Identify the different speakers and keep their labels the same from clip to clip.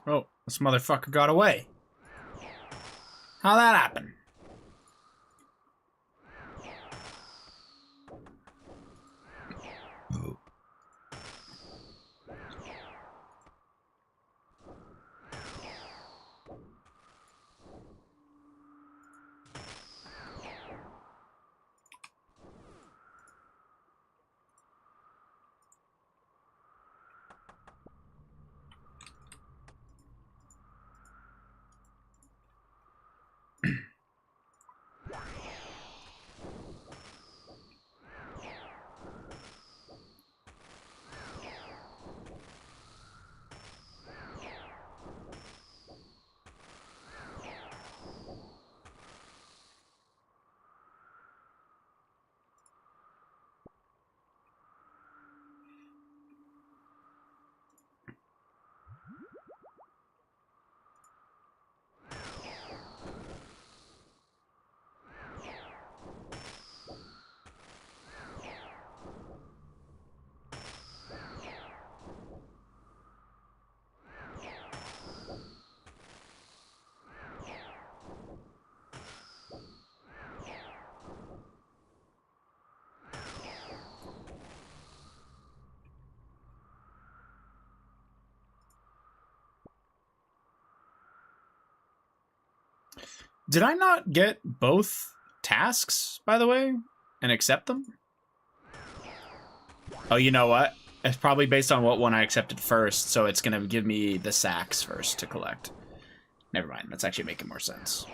Speaker 1: Oh, this motherfucker got away. How'd that happen? Did I not get both tasks, by the way, and accept them? Oh, you know what? It's probably based on what one I accepted first, so it's going to give me the sacks first to collect. Never mind. That's actually making more sense.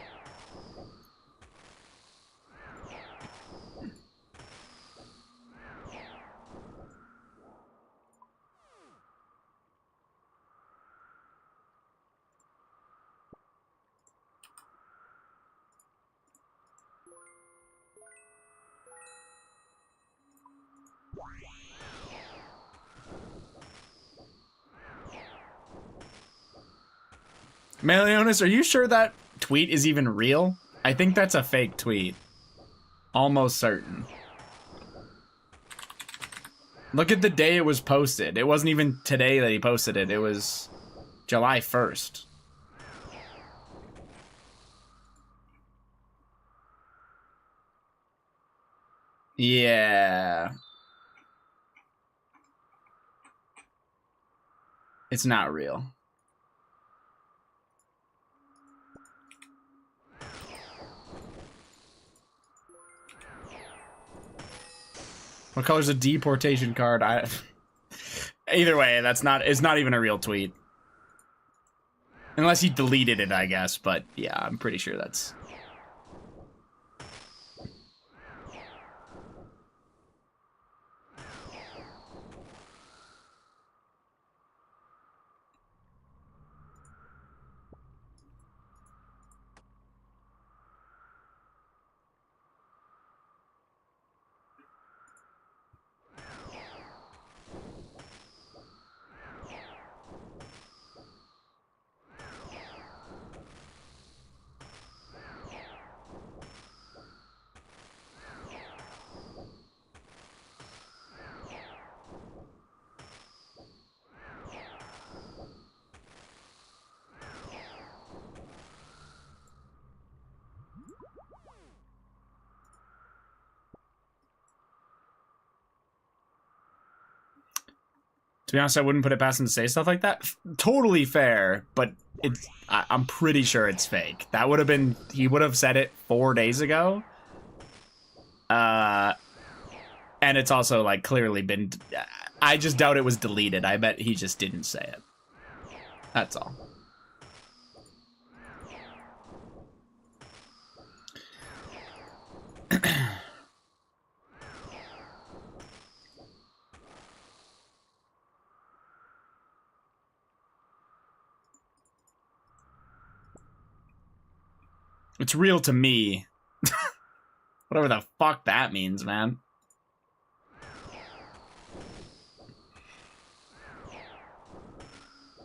Speaker 1: Melionis, are you sure that tweet is even real? I think that's a fake tweet. Almost certain. Look at the day it was posted. It wasn't even today that he posted it. It was July 1st. Yeah. It's not real. What color's a deportation card? Either way, it's not even a real tweet. Unless he deleted it, I guess, but yeah, I'm pretty sure that's... To be honest, I wouldn't put it past him to say stuff like that. Totally fair, but I'm pretty sure it's fake. That would have been... He would have said it 4 days ago. And it's also, like, clearly been... I just doubt it was deleted. I bet he just didn't say it. That's all. It's real to me. Whatever the fuck that means, man.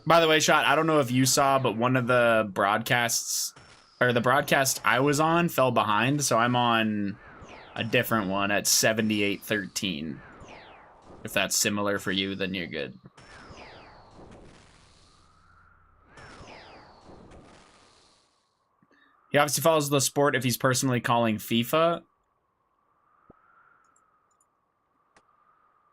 Speaker 1: By the way, Shot, I don't know if you saw, but one of the broadcasts, or the broadcast I was on, fell behind, so I'm on a different one at 7813. If that's similar for you, then you're good. He obviously follows the sport if he's personally calling FIFA.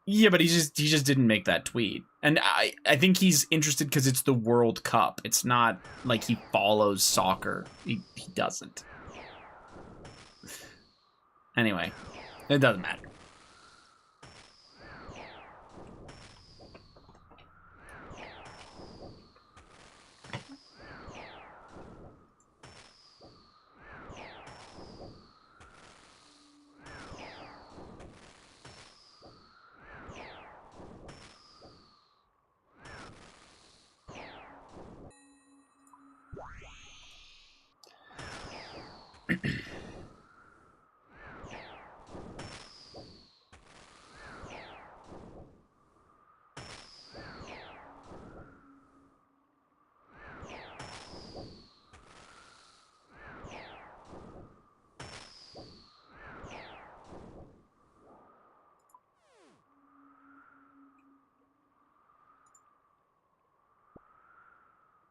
Speaker 1: Yeah, but he just didn't make that tweet. And I think he's interested because it's the World Cup. It's not like he follows soccer. He doesn't. Anyway, it doesn't matter.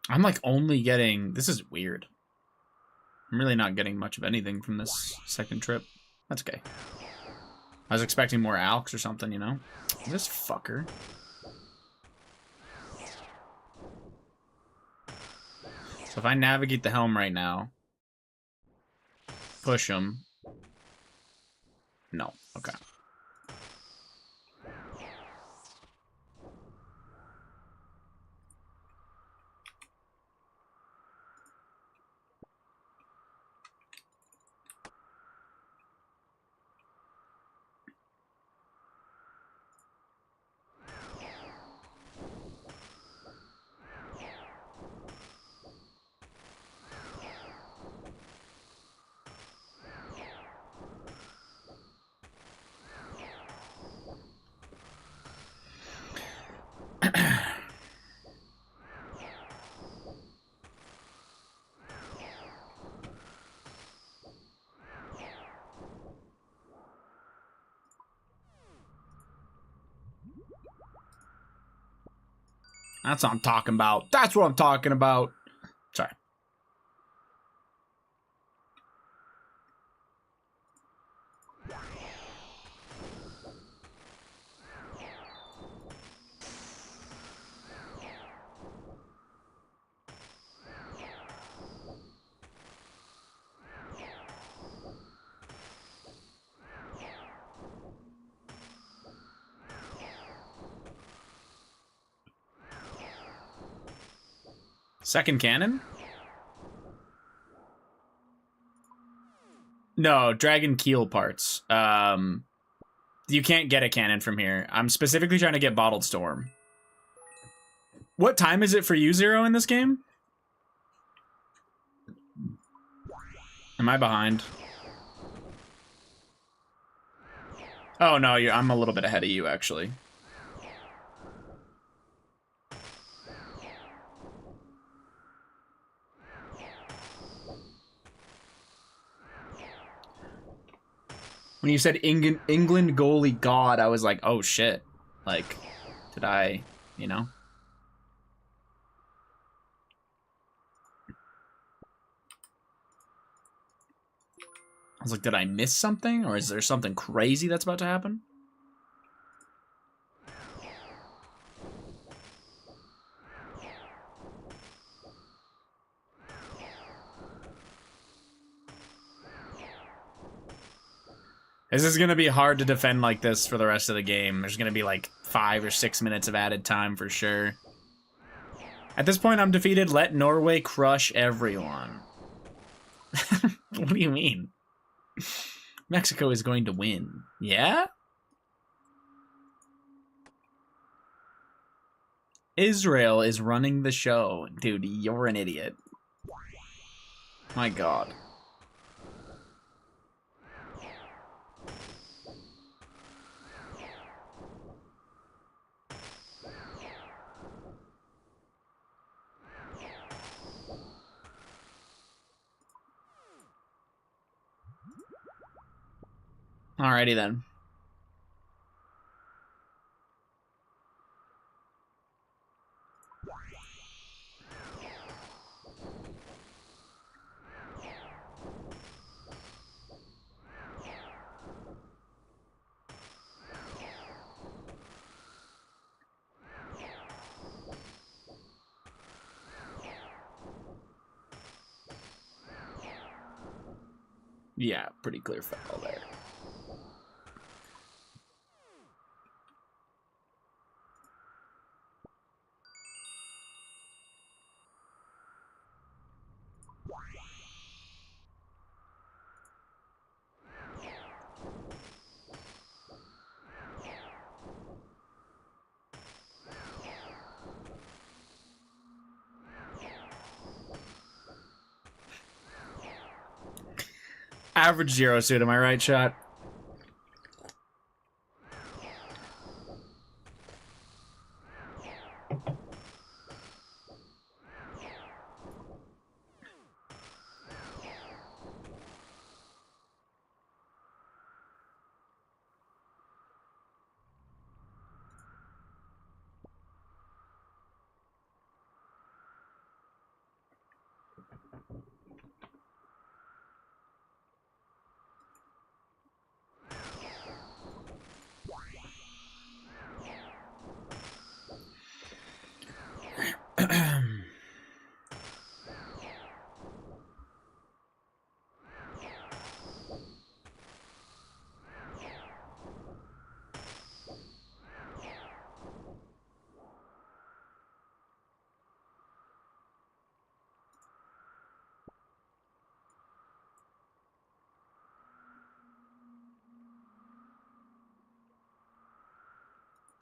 Speaker 1: I'm like only getting... This is weird. I'm really not getting much of anything from this second trip. That's okay. I was expecting more Alks or something, you know? This fucker. So if I navigate the helm right now, push him. No. Okay. That's what I'm talking about. That's what I'm talking about. Sorry. Second cannon? No, dragon keel parts. You can't get a cannon from here. I'm specifically trying to get Bottled Storm. What time is it for you, Zero, in this game? Am I behind? Oh, no, I'm a little bit ahead of you, actually. When you said England goalie god, I was like, oh shit. Like, did I, you know? I was like, did I miss something? Or is there something crazy that's about to happen? This is going to be hard to defend like this for the rest of the game. There's going to be like 5 or 6 minutes of added time for sure. At this point, I'm defeated. Let Norway crush everyone. What do you mean? Mexico is going to win. Yeah? Israel is running the show. Dude, you're an idiot. My God. Alrighty then. Yeah, pretty clear foul there. Average zero suit, am I right, Shot?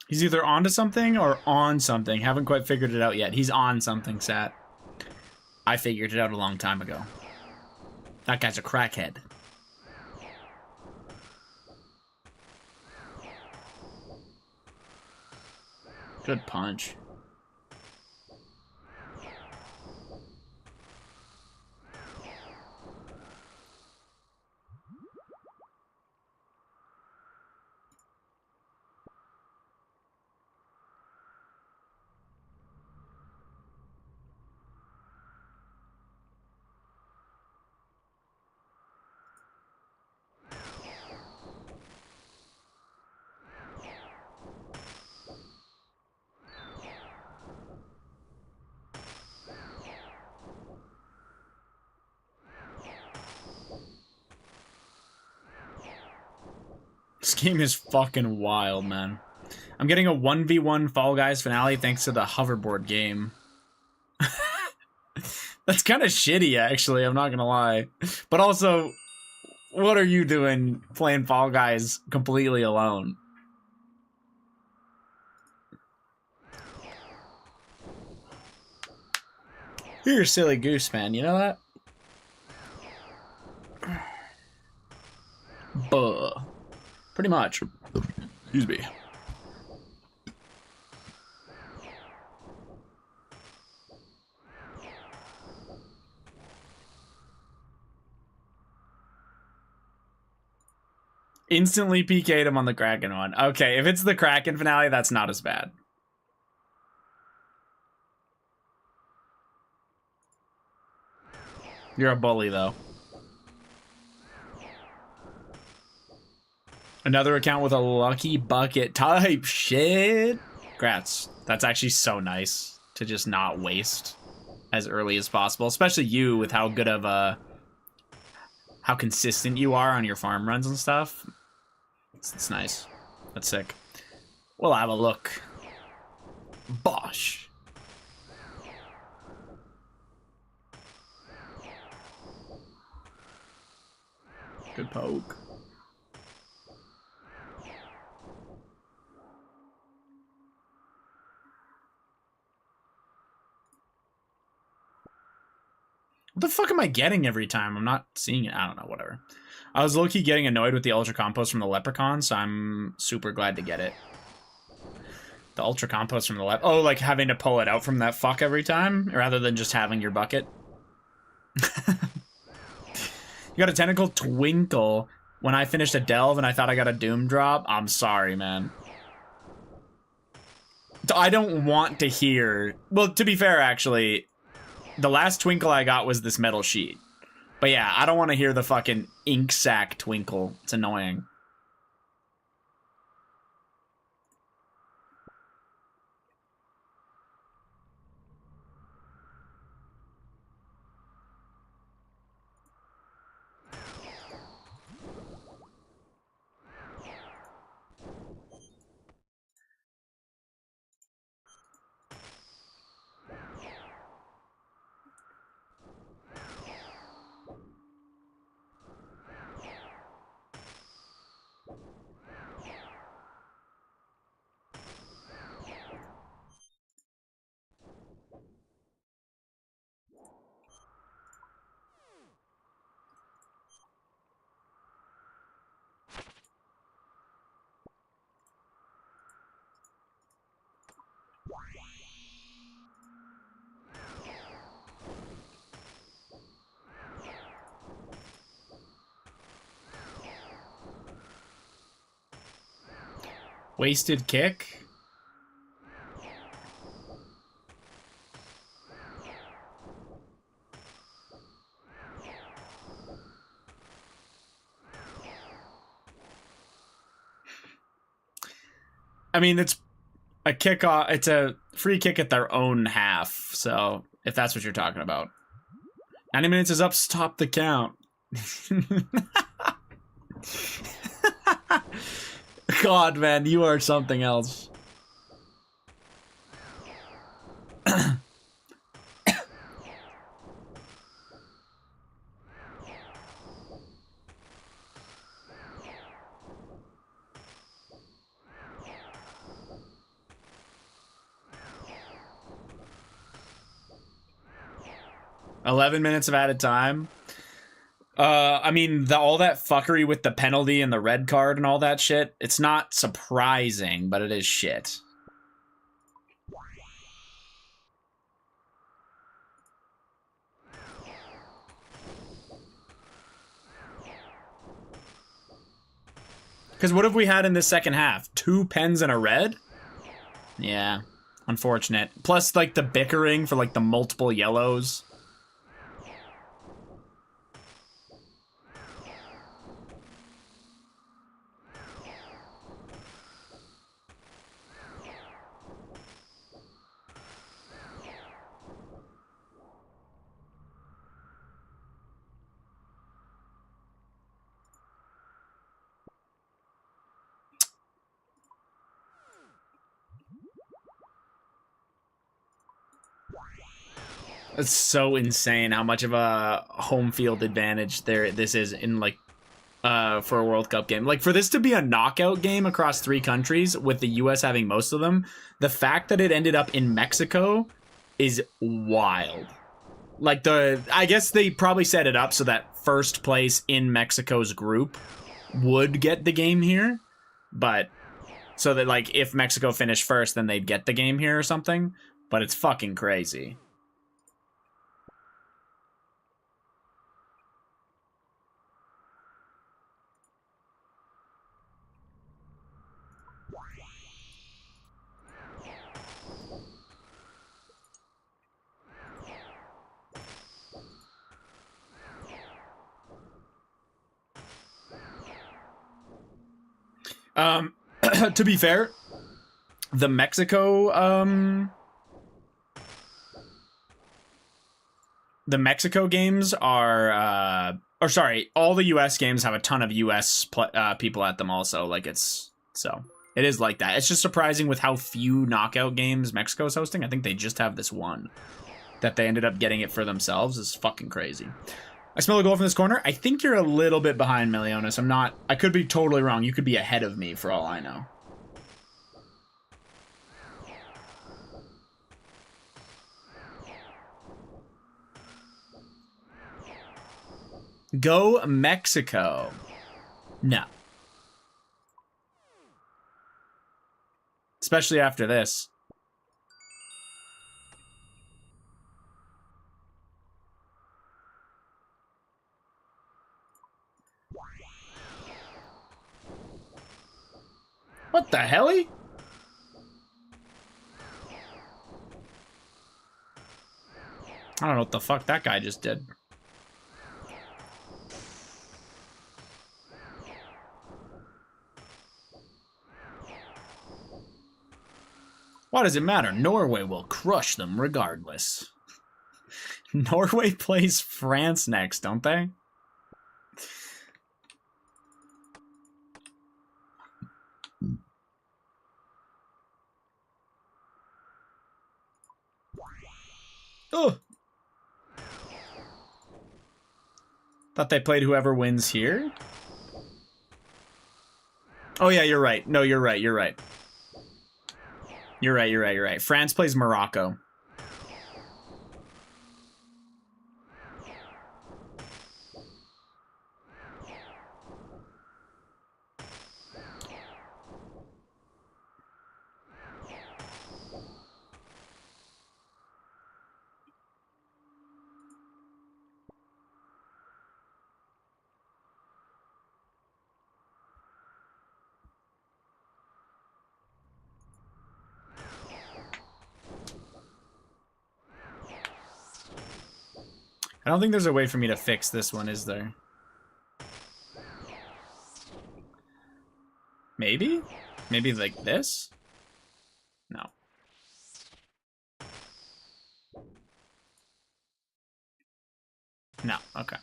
Speaker 1: He's either onto something or on something. Haven't quite figured it out yet. He's on something, Sat. I figured it out a long time ago. That guy's a crackhead. Good punch. This game is fucking wild, man. I'm getting a 1v1 Fall Guys finale thanks to the hoverboard game. That's kind of shitty, actually, I'm not gonna lie. But also, what are you doing playing Fall Guys completely alone? You're a silly goose, man, you know that? Buh. Pretty much. Excuse me. Instantly PK'd him on the Kraken one. Okay, if it's the Kraken finale, that's not as bad. You're a bully, though. Another account with a lucky bucket type shit. Grats. That's actually so nice to just not waste as early as possible, especially you with how good of a how consistent you are on your farm runs and stuff. It's nice. That's sick. We'll have a look. Bosh. Good poke. What the fuck am I getting every time? I'm not seeing it. I don't know, whatever. I was low-key getting annoyed with the Ultra Compost from the Leprechaun, so I'm super glad to get it. The Ultra Compost from the Oh, like having to pull it out from that fuck every time, rather than just having your bucket. You got a Tentacle Twinkle when I finished a Delve and I thought I got a Doom Drop. I'm sorry, man. I don't want to hear... Well, to be fair, actually, the last Twinkle I got was this metal sheet. But yeah, I don't want to hear the fucking ink sac twinkle. It's annoying. Wasted kick? I mean, it's a kickoff. It's a free kick at their own half. So if that's what you're talking about, 90 minutes is up. Stop the count. God, man, you are something else. $11 minutes of added time. I mean, all that fuckery with the penalty and the red card and all that shit, it's not surprising, but it is shit. Because what have we had in this second half? 2 pens and a red? Yeah, unfortunate. Plus, like, the bickering for, like, the multiple yellows. It's so insane how much of a home field advantage this is in, like, for a World Cup game. Like, for this to be a knockout game across 3 countries, with the US having most of them, the fact that it ended up in Mexico is wild. Like, I guess they probably set it up so that first place in Mexico's group would get the game here, but so that, like, if Mexico finished first, then they'd get the game here or something. But it's fucking crazy. To be fair, the Mexico games are or sorry, all the US games have a ton of US people at them also. Like, it's so it is like that. It's just surprising with how few knockout games Mexico's hosting. I think they just have this one that they ended up getting it for themselves. Is fucking crazy. I smell a goal from this corner. I think you're a little bit behind, Melionis. I'm not. I could be totally wrong. You could be ahead of me for all I know. Go Mexico. No. Especially after this. What the hell? I don't know what the fuck that guy just did. What does it matter? Norway will crush them regardless. Norway plays France next, don't they? Oh. Thought they played whoever wins here? Oh yeah, you're right. No, you're right. You're right. You're right. You're right. You're right. France plays Morocco. I don't think there's a way for me to fix this one, is there? Maybe? Maybe like this? No. No, okay.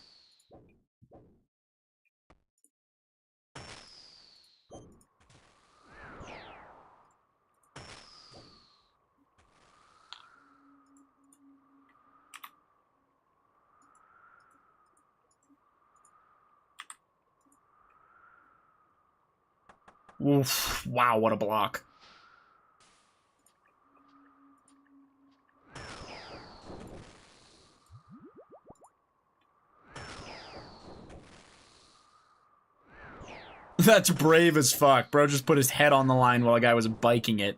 Speaker 1: Oof, wow, what a block. That's brave as fuck. Bro just put his head on the line while a guy was biking it.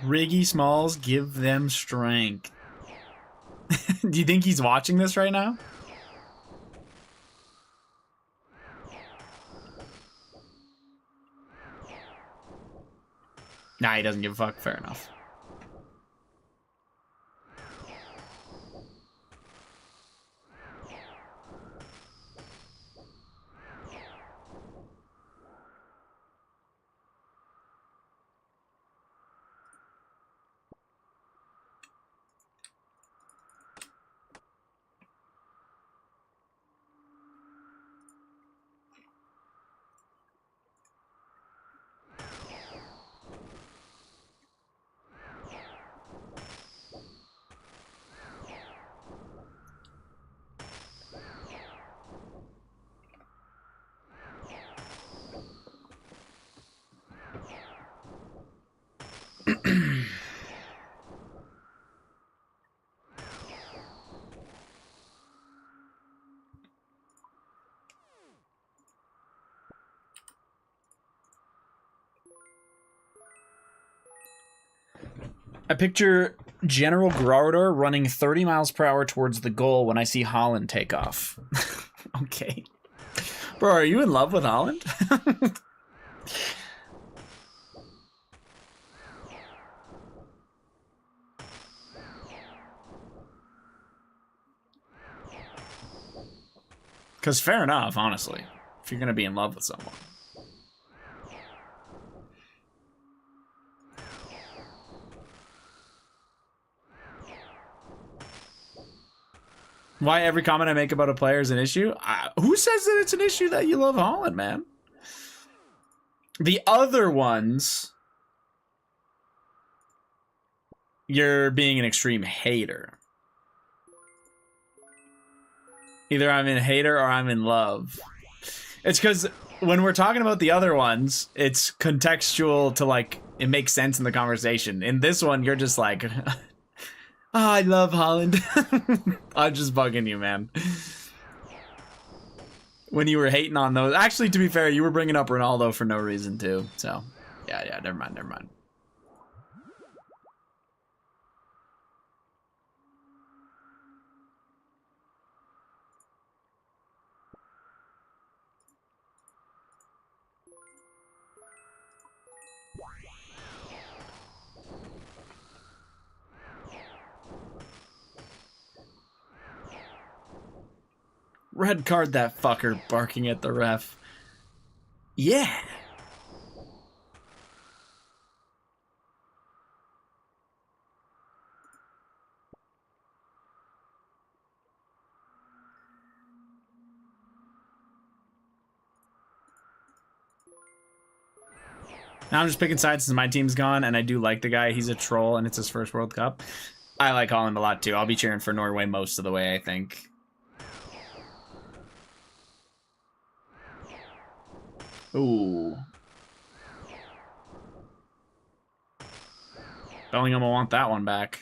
Speaker 1: Riggy Smalls, give them strength. Do you think he's watching this right now? Nah, he doesn't give a fuck. Fair enough. I picture General Groudor running 30 miles per hour towards the goal when I see Holland take off. Okay. Bro, are you in love with Holland? Because fair enough, honestly, if you're going to be in love with someone. Why every comment I make about a player is an issue? Who says that it's an issue that you love Holland, man? The other ones, you're being an extreme hater. Either I'm in hater or I'm in love. It's because when we're talking about the other ones, it's contextual to, like, it makes sense in the conversation. In this one, you're just like, oh, I love Holland. I'm just bugging you, man. When you were hating on those. Actually, to be fair, you were bringing up Ronaldo for no reason, too. So, yeah, never mind. Red card that fucker barking at the ref. Yeah. Now I'm just picking sides since my team's gone, and I do like the guy. He's a troll, and it's his first World Cup. I like Holland a lot, too. I'll be cheering for Norway most of the way, I think. Ooh. Bellingham will want that one back.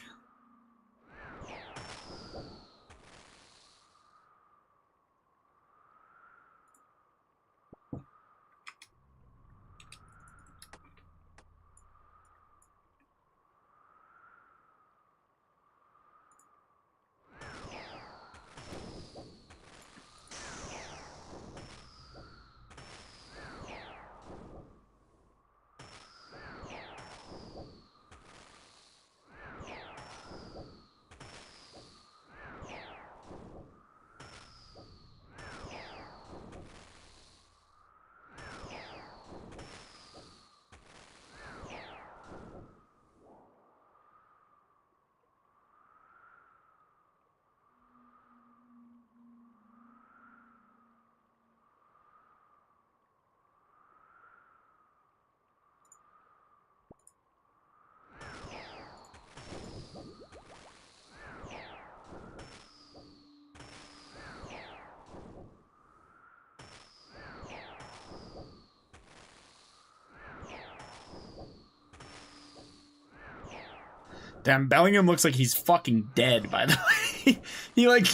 Speaker 1: Damn, Bellingham looks like he's fucking dead, by the way. He, like,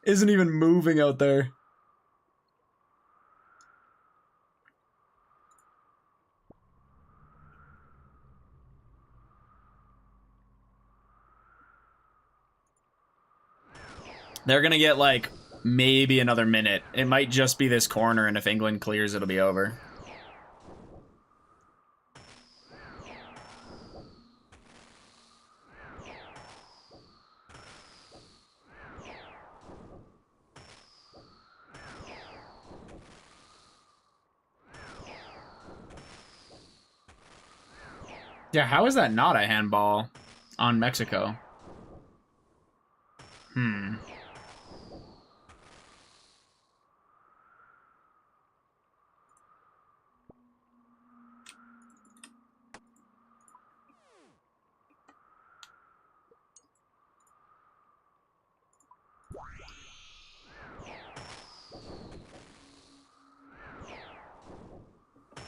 Speaker 1: isn't even moving out there. They're gonna get, like, maybe another minute. It might just be this corner, and if England clears, it'll be over. Yeah, how is that not a handball on Mexico?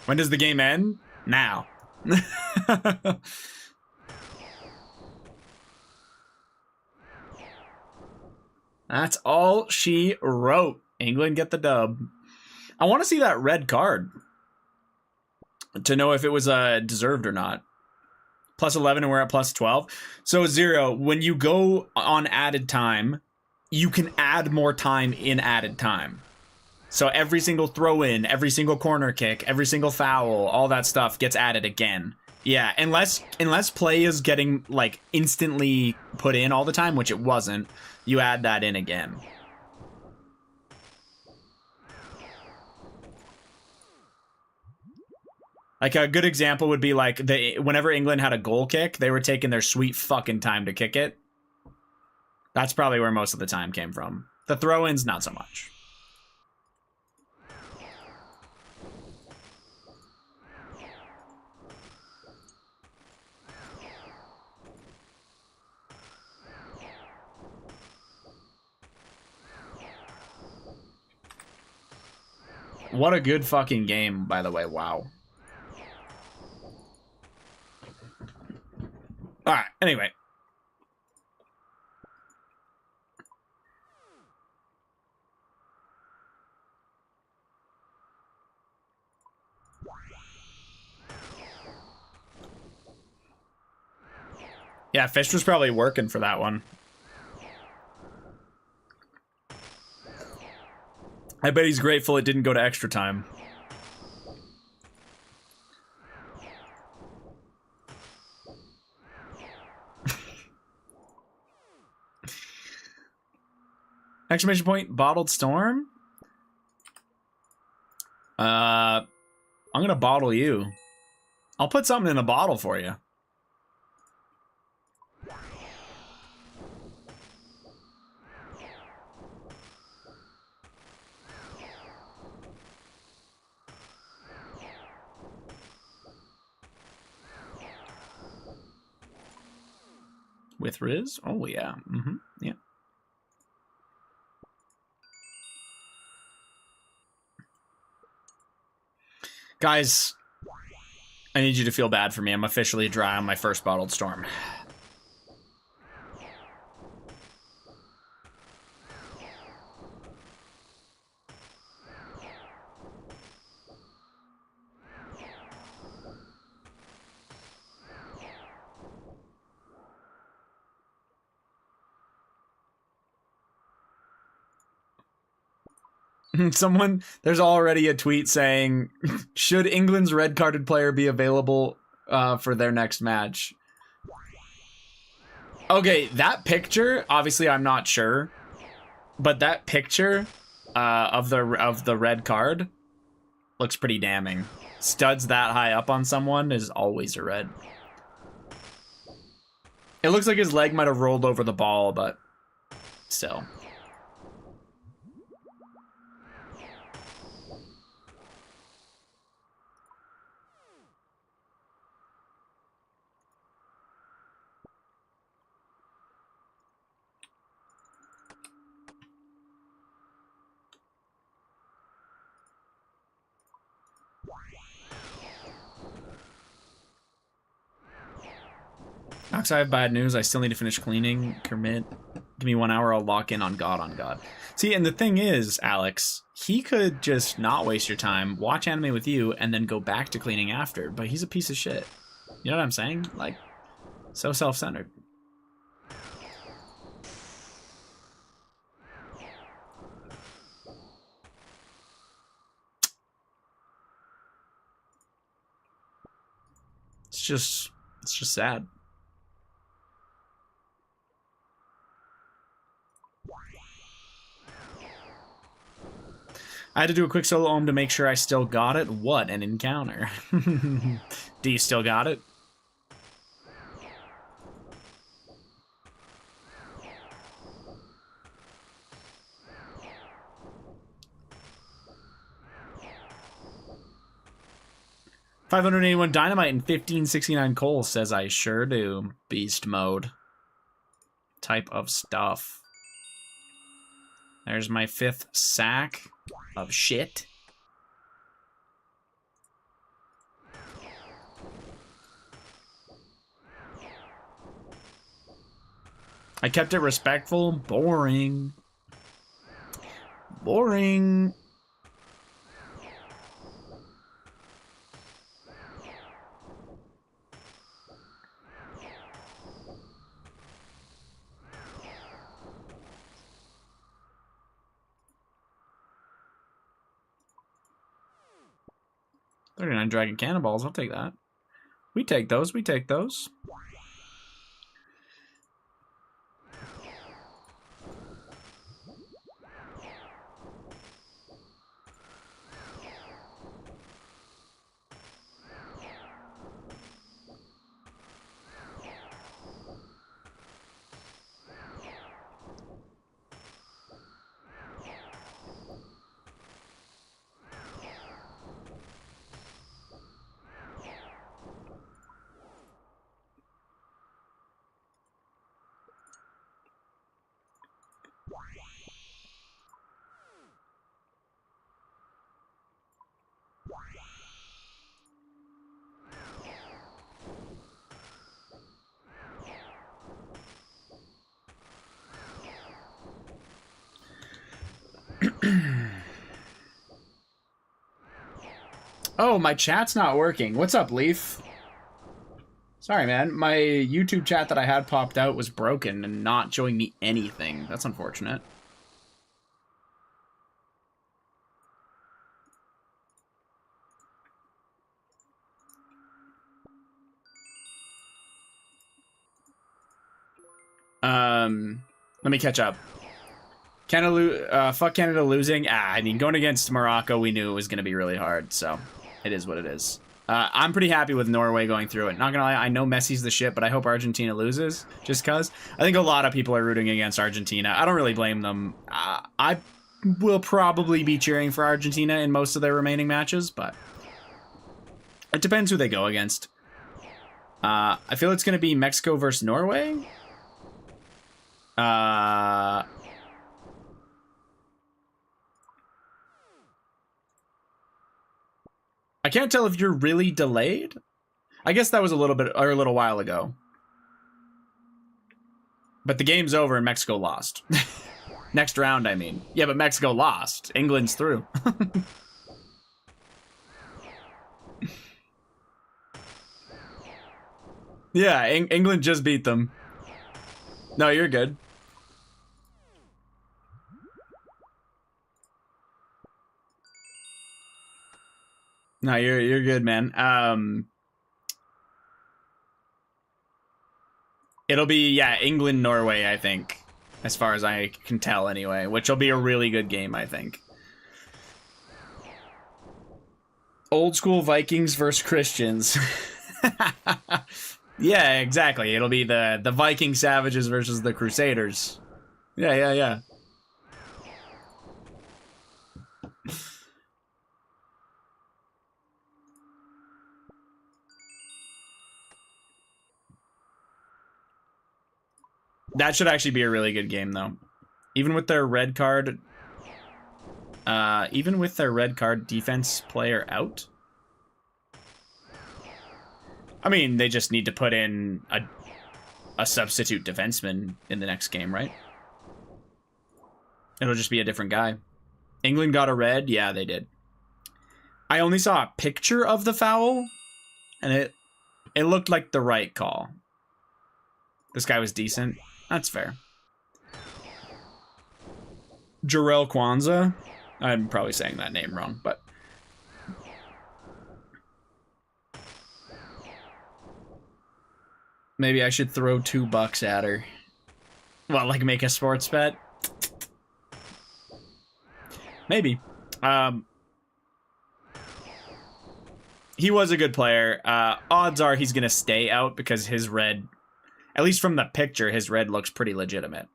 Speaker 1: When does the game end? Now. That's all she wrote. England get the dub. I want to see that red card to know if it was deserved or not. Plus 11 and we're at plus 12. So 0, when you go on added time, you can add more time in added time. So every single throw in, every single corner kick, every single foul, all that stuff gets added again. Yeah, unless play is getting like instantly put in all the time, which it wasn't, you add that in again. Like a good example would be like whenever England had a goal kick, they were taking their sweet fucking time to kick it. That's probably where most of the time came from. The throw-ins, not so much. What a good fucking game, by the way. Wow. All right, anyway. Yeah, Fish was probably working for that one. I bet he's grateful it didn't go to extra time. Exclamation point, bottled storm? I'm gonna bottle you. I'll put something in a bottle for you. With Riz? Oh, yeah. Mm-hmm. Yeah. Guys, I need you to feel bad for me. I'm officially dry on my first bottled storm. There's already a tweet saying, should England's red carded player be available for their next match? Okay, that picture, obviously I'm not sure, but that picture of the red card looks pretty damning. Studs that high up on someone is always a red. It looks like his leg might have rolled over the ball, but still. Ox, I have bad news. I still need to finish cleaning. Kermit, give me 1 hour. I'll lock in on God on God. See, and the thing is, Alex, he could just not waste your time, watch anime with you, and then go back to cleaning after. But he's a piece of shit. You know what I'm saying? Like, so self-centered. It's just sad. I had to do a quick solo home to make sure I still got it. What an encounter. Do you still got it? $581 dynamite and 1569 coal says I sure do. Beast mode. Type of stuff. There's my 5th sack of shit. I kept it respectful. Boring. Boring. $39 dragon cannonballs. I'll take that. We take those. We take those. Oh, my chat's not working. What's up, Leaf? Sorry, man. My YouTube chat that I had popped out was broken and not showing me anything. That's unfortunate. Let me catch up. Canada, fuck Canada losing. I mean, going against Morocco, we knew it was going to be really hard, so it is what it is. I'm pretty happy with Norway going through it. Not gonna lie, I know Messi's the shit, but I hope Argentina loses, just cause. I think a lot of people are rooting against Argentina. I don't really blame them. I will probably be cheering for Argentina in most of their remaining matches, but it depends who they go against. I feel it's gonna be Mexico versus Norway. I can't tell if you're really delayed. I guess that was a little while ago. But the game's over and Mexico lost. Next round, I mean. Yeah, but Mexico lost. England's through. Yeah, England just beat them. No, you're good. No, you're good, man. It'll be, yeah, England, Norway, I think. As far as I can tell, anyway. Which will be a really good game, I think. Old school Vikings versus Christians. Yeah, exactly. It'll be the Viking Savages versus the Crusaders. Yeah. That should actually be a really good game, though. Even with their red card... even with their red card defense player out... I mean, they just need to put in a a substitute defenseman in the next game, right? It'll just be a different guy. England got a red. Yeah, they did. I only saw a picture of the foul, and it looked like the right call. This guy was decent. That's fair. Jarrell Kwanzaa. I'm probably saying that name wrong, but... Maybe I should throw $2 at her. Well, like make a sports bet? Maybe. He was a good player. Odds are he's going to stay out because his red, at least from the picture, his red looks pretty legitimate.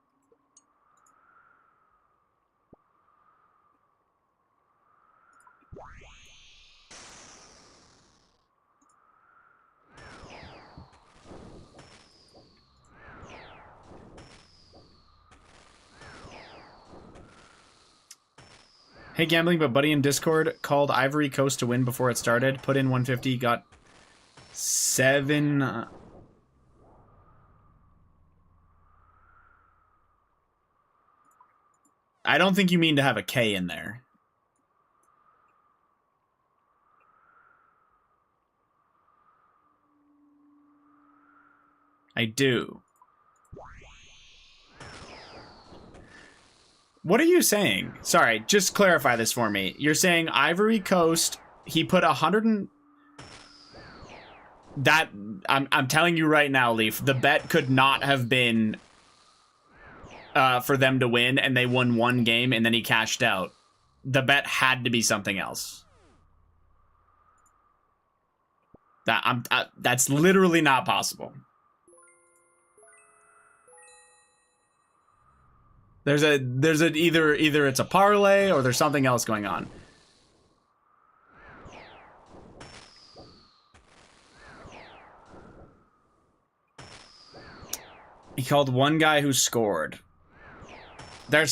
Speaker 1: Hey, gambling, but buddy in Discord called Ivory Coast to win before it started. Put in 150, got 7... I don't think you mean to have a K in there. I do. What are you saying? Sorry, just clarify this for me. You're saying Ivory Coast, he put 100 and... That, I'm telling you right now, Leaf, the bet could not have been for them to win, and they won one game, and then he cashed out. The bet had to be something else. That's literally not possible. There's either it's a parlay or there's something else going on. He called one guy who scored. I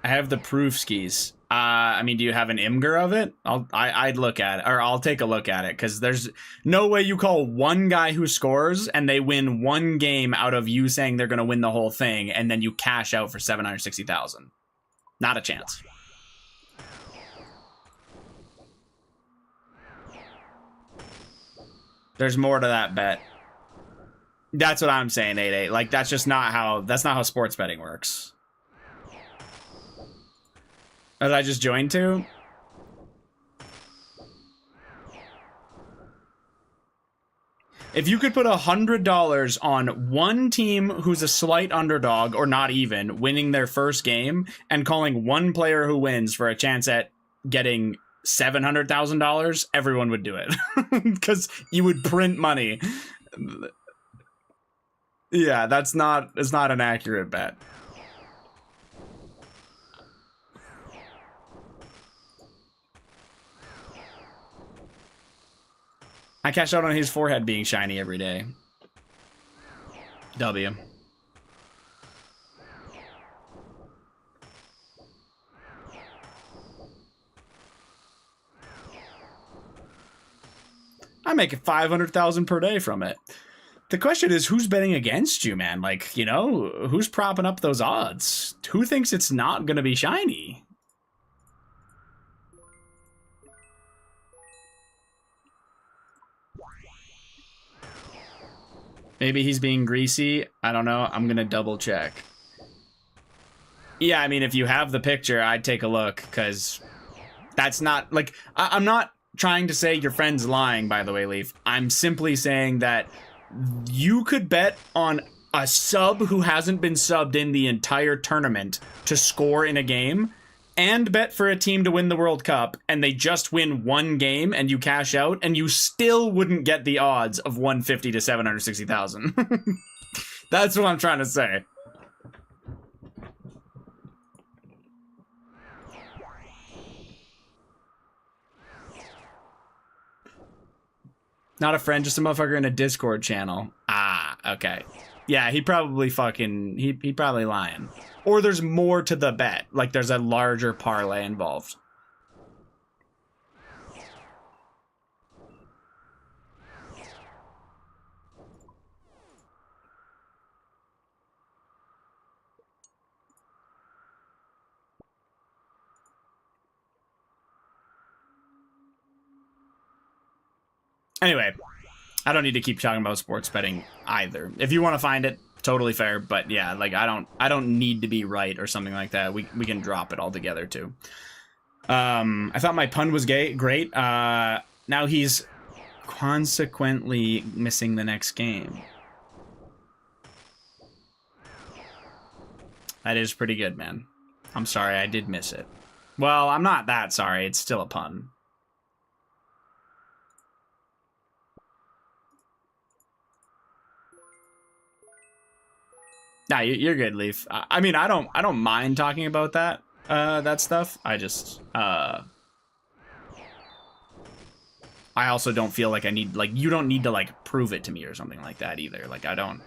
Speaker 1: have the proof skis. I mean, do you have an Imgur of it? I'd look at it, or I'll take a look at it, because there's no way you call one guy who scores and they win one game out of you saying they're going to win the whole thing, and then you cash out for 760,000. Not a chance. There's more to that bet. That's what I'm saying, 8-8. Like, that's just not how sports betting works. As I just joined to? If you could put $100 on one team who's a slight underdog, or not even, winning their first game, and calling one player who wins for a chance at getting $700,000, everyone would do it. Because you would print money. Yeah, it's not an accurate bet. I cash out on his forehead being shiny every day. W. I make 500,000 per day from it. The question is, who's betting against you, man? Like, you know, who's propping up those odds? Who thinks it's not going to be shiny? Maybe he's being greasy. I don't know. I'm going to double check. Yeah, I mean, if you have the picture, I'd take a look, because that's not, like, I'm not trying to say your friend's lying, by the way, Leaf. I'm simply saying that you could bet on a sub who hasn't been subbed in the entire tournament to score in a game, and bet for a team to win the World Cup, and they just win one game and you cash out, and you still wouldn't get the odds of 150 to 760,000. That's what I'm trying to say. Not a friend, just a motherfucker in a Discord channel. Ah, okay. Yeah, he probably lying. Or there's more to the bet. Like, there's a larger parlay involved. Anyway, I don't need to keep talking about sports betting either. If you want to find it, totally fair. But yeah, like I don't need to be right or something like that. We can drop it altogether too. I thought my pun was great. Now he's consequently missing the next game. That is pretty good, man. I'm sorry, I did miss it. Well, I'm not that sorry. It's still a pun. Nah, you're good, Leaf. I mean, I don't mind talking about that stuff. I just I also don't feel like I need, like, you don't need to, like, prove it to me or something like that either. Like, I don't,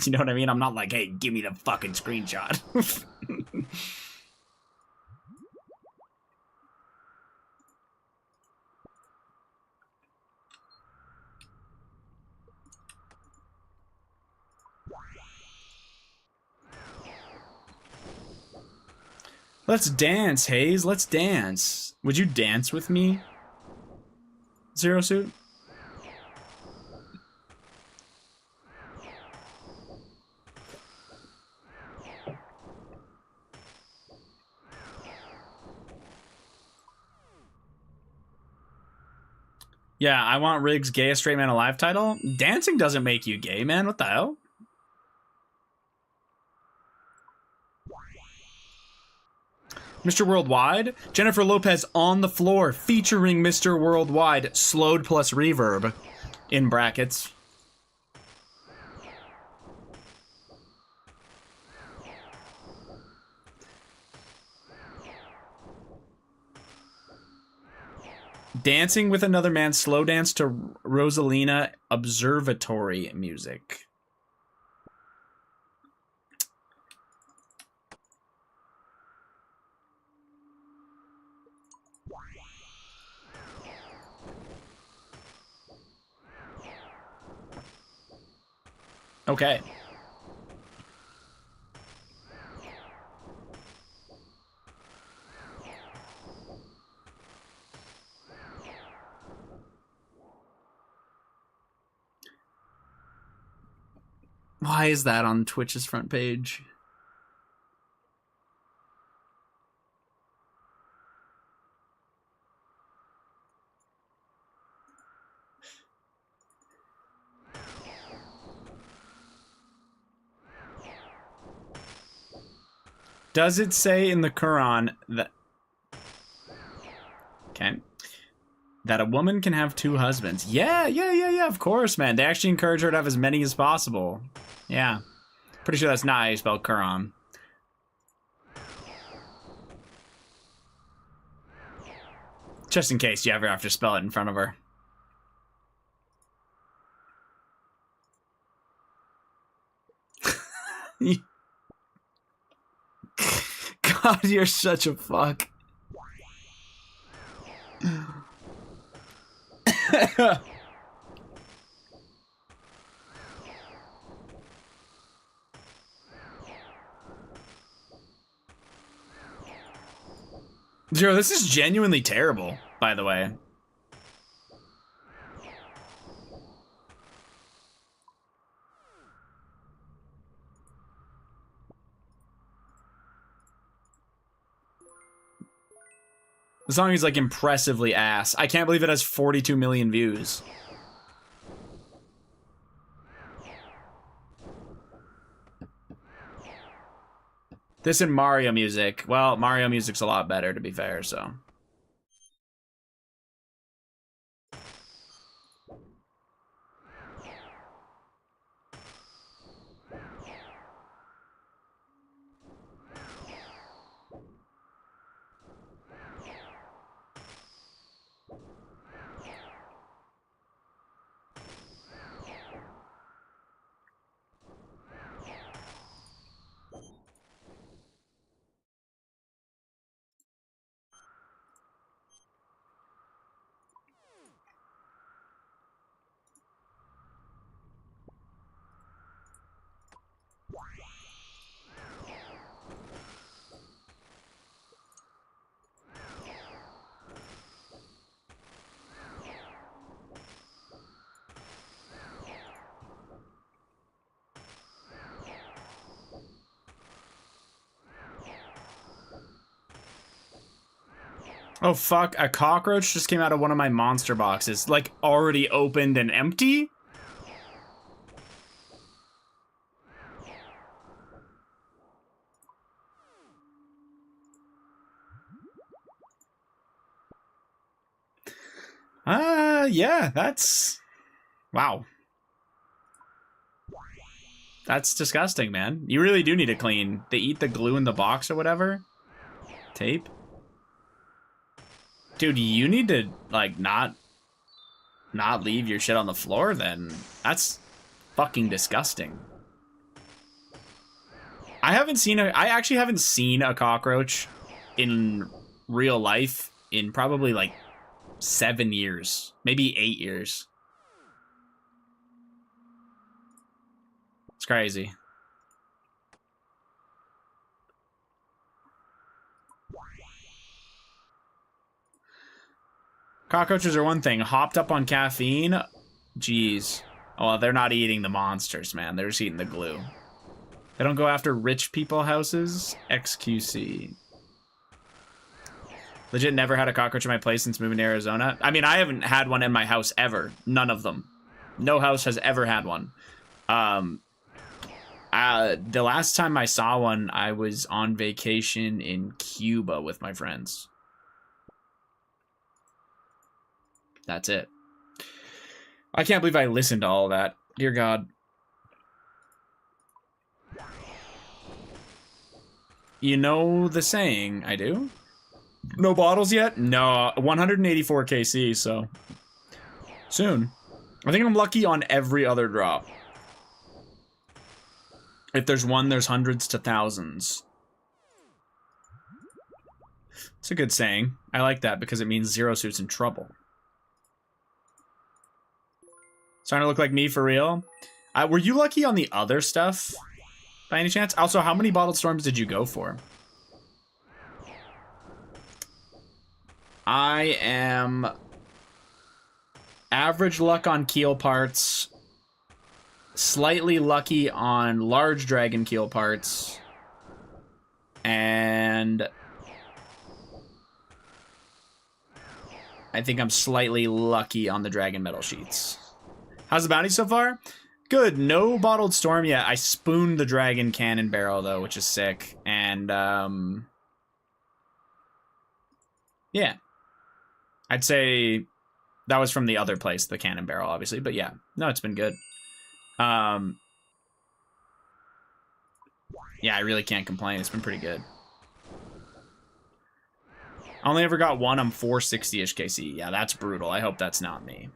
Speaker 1: you know what I mean? I'm not like, hey, give me the fucking screenshot. Let's dance, Hayes. Let's dance. Would you dance with me, Zero Suit? Yeah, I want Riggs' Gayest Straight Man Alive title. Dancing doesn't make you gay, man. What the hell? Mr. Worldwide? Jennifer Lopez on the floor featuring Mr. Worldwide, slowed plus reverb, in brackets. Dancing with Another Man, slow dance to Rosalina Observatory music. Okay. Why is that on Twitch's front page? Does it say in the Quran that... Okay. That a woman can have 2 husbands? Yeah, of course, man. They actually encourage her to have as many as possible. Yeah. Pretty sure that's not how you spell Quran. Just in case you ever have to spell it in front of her. God, you're such a fuck. Zero, this is genuinely terrible, by the way. The song is, like, impressively ass. I can't believe it has 42 million views. This and Mario music. Well, Mario music's a lot better, to be fair, so. Oh, fuck. A cockroach just came out of one of my monster boxes. Like, already opened and empty? Yeah, that's... Wow. That's disgusting, man. You really do need to clean. They eat the glue in the box or whatever. Tape. Dude, you need to, like, not leave your shit on the floor then. That's fucking disgusting. I actually haven't seen a cockroach in real life in probably like 7 years, maybe 8 years. It's crazy. Cockroaches are one thing. Hopped up on caffeine? Jeez. Oh, well, they're not eating the monsters, man. They're just eating the glue. They don't go after rich people houses? XQC. Legit never had a cockroach in my place since moving to Arizona. I mean, I haven't had one in my house ever. None of them. No house has ever had one. The last time I saw one, I was on vacation in Cuba with my friends. That's it. I can't believe I listened to all that. Dear God. You know the saying, I do? No bottles yet? No, 184 KC, so soon. I think I'm lucky on every other drop. If there's one, there's hundreds to thousands. It's a good saying. I like that because it means Zero Suit's in trouble. Starting to look like me for real. Were you lucky on the other stuff by any chance? Also, how many bottled storms did you go for? I am average luck on keel parts, slightly lucky on large dragon keel parts, and I think I'm slightly lucky on the dragon metal sheets. How's the bounty so far? Good. No bottled storm yet. I spooned the dragon cannon barrel though, which is sick. And yeah, I'd say that was from the other place, the cannon barrel, obviously. But yeah, no, it's been good. Yeah, I really can't complain. It's been pretty good. I only ever got one. I'm 460-ish KC. Yeah, that's brutal. I hope that's not me.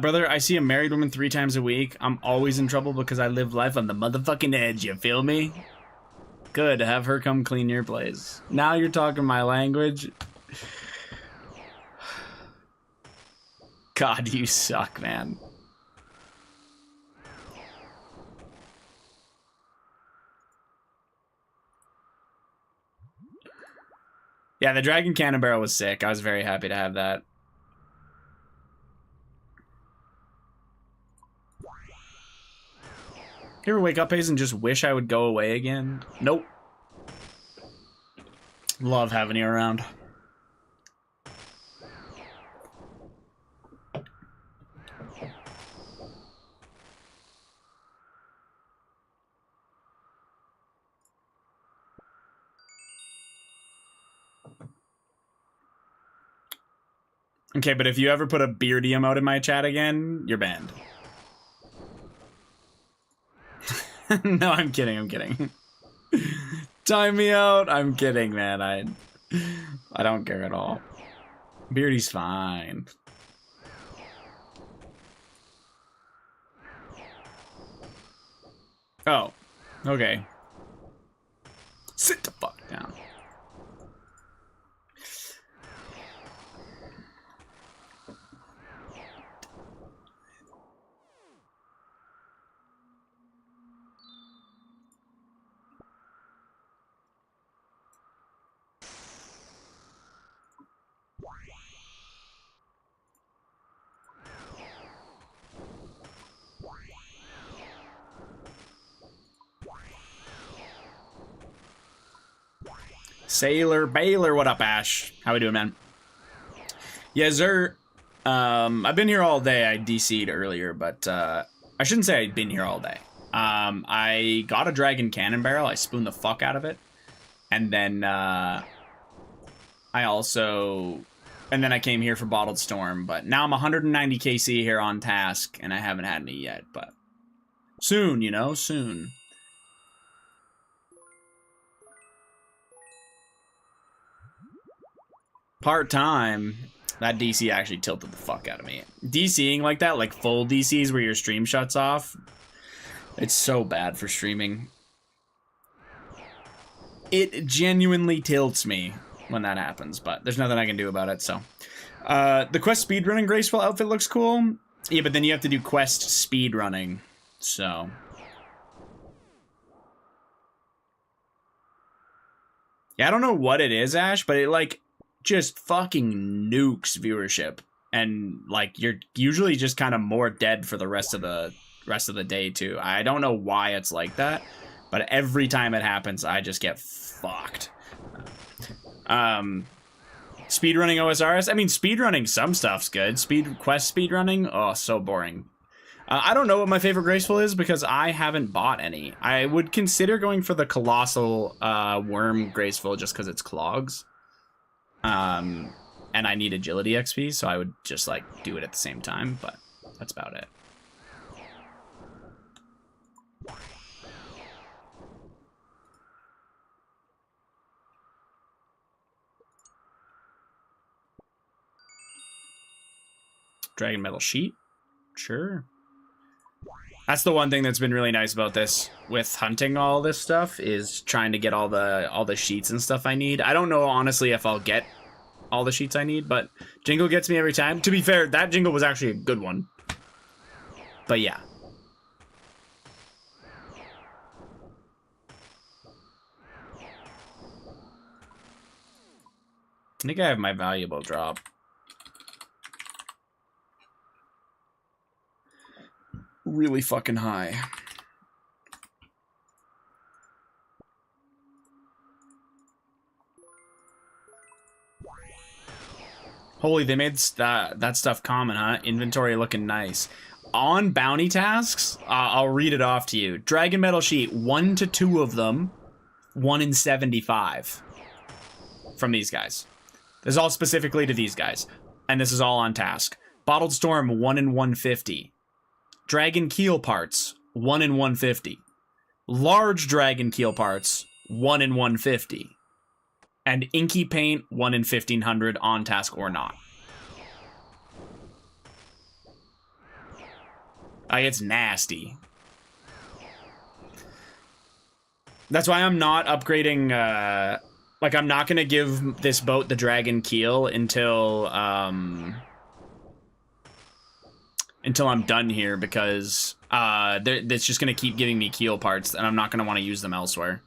Speaker 1: Brother, I see a married woman 3 times a week. I'm always in trouble because I live life on the motherfucking edge, you feel me? Good, have her come clean your place. Now you're talking my language. God, you suck, man. Yeah, the Dragon Cannon Barrel was sick. I was very happy to have that. You ever wake up, Hayes, and just wish I would go away again? Nope. Love having you around. Okay, but if you ever put a beardy emote in my chat again, you're banned. No, I'm kidding. I'm kidding. Time me out. I'm kidding, man. I don't care at all. Beardy's fine. Oh, okay. Sit the fuck down. Sailor Baylor, what up, Ash? How we doing, man? Yeah, sir. I've been here all day. I DC'd earlier, but I shouldn't say I've been here all day. I got a dragon cannon barrel. I spooned the fuck out of it, and then I came here for Bottled Storm. But now I'm 190 KC here on task, and I haven't had any yet. But soon, you know, soon. Part-time. That DC actually tilted the fuck out of me. DCing like that, like full DCs where your stream shuts off, it's so bad for streaming. It genuinely tilts me when that happens, but there's nothing I can do about it, so. The quest speedrunning graceful outfit looks cool. Yeah, but then you have to do quest speedrunning, so. Yeah, I don't know what it is, Ash, but it, like, just fucking nukes viewership, and like you're usually just kind of more dead for the rest of the day too. I don't know why it's like that, but every time it happens I just get fucked. Speedrunning OSRS, I mean, speedrunning some stuff's good. Quest speedrunning, oh, so boring. I don't know what my favorite graceful is because I haven't bought any. I would consider going for the colossal worm graceful just because it's clogs. And I need agility XP, so I would just like do it at the same time, but that's about it. Dragon metal sheet? Sure. That's the one thing that's been really nice about this with hunting all this stuff is trying to get all the sheets and stuff I need. I don't know honestly if I'll get all the sheets I need, but Jingle gets me every time. To be fair, that Jingle was actually a good one. But yeah. I think I have my valuable drop. Really fucking high. Holy, they made that stuff common, huh? Inventory looking nice. On bounty tasks, I'll read it off to you. Dragon metal sheet, 1 to 2 of them, 1 in 75 from these guys. This is all specifically to these guys, and this is all on task. Bottled Storm, 1 in 150. Dragon keel parts, 1 in 150. Large dragon keel parts, 1 in 150. And inky paint, 1 in 1500 on task or not. It's nasty. That's why I'm not upgrading, like I'm not gonna give this boat the dragon keel until I'm done here, because it's just gonna keep giving me keel parts and I'm not gonna want to use them elsewhere.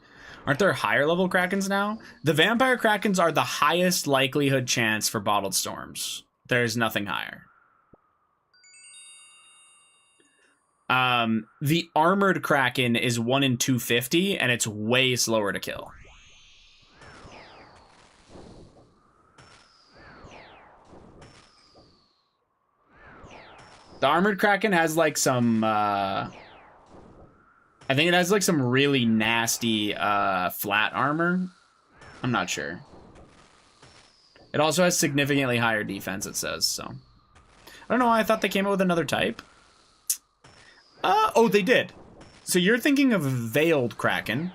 Speaker 1: Aren't there higher level Krakens now? The Vampire Krakens are the highest likelihood chance for Bottled Storms. There's nothing higher. The Armored Kraken is 1 in 250, and it's way slower to kill. The Armored Kraken has like some, I think it has like some really nasty flat armor. I'm not sure. It also has significantly higher defense, it says, so. I don't know why I thought they came out with another type. Oh, they did. So you're thinking of Veiled Kraken.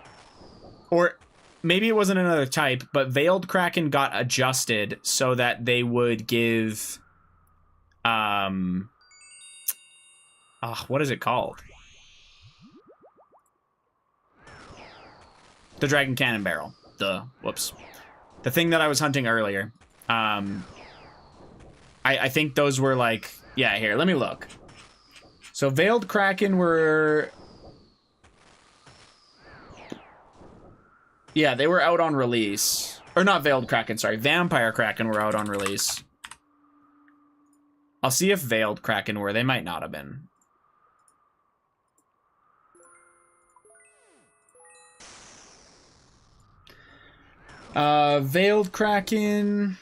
Speaker 1: Or maybe it wasn't another type, but Veiled Kraken got adjusted so that they would give... what is it called? The Dragon Cannon Barrel. Whoops. The thing that I was hunting earlier. I think those were like... Yeah, here, let me look. So Veiled Kraken were... Yeah, they were out on release. Or not Veiled Kraken, sorry. Vampire Kraken were out on release. I'll see if Veiled Kraken were. They might not have been. Veiled Kraken...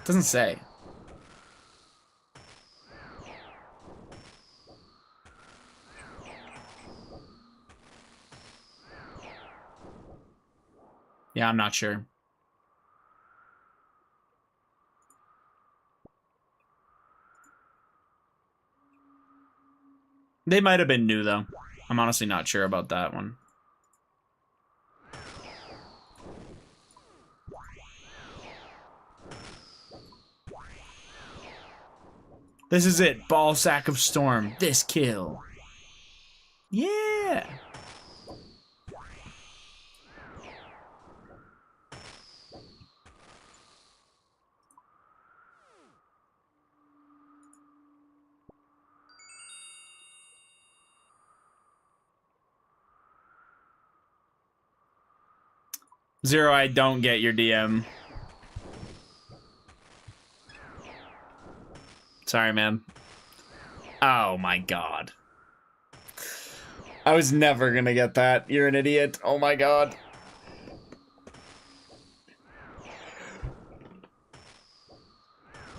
Speaker 1: Doesn't say. Yeah, I'm not sure. They might have been new, though. I'm honestly not sure about that one. This is it. Ballsack of Storm. This kill. Yeah. Zero, I don't get your DM. Sorry, man. Oh my god. I was never gonna get that. You're an idiot. Oh my god.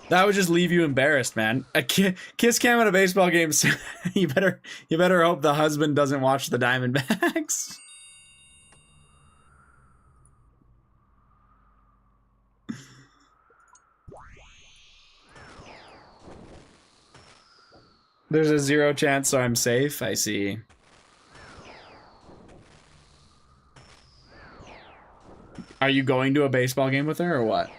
Speaker 1: That would just leave you embarrassed, man. A kiss cam at a baseball game. you better hope the husband doesn't watch the Diamondbacks. There's a 0 chance, so I'm safe. I see. Are you going to a baseball game with her or what?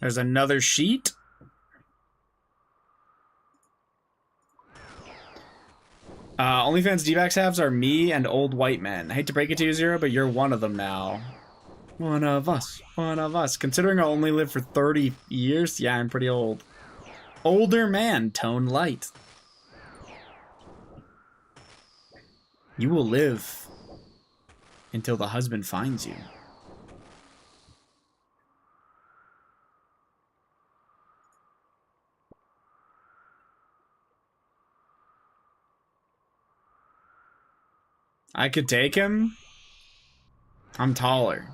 Speaker 1: There's another sheet. OnlyFans D-backs halves are me and old white men. I hate to break it to you, Zero, but you're one of them now. One of us. One of us. Considering I only lived for 30 years, yeah, I'm pretty old. Older man, tone light. You will live until the husband finds you. I could take him. I'm taller.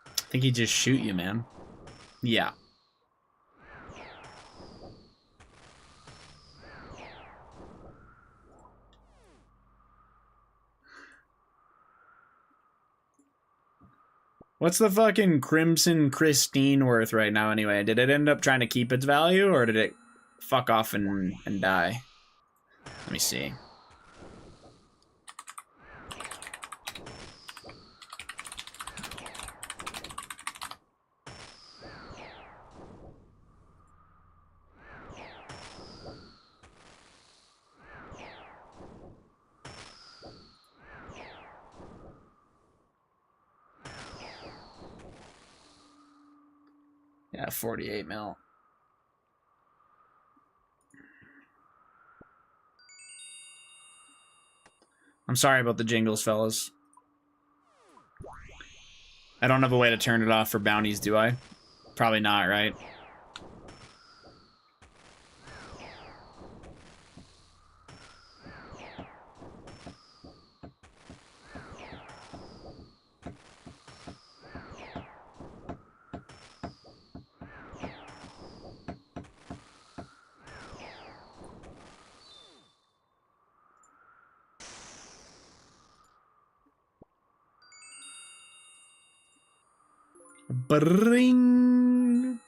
Speaker 1: I think he'd just shoot you, man. Yeah. What's the fucking Crimson Christine worth right now anyway? Did it end up trying to keep its value, or did it fuck off and die? Let me see. Yeah, 48 mil. I'm sorry about the jingles, fellas. I don't have a way to turn it off for bounties, do I? Probably not, right? Bring.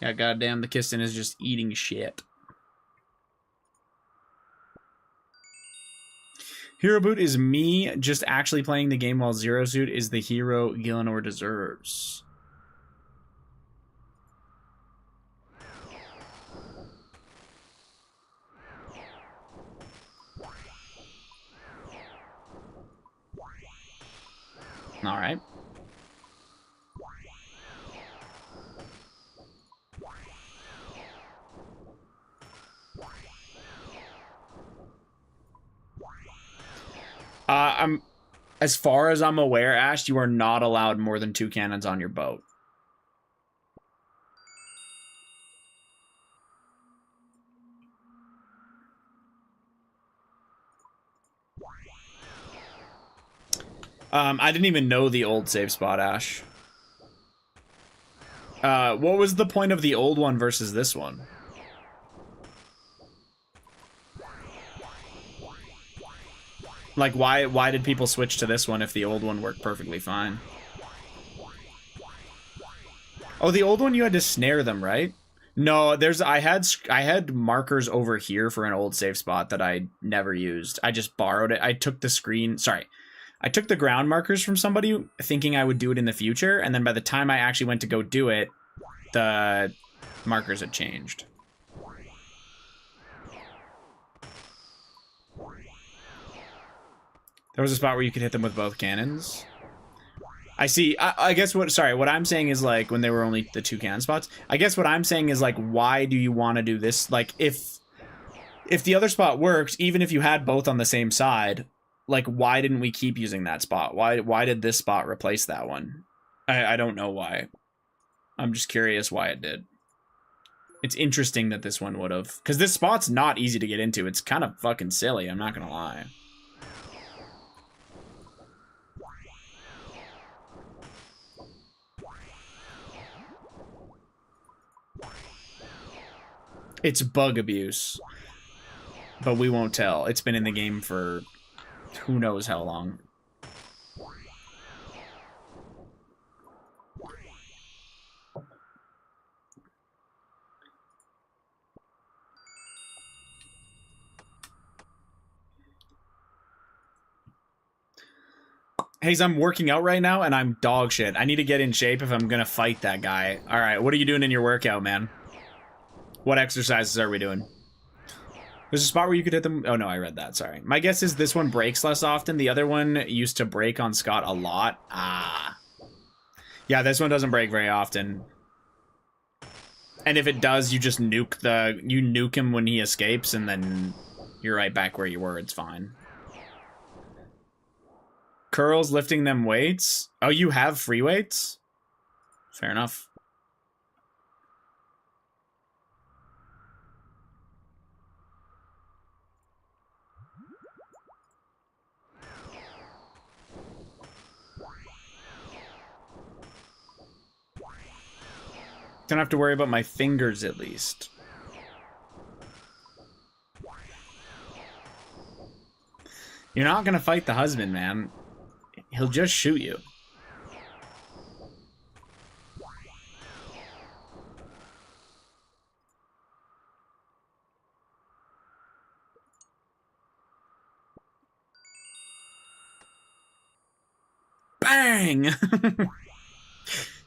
Speaker 1: Yeah, goddamn, the Kiston is just eating shit. Hero Boot is me just actually playing the game while Zero Suit is the hero Gillinor deserves. Alright. I'm as far as I'm aware, Ash, you are not allowed more than 2 cannons on your boat. I didn't even know the old save spot, Ash. What was the point of the old one versus this one? Like, why did people switch to this one if the old one worked perfectly fine? Oh, the old one you had to snare them, right? No, I had markers over here for an old save spot that I never used. I just borrowed it. I took the ground markers from somebody thinking I would do it in the future, and then by the time I actually went to go do it, the markers had changed. There was a spot where you could hit them with both cannons. I see. I guess what I'm saying is, like, when there were only the 2 cannon spots, I guess what I'm saying is, like, why do you want to do this? Like, if the other spot works, even if you had both on the same side, like, why didn't we keep using that spot? Why did this spot replace that one? I don't know why. I'm just curious why it did. It's interesting that this one would have, because this spot's not easy to get into. It's kind of fucking silly, I'm not gonna lie. It's bug abuse, but we won't tell. It's been in the game for who knows how long. Hayes, I'm working out right now and I'm dog shit. I need to get in shape if I'm gonna fight that guy. All right, what are you doing in your workout, man? What exercises are we doing? There's a spot where you could hit them. Oh, no, I read that. Sorry. My guess is this one breaks less often. The other one used to break on Scott a lot. Ah. Yeah, this one doesn't break very often. And if it does, you just nuke him when he escapes, and then you're right back where you were. It's fine. Curls lifting them weights? Oh, you have free weights? Fair enough. Don't have to worry about my fingers, at least. You're not gonna fight the husband, man. He'll just shoot you. Bang!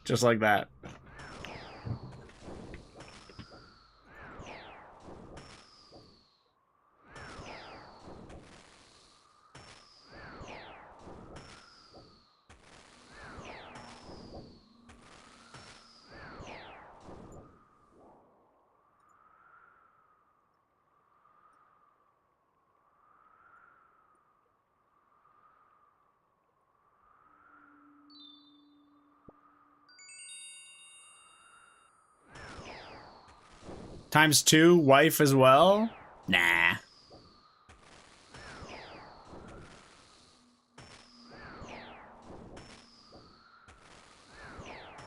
Speaker 1: Just like that. ×2, wife as well? Nah.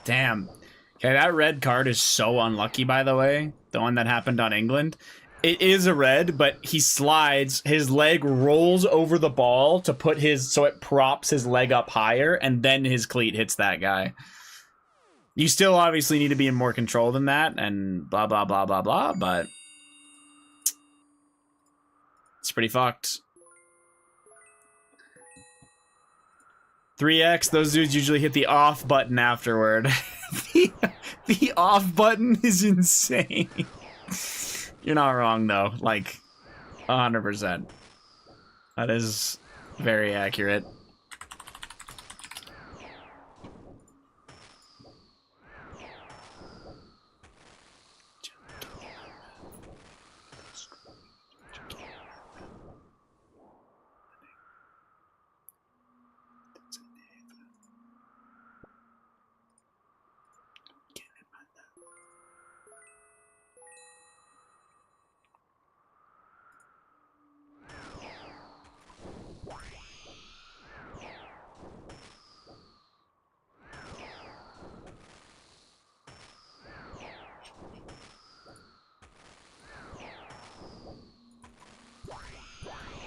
Speaker 1: Damn. Okay, that red card is so unlucky, by the way. The one that happened on England. It is a red, but he slides. His leg rolls over the ball to put his... So it props his leg up higher, and then his cleat hits that guy. You still obviously need to be in more control than that, and blah, blah, blah, blah, blah, but... It's pretty fucked. 3x, those dudes usually hit the off button afterward. the off button is insane. You're not wrong, though. Like, 100%. That is very accurate.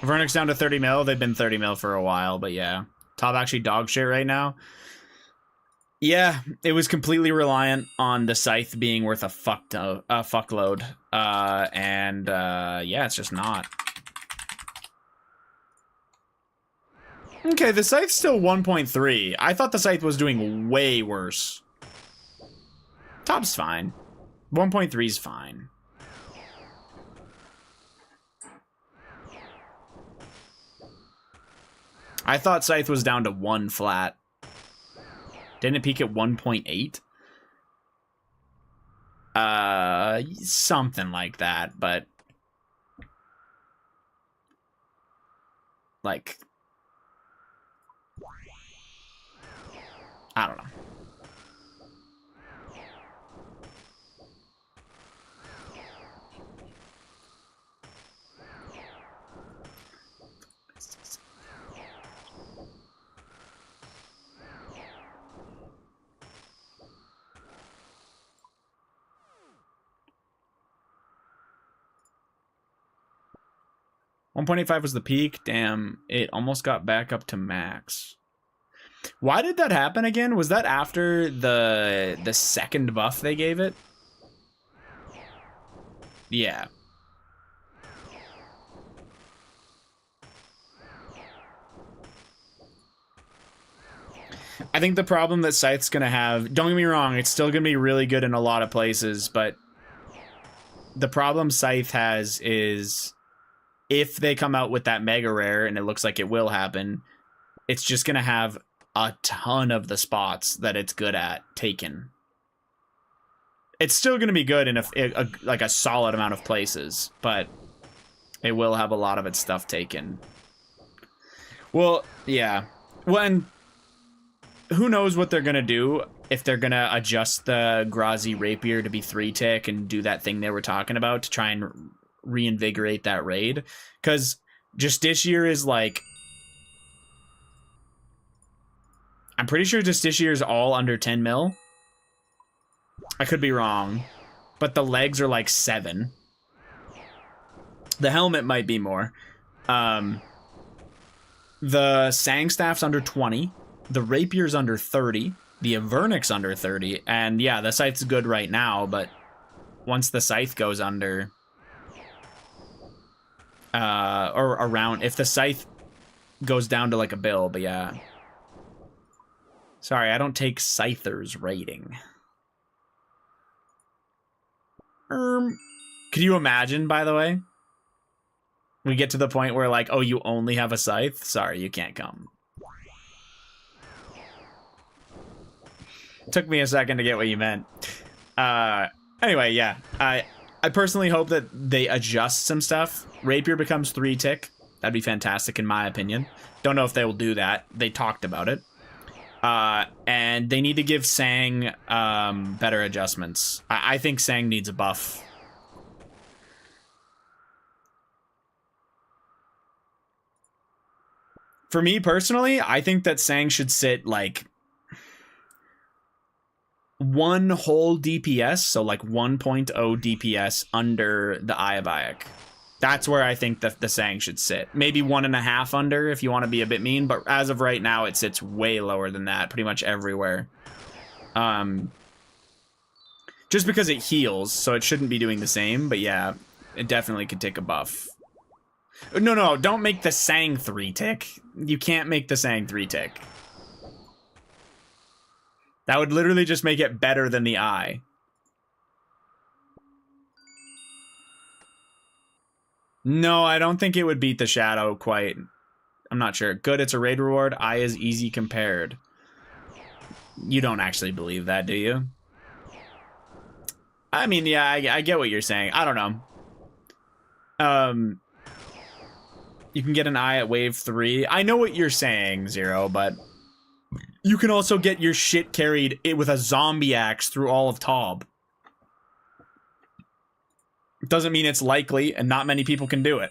Speaker 1: Vernix down to 30 mil. They've been 30 mil for a while, but yeah. Top actually dog shit right now. Yeah, it was completely reliant on the scythe being worth a fuckload. Yeah, it's just not. Okay, the scythe's still 1.3. I thought the scythe was doing way worse. Top's fine. 1.3 is fine. I thought scythe was down to 1 flat. Didn't it peak at 1.8? Something like that, but... Like... I don't know. $1.85 was the peak. Damn, it almost got back up to max. Why did that happen again? Was that after the second buff they gave it? Yeah. I think the problem that Scythe's gonna have, don't get me wrong, it's still gonna be really good in a lot of places, but the problem Scythe has is if they come out with that mega rare, and it looks like it will happen, it's just gonna have a ton of the spots that it's good at taken. It's still gonna be good in like a solid amount of places, but it will have a lot of its stuff taken. Well, yeah. Well, and who knows what they're gonna do, if they're gonna adjust the Grazi Rapier to be 3-tick and do that thing they were talking about to try and reinvigorate that raid. Because Justiciar is like... I'm pretty sure Justiciar is all under 10 mil. I could be wrong. But the legs are like 7. The helmet might be more. The Sangstaff's under 20. The Rapier's under 30. The Avernic's under 30. And yeah, the Scythe's good right now, but once the Scythe goes under... or around... If the Scythe goes down to like a bill, but yeah... Sorry, I don't take Scyther's rating. Could you imagine, by the way? We get to the point where, like, oh, you only have a Scythe? Sorry, you can't come. Took me a second to get what you meant. Anyway, yeah. I personally hope that they adjust some stuff. Rapier becomes 3-tick. That'd be fantastic, in my opinion. Don't know if they will do that. They talked about it. And they need to give Sang better adjustments. I think Sang needs a buff. For me personally, I think that Sang should sit like one whole DPS, so like 1.0 DPS under the Eye of Ike. That's where I think the Sang should sit. Maybe 1.5 under if you want to be a bit mean, but as of right now, it sits way lower than that, pretty much everywhere. Just because it heals, so it shouldn't be doing the same, but yeah, it definitely could take a buff. No, don't make the Sang 3-tick. You can't make the Sang 3-tick. That would literally just make it better than the Eye. No, I don't think it would beat the Shadow quite. I'm not sure. Good, it's a raid reward. Eye is easy compared. You don't actually believe that, do you? I mean, yeah, I get what you're saying. I don't know. You can get an Eye at wave 3. I know what you're saying, Zero, but you can also get your shit carried with a zombie axe through all of Taub. Doesn't mean it's likely, and not many people can do it.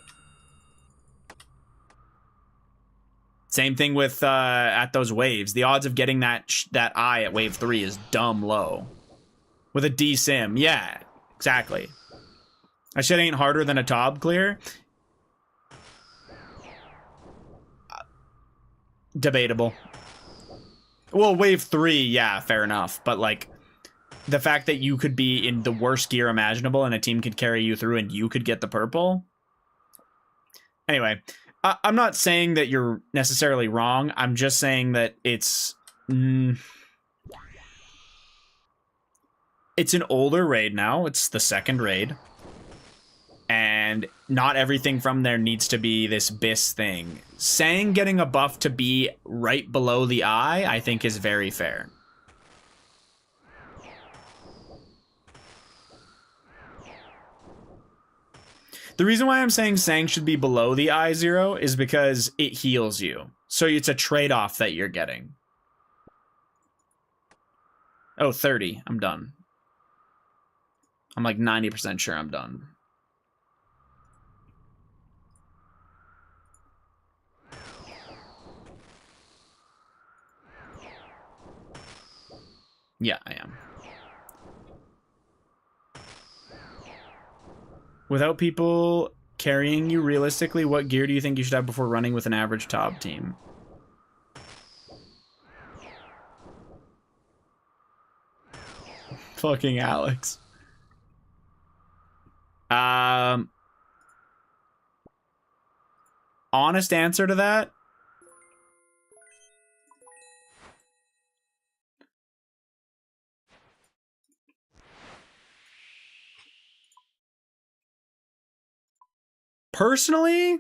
Speaker 1: Same thing with at those waves. The odds of getting that Eye at wave 3 is dumb low. With a D-Sim, yeah, exactly. That shit ain't harder than a Taub clear. Debatable. Well, wave 3, yeah, fair enough. But, like, the fact that you could be in the worst gear imaginable and a team could carry you through and you could get the purple. Anyway, I'm not saying that you're necessarily wrong. I'm just saying that it's an older raid now. It's the second raid. And not everything from there needs to be this BIS thing. Sang getting a buff to be right below the Eye, I think, is very fair. The reason why I'm saying Sang should be below the Eye Zero is because it heals you. So it's a trade-off that you're getting. Oh, 30. I'm done. I'm like 90% sure I'm done. Yeah, I am. Without people carrying you realistically, what gear do you think you should have before running with an average top team? Fucking Alex. Honest answer to that? Personally,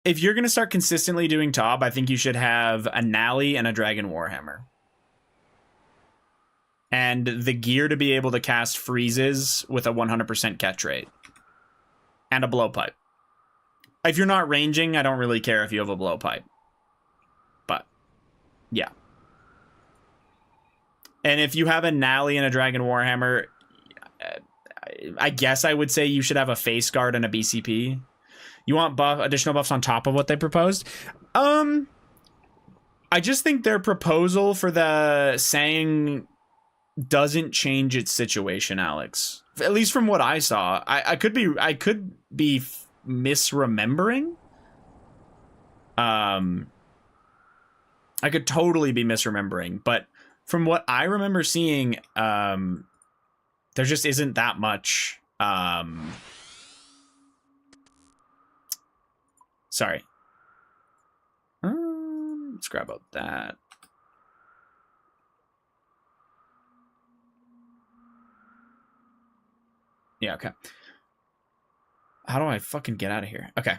Speaker 1: if you're going to start consistently doing top, I think you should have a Nally and a Dragon Warhammer. And the gear to be able to cast freezes with a 100% catch rate. And a blowpipe. If you're not ranging, I don't really care if you have a blowpipe. But, yeah. And if you have a Nally and a Dragon Warhammer, I guess I would say you should have a face guard and a BCP. You want additional buffs on top of what they proposed? I just think their proposal for the Sang doesn't change its situation, Alex. At least from what I saw. I could be misremembering. I could totally be misremembering, but from what I remember seeing, there just isn't that much. Sorry. Let's grab up that. Yeah, okay. How do I fucking get out of here? Okay.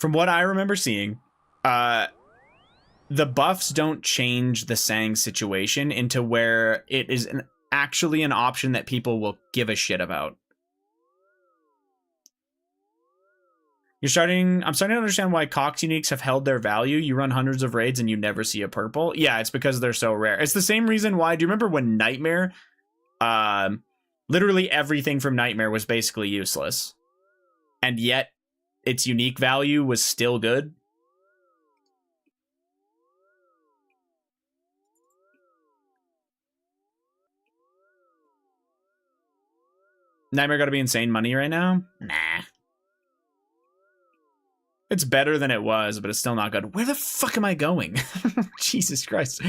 Speaker 1: From what I remember seeing, the buffs don't change the Sang situation into where it is actually an option that people will give a shit about. I'm starting to understand why Cox uniques have held their value. You run hundreds of raids and you never see a purple. Yeah, it's because they're so rare. It's the same reason why. Do you remember when Nightmare, literally everything from Nightmare was basically useless, and yet its unique value was still good? Nightmare got to be insane money right now? Nah. It's better than it was, but it's still not good. Where the fuck am I going? Jesus Christ.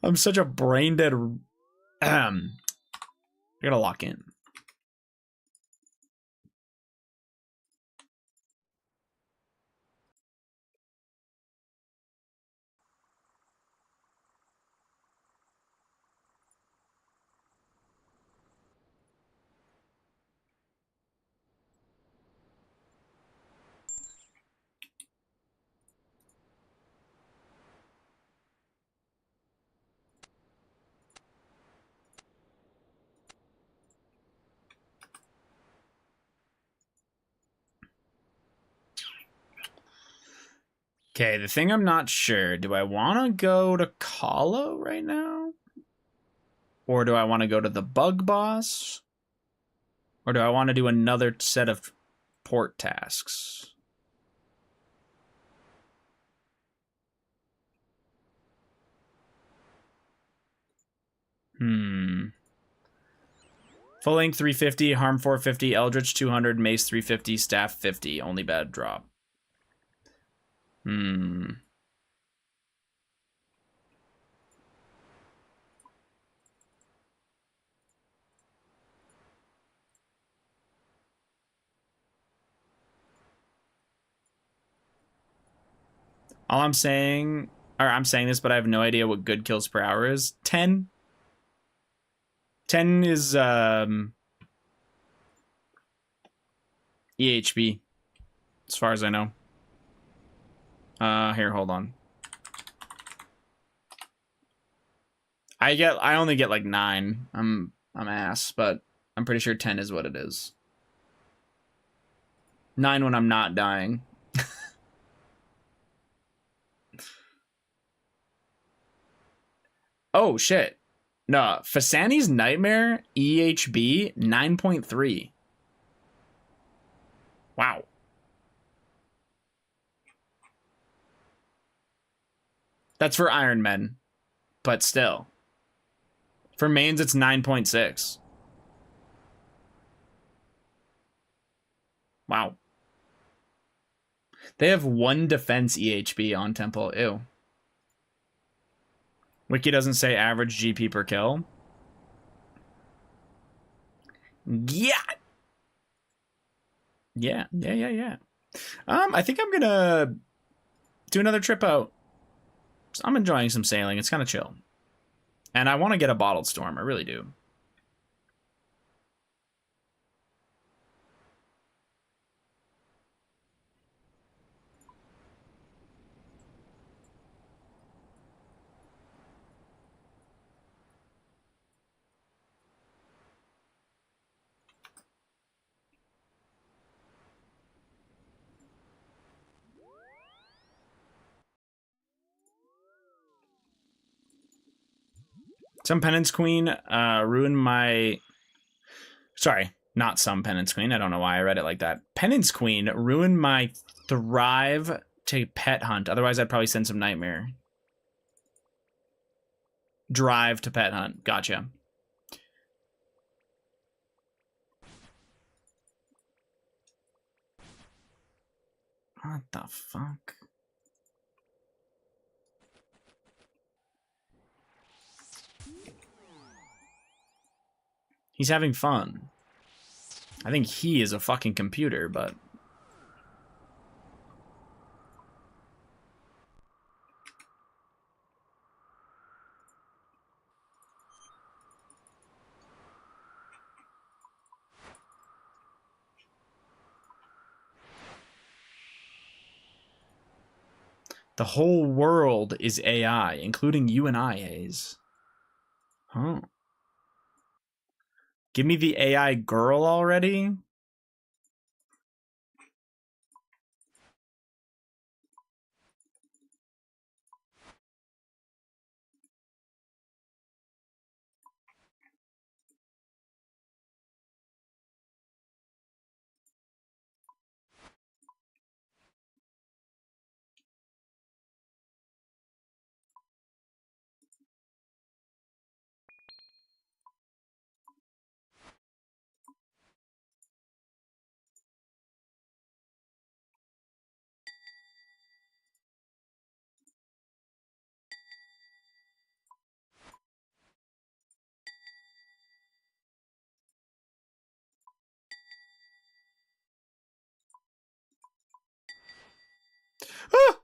Speaker 1: I'm such a brain dead. I gotta lock in. Okay, the thing I'm not sure, do I want to go to Kalo right now? Or do I want to go to the Bug Boss? Or do I want to do another set of port tasks? Full length 350, harm 450, Eldritch 200, mace 350, staff 50. Only bad drop. All I'm saying, or I'm saying this, but I have no idea what good kills per hour is. 10. 10 is EHB, as far as I know. Here, hold on. I only get like 9. I'm ass, but I'm pretty sure 10 is what it is. 9 when I'm not dying. Oh shit. No, Fasani's Nightmare EHB 9.3. Wow. That's for Ironman, but still. For mains, it's 9.6. Wow. They have 1 defense EHB on Temple. Ew. Wiki doesn't say average GP per kill. Yeah. Yeah. I think I'm gonna do another trip out. I'm enjoying some sailing. It's kind of chill. And I want to get a bottled storm. I really do. Some Penance Queen ruined my... Sorry, not some Penance Queen. I don't know why I read it like that. Penance Queen ruined my Thrive to pet hunt. Otherwise, I'd probably send some Nightmare. Drive to pet hunt. Gotcha. What the fuck? He's having fun. I think he is a fucking computer, but... The whole world is AI, including you and I, Hayes. Huh. Give me the AI girl already? Ah!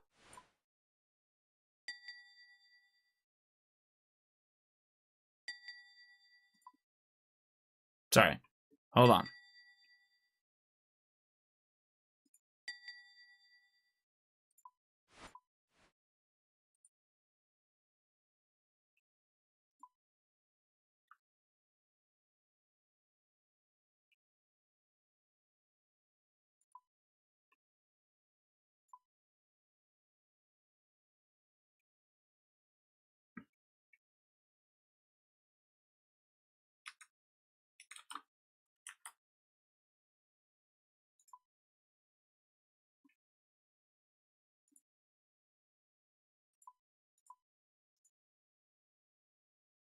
Speaker 1: Sorry. Hold on.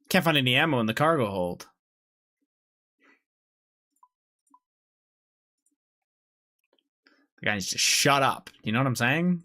Speaker 1: Can't find any ammo in the cargo hold. The guy needs to shut up. You know what I'm saying?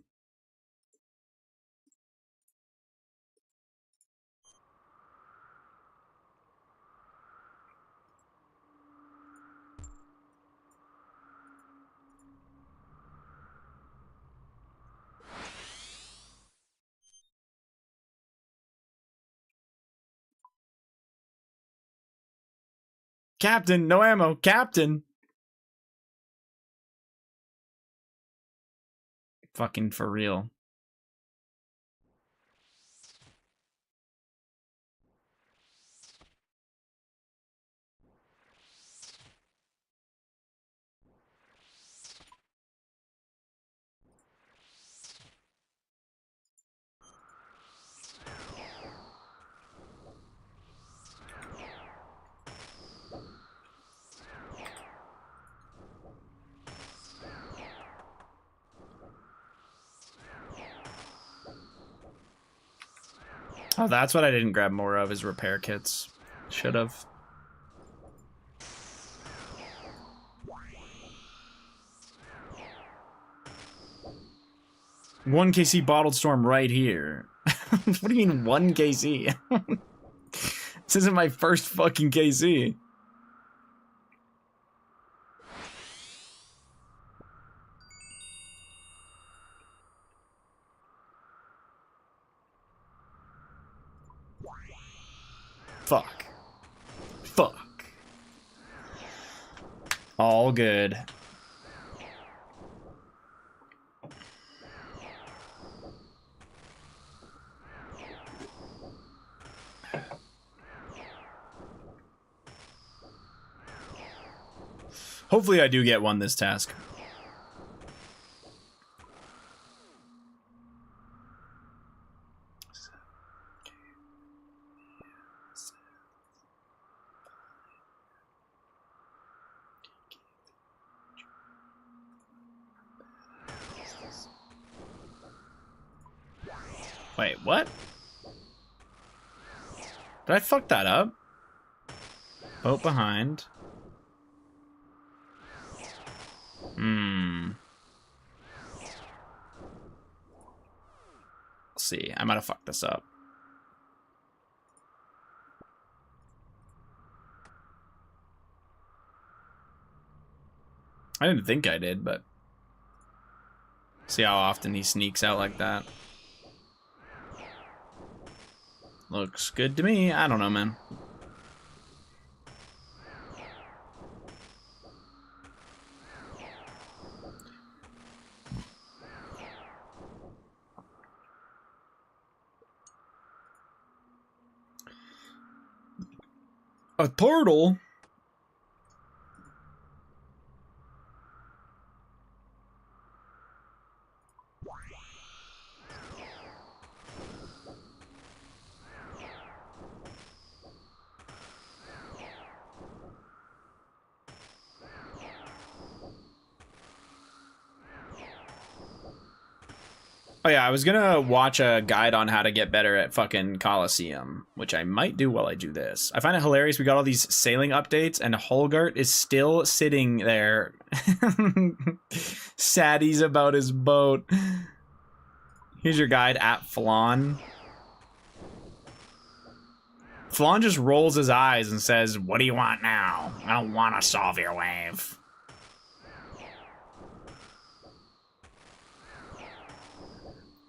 Speaker 1: Captain, no ammo. Captain. Fucking for real. Oh, that's what I didn't grab more of, is repair kits. Should have. One KC bottled storm right here. What do you mean 1 KC? This isn't my first fucking KC. Fuck. Fuck. All good. Hopefully I do get one this task. Wait, what? Did I fuck that up? Boat behind. Let's see. I might have fucked this up. I didn't think I did, but see how often he sneaks out like that. Looks good to me. I don't know, man. A turtle? Oh yeah, I was gonna watch a guide on how to get better at fucking Coliseum, which I might do while I do this. I find it hilarious we got all these sailing updates and Holgart is still sitting there saddies about his boat. Here's your guide at Flan. Flan just rolls his eyes and says, "What do you want now? I don't want to solve your wave."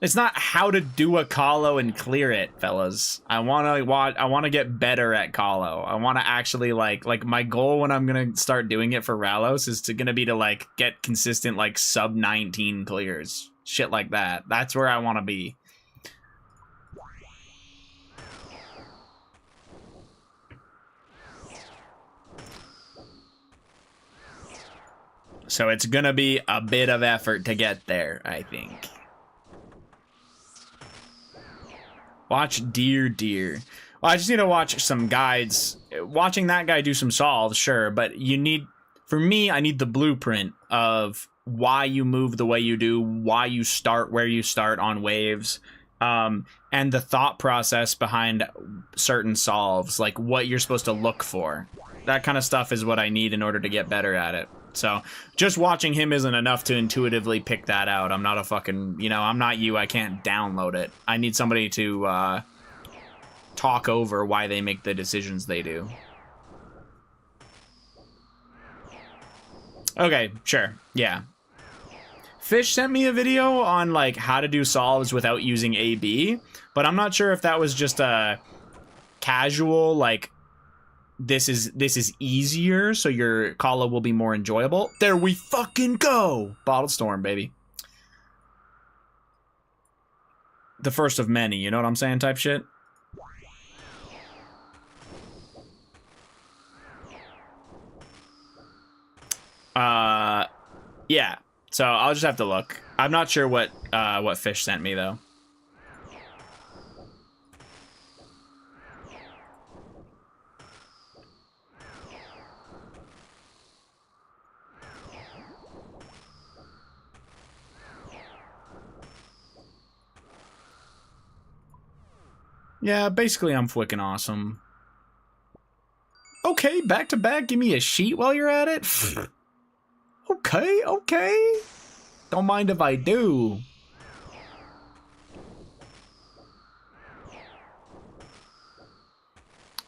Speaker 1: It's not how to do a Colo and clear it, fellas. I want to get better at Colo. I want to actually like my goal when I'm going to start doing it for Ralos is going to be to like get consistent like sub 19 clears. Shit like that. That's where I want to be. So it's going to be a bit of effort to get there, I think. Watch Deer. Well, I just need to watch some guides. Watching that guy do some solves, sure, but you need, for me, I need the blueprint of why you move the way you do, why you start where you start on waves, and the thought process behind certain solves, like what you're supposed to look for. That kind of stuff is what I need in order to get better at it. So just watching him isn't enough to intuitively pick that out. I'm not a fucking, you know, I'm not you. I can't download it. I need somebody to talk over why they make the decisions they do. Okay, sure. Yeah. Fish sent me a video on like how to do solves without using AB, but I'm not sure if that was just a casual like this is easier, so your Kala will be more enjoyable. There we fucking go! Bottled Storm, baby. The first of many, you know what I'm saying, type shit? Yeah. So I'll just have to look. I'm not sure what Fish sent me, though. Yeah, basically I'm flicking awesome. Okay, back to back, give me a sheet while you're at it. Okay. Don't mind if I do.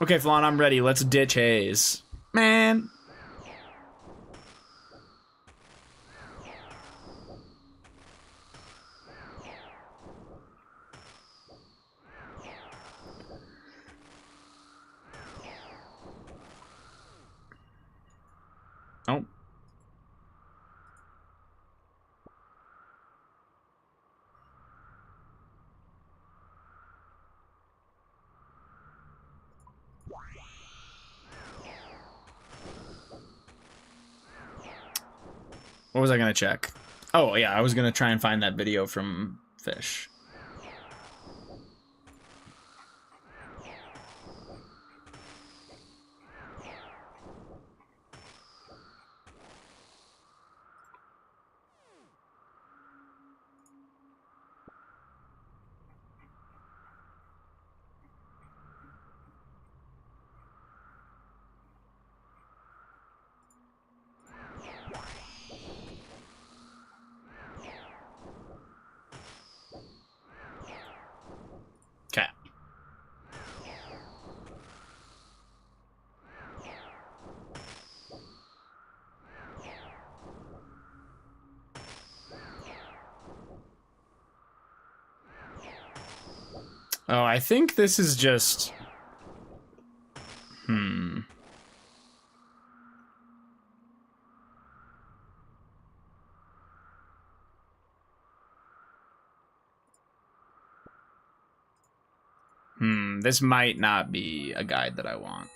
Speaker 1: Okay, Flan, I'm ready. Let's ditch Haze. Man. Oh. What was I gonna check? Oh, yeah, I was gonna try and find that video from Fish. Okay. Oh, I think this is just... This might not be a guide that I want.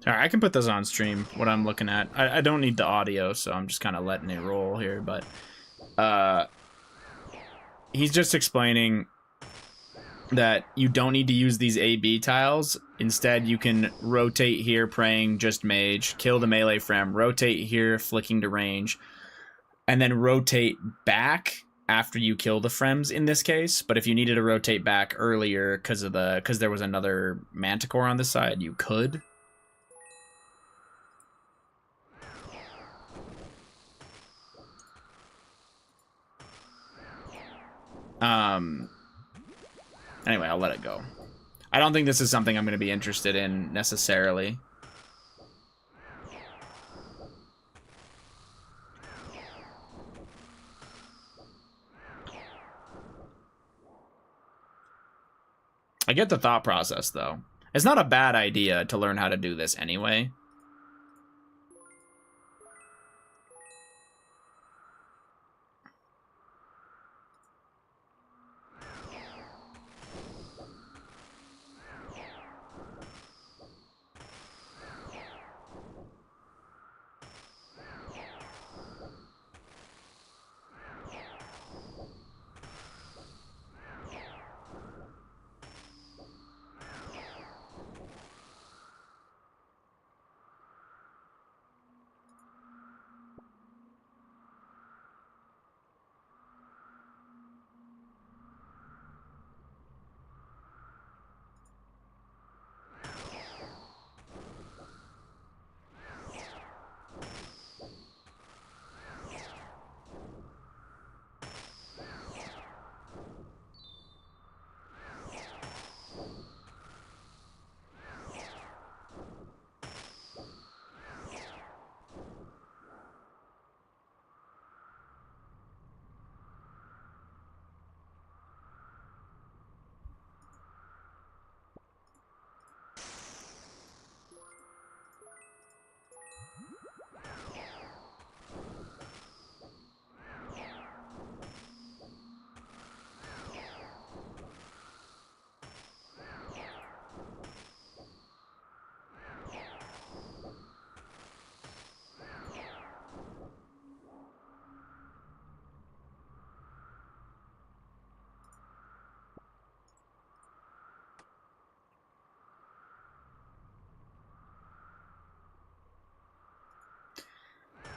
Speaker 1: All right, I can put those on stream, what I'm looking at. I don't need the audio, so I'm just kind of letting it roll here, but he's just explaining that you don't need to use these A-B tiles. Instead, you can rotate here, praying just mage, kill the melee frem, rotate here, flicking to range, and then rotate back after you kill the frems in this case. But if you needed to rotate back earlier because there was another manticore on this side, you could. Anyway, I'll let it go. I don't think this is something I'm going to be interested in necessarily. I get the thought process, though. It's not a bad idea to learn how to do this anyway.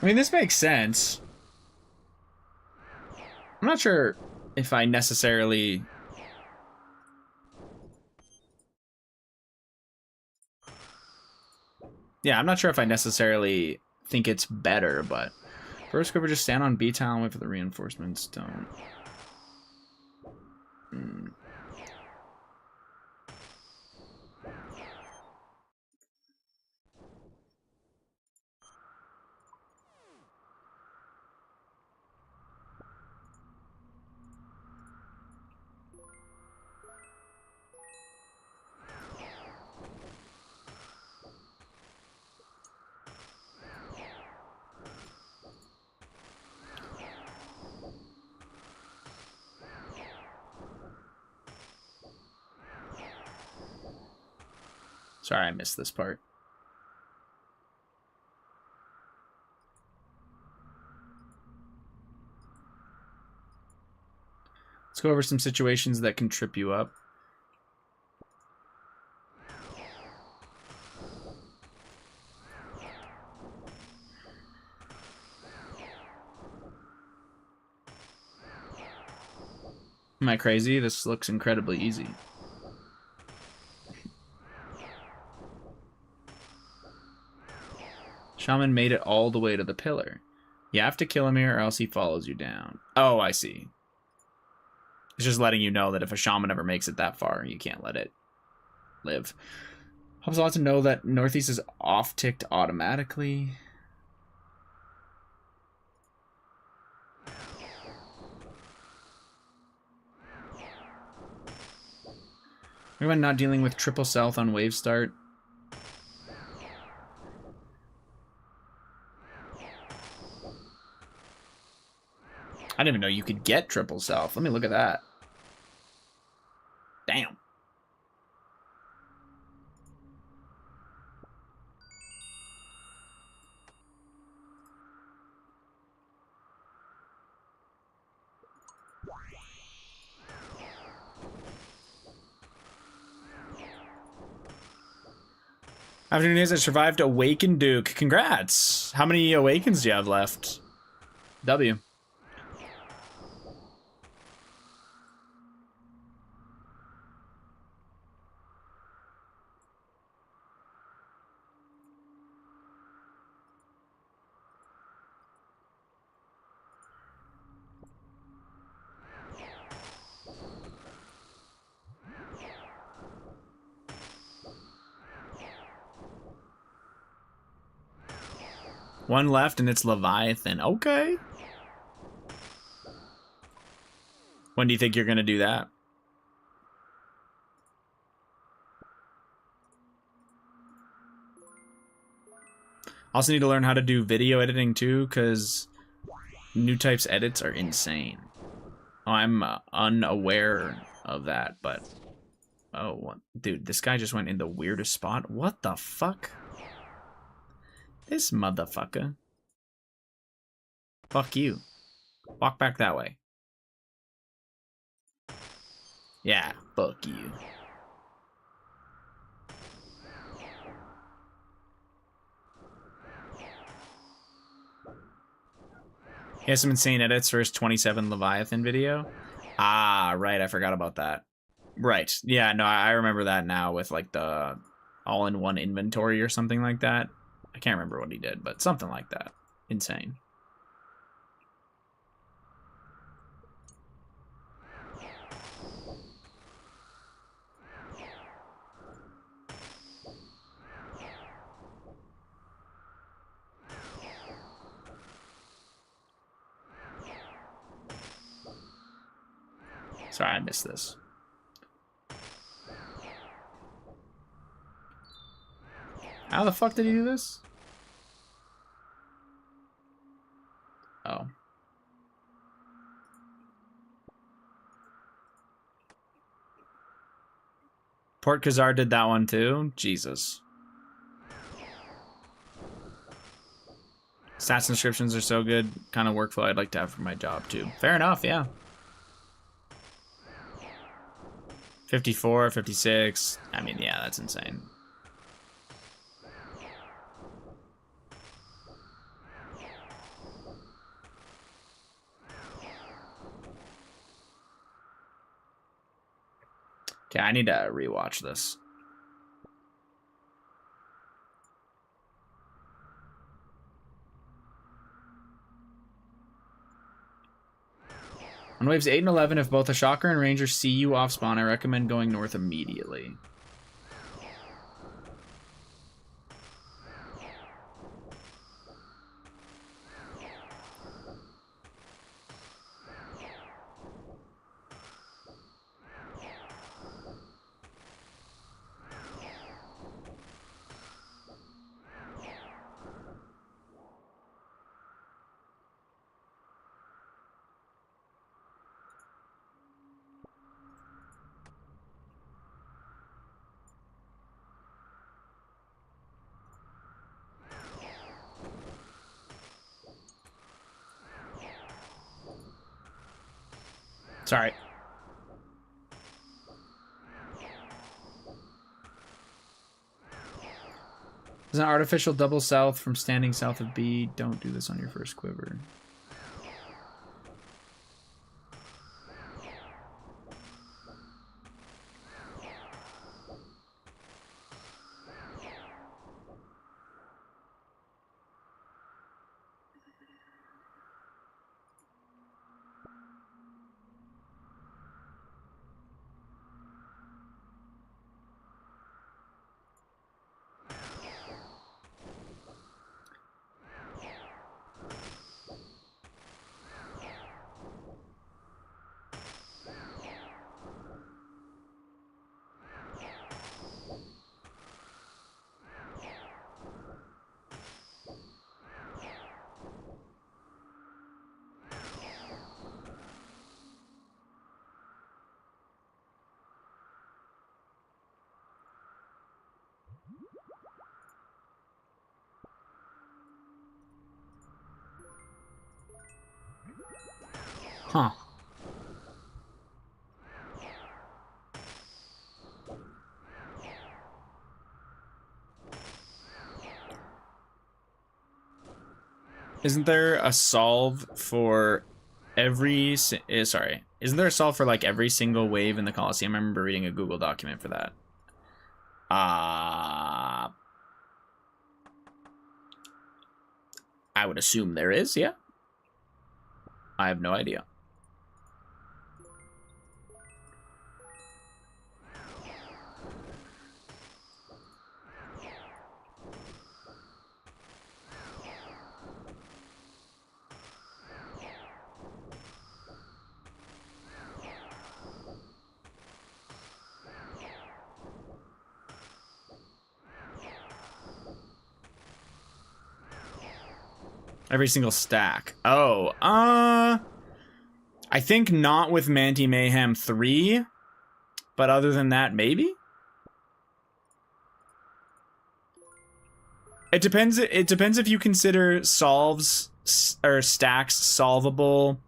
Speaker 1: I mean, this makes sense. I'm not sure if I necessarily... Yeah, I'm not sure if I necessarily think it's better, but... First Squibber, just stand on B-tile and wait for the reinforcements. Don't... Sorry, I missed this part. Let's go over some situations that can trip you up. Am I crazy? This looks incredibly easy. Shaman made it all the way to the pillar. You have to kill him here or else he follows you down. Oh, I see. It's just letting you know that if a shaman ever makes it that far, you can't let it live. Helps a lot to know that Northeast is off-ticked automatically. Remember not dealing with triple south on wave start? I didn't even know you could get triple south. Let me look at that. Damn. Afternoon is I survived Awaken Duke. Congrats. How many Awakens do you have left? W. One left and it's Leviathan. Okay. When do you think you're going to do that? Also need to learn how to do video editing too, because new types edits are insane. Oh, I'm unaware of that, but... Oh, what? Dude, this guy just went in the weirdest spot. What the fuck? This motherfucker. Fuck you. Walk back that way. Yeah, fuck you. He has some insane edits for his 27 Leviathan video. Ah, right, I forgot about that. Right, yeah, no, I remember that now with like the all-in-one inventory or something like that. I can't remember what he did, but something like that. Insane. Sorry, I missed this. How the fuck did he do this? Oh. Port Kazar did that one too? Jesus. Stats inscriptions are so good. Kind of workflow I'd like to have for my job too. Fair enough, yeah. 54, 56. I mean, yeah, that's insane. Okay, I need to rewatch this. On waves 8 and 11, if both a Shocker and Ranger see you off spawn, I recommend going north immediately. Sorry. There's an artificial double south from standing south of B. Don't do this on your first quiver. Huh. Isn't there a solve for every... sorry. Isn't there a solve for, like, every single wave in the Coliseum? I remember reading a Google document for that. I would assume there is, yeah. I have no idea. Every single stack. Oh, I think not with Manti Mayhem 3, but other than that, maybe? It depends if you consider solves or stacks solvable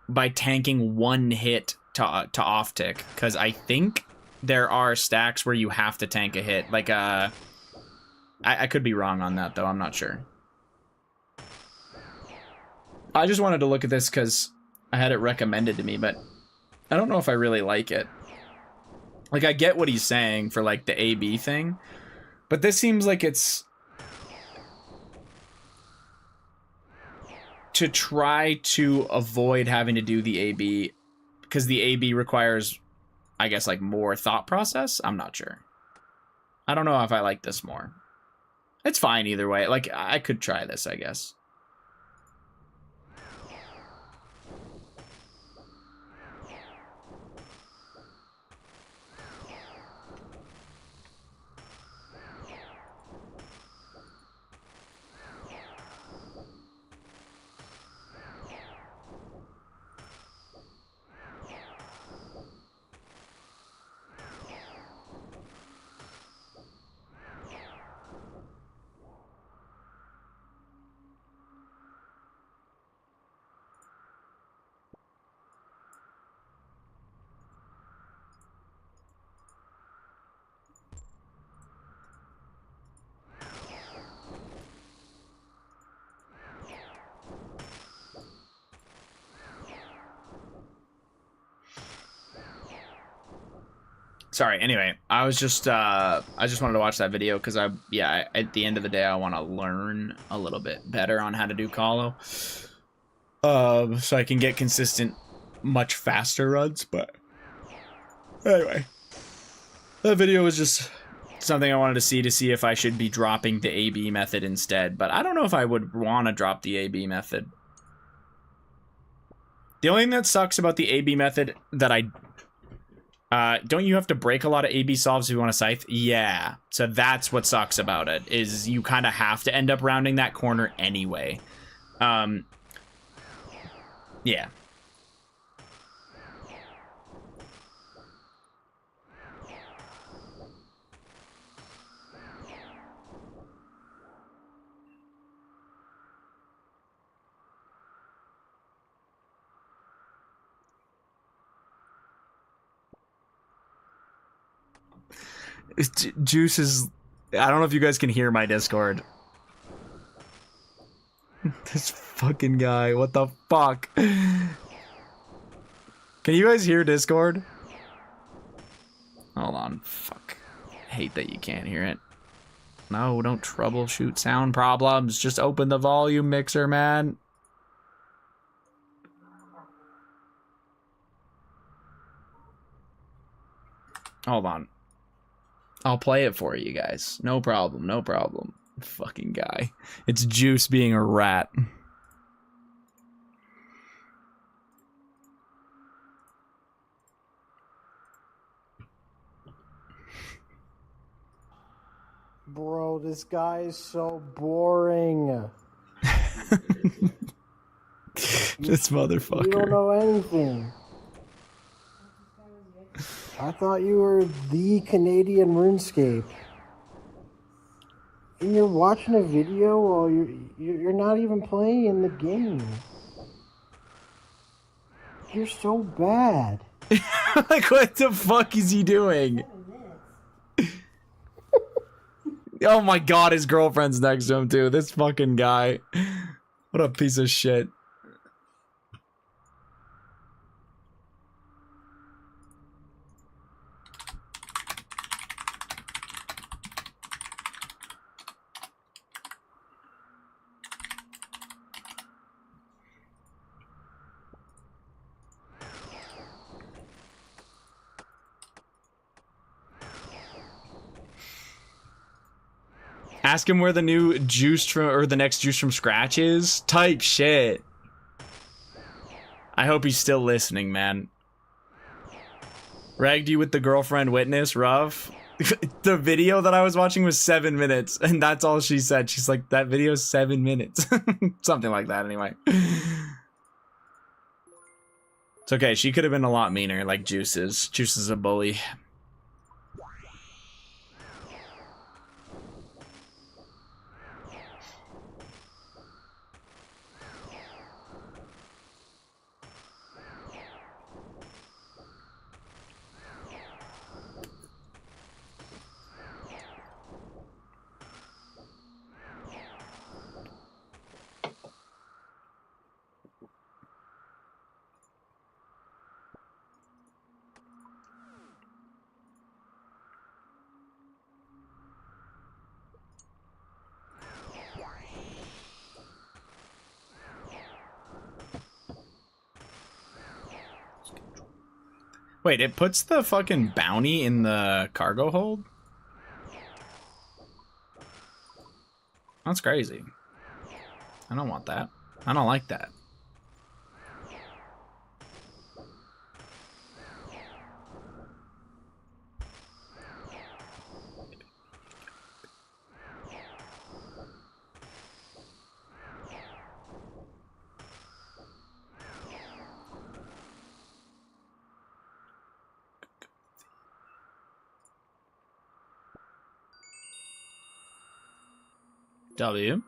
Speaker 1: by tanking one hit to off tick, because I think there are stacks where you have to tank a hit. Like I could be wrong on that though, I'm not sure. I just wanted to look at this because I had it recommended to me, but I don't know if I really like it. Like, I get what he's saying for, like, the AB thing, but this seems like it's to try to avoid having to do the AB, because the AB requires, I guess, like, more thought process? I'm not sure. I don't know if I like this more. It's fine either way. Like, I could try this, I guess. Sorry, anyway, I just wanted to watch that video because at the end of the day, I want to learn a little bit better on how to do Colo. So I can get consistent, much faster runs, but anyway. That video was just something I wanted to see if I should be dropping the AB method instead, but I don't know if I would want to drop the AB method. The only thing that sucks about the AB method that don't you have to break a lot of AB solves if you want to scythe? Yeah. So that's what sucks about it, is you kind of have to end up rounding that corner anyway. Yeah. Juice is... I don't know if you guys can hear my Discord. This fucking guy, what the fuck? Can you guys hear Discord? Hold on, fuck. I hate that you can't hear it. No, don't troubleshoot sound problems. Just open the volume mixer, man. Hold on. I'll play it for you guys. No problem, no problem. Fucking guy. It's Juice being a rat.
Speaker 2: Bro, this guy is so boring.
Speaker 1: This motherfucker.
Speaker 2: You don't know anything. I thought you were the Canadian RuneScape. And you're watching a video while you're not even playing in the game. You're so bad.
Speaker 1: Like, what the fuck is he doing? Oh my god, his girlfriend's next to him too. This fucking guy. What a piece of shit. Ask him where the new juice from, or the next juice from scratch is. Type shit. I hope he's still listening, man. Ragged you with the girlfriend witness, rough. The video that I was watching was 7 minutes, and that's all she said. She's like, that video's 7 minutes. Something like that, anyway. It's okay, she could have been a lot meaner, like Juice is. Juice is a bully. Wait, it puts the fucking bounty in the cargo hold? That's crazy. I don't want that. I don't like that. W.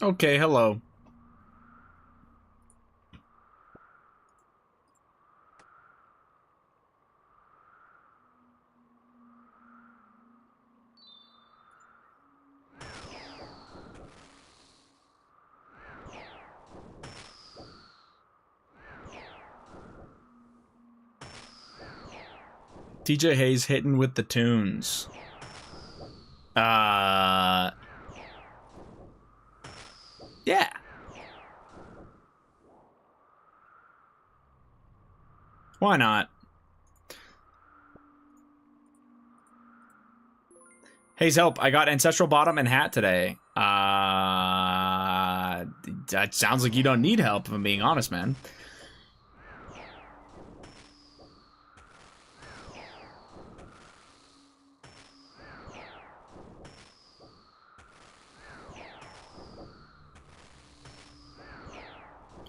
Speaker 1: Okay, hello. DJ Hayes hitting with the tunes. Yeah. Why not? Hayes, help. I got Ancestral Bottom and Hat today. That sounds like you don't need help, if I'm being honest, man.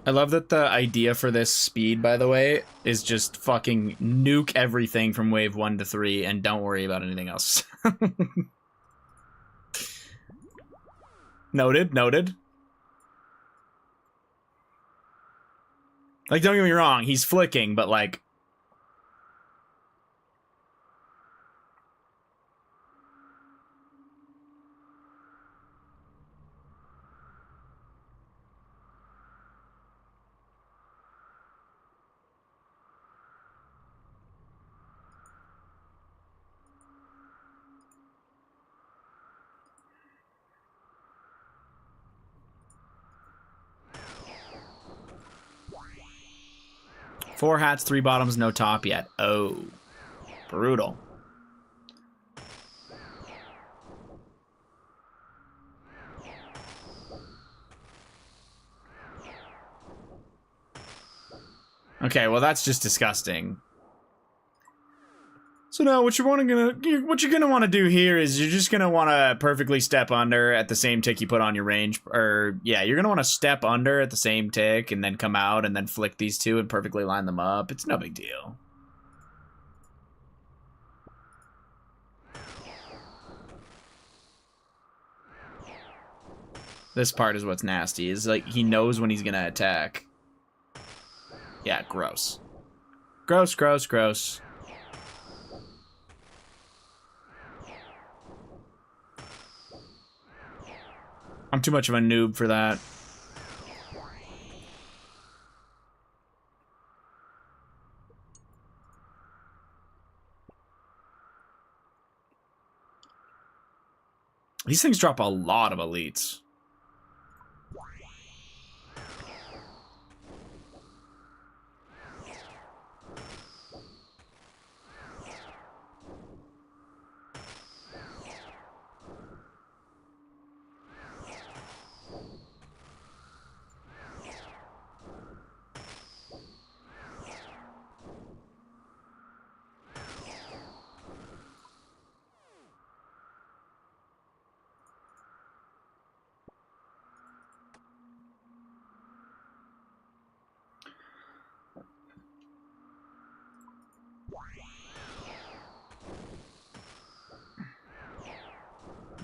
Speaker 1: I love that the idea for this speed, by the way, is just fucking nuke everything from wave 1 to 3 and don't worry about anything else. Noted, noted. Like, don't get me wrong, he's flicking, but like... Four hats, three bottoms, no top yet. Oh, brutal. Okay, well, that's just disgusting. So now what you're gonna want to do here is you're just gonna want to perfectly step under at the same tick you put on your range, or yeah, you're gonna want to step under at the same tick and then come out and then flick these two and perfectly line them up. It's no big deal. This part is what's nasty. Is like he knows when he's gonna attack. Yeah, gross. Gross, gross, gross. I'm too much of a noob for that. These things drop a lot of elites.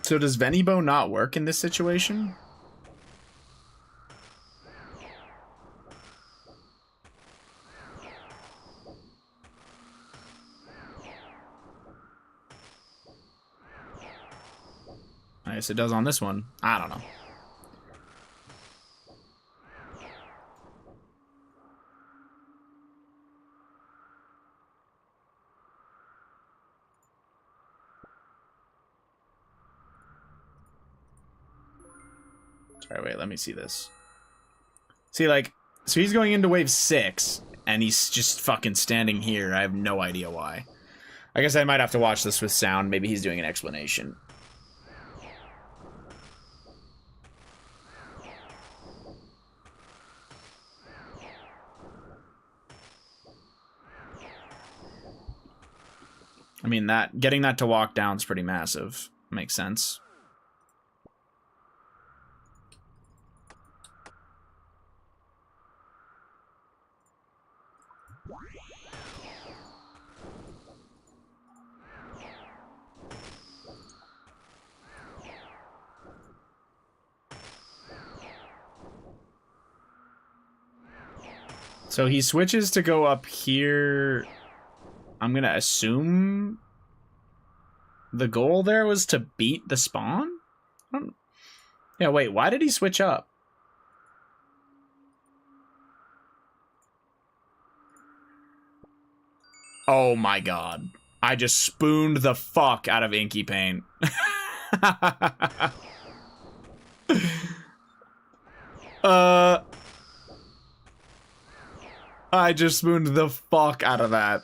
Speaker 1: So does Venibo not work in this situation? I guess it does on this one. I don't know. Sorry, wait, let me see this. See, like, so he's going into wave 6, and he's just fucking standing here. I have no idea why. I guess I might have to watch this with sound. Maybe he's doing an explanation. I mean, getting that to walk down is pretty massive. Makes sense. So he switches to go up here. I'm gonna assume the goal there was to beat the spawn? Yeah, wait, why did he switch up? Oh my god. I just spooned the fuck out of Inky Paint. I just spooned the fuck out of that.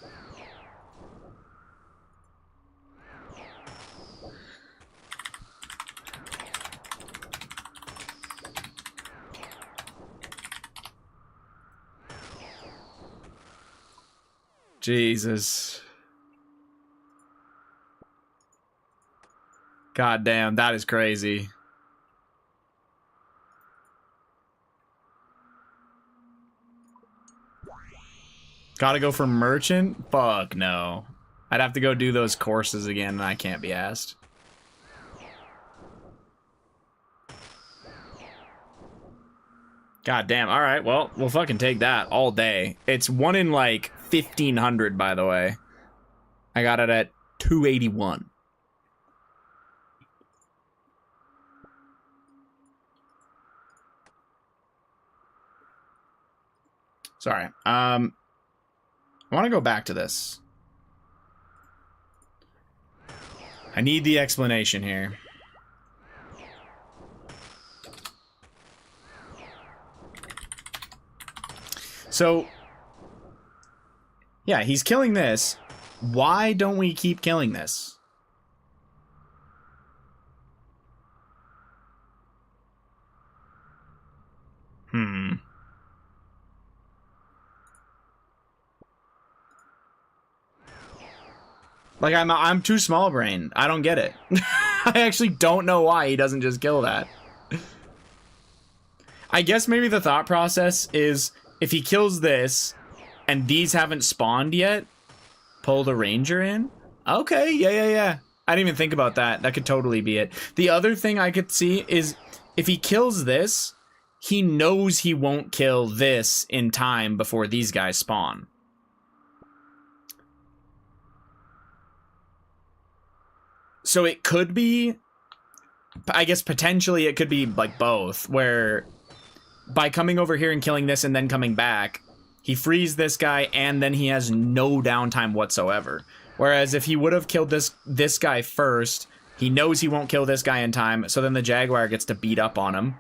Speaker 1: Jesus. God damn, that is crazy. Gotta go for merchant? Fuck no. I'd have to go do those courses again, and I can't be asked. God damn. Alright, well, we'll fucking take that all day. It's 1 in, like, 1,500, by the way. I got it at 281. Sorry. I want to go back to this. I need the explanation here. So, yeah, he's killing this. Why don't we keep killing this? Like, I'm too small brain. I don't get it. I actually don't know why he doesn't just kill that. I guess maybe the thought process is if he kills this and these haven't spawned yet, pull the ranger in. Okay, yeah. I didn't even think about that. That could totally be it. The other thing I could see is if he kills this, he knows he won't kill this in time before these guys spawn. So it could be, I guess potentially it could be like both, where by coming over here and killing this and then coming back, he frees this guy and then he has no downtime whatsoever. Whereas if he would have killed this guy first, he knows he won't kill this guy in time, so then the Jaguar gets to beat up on him,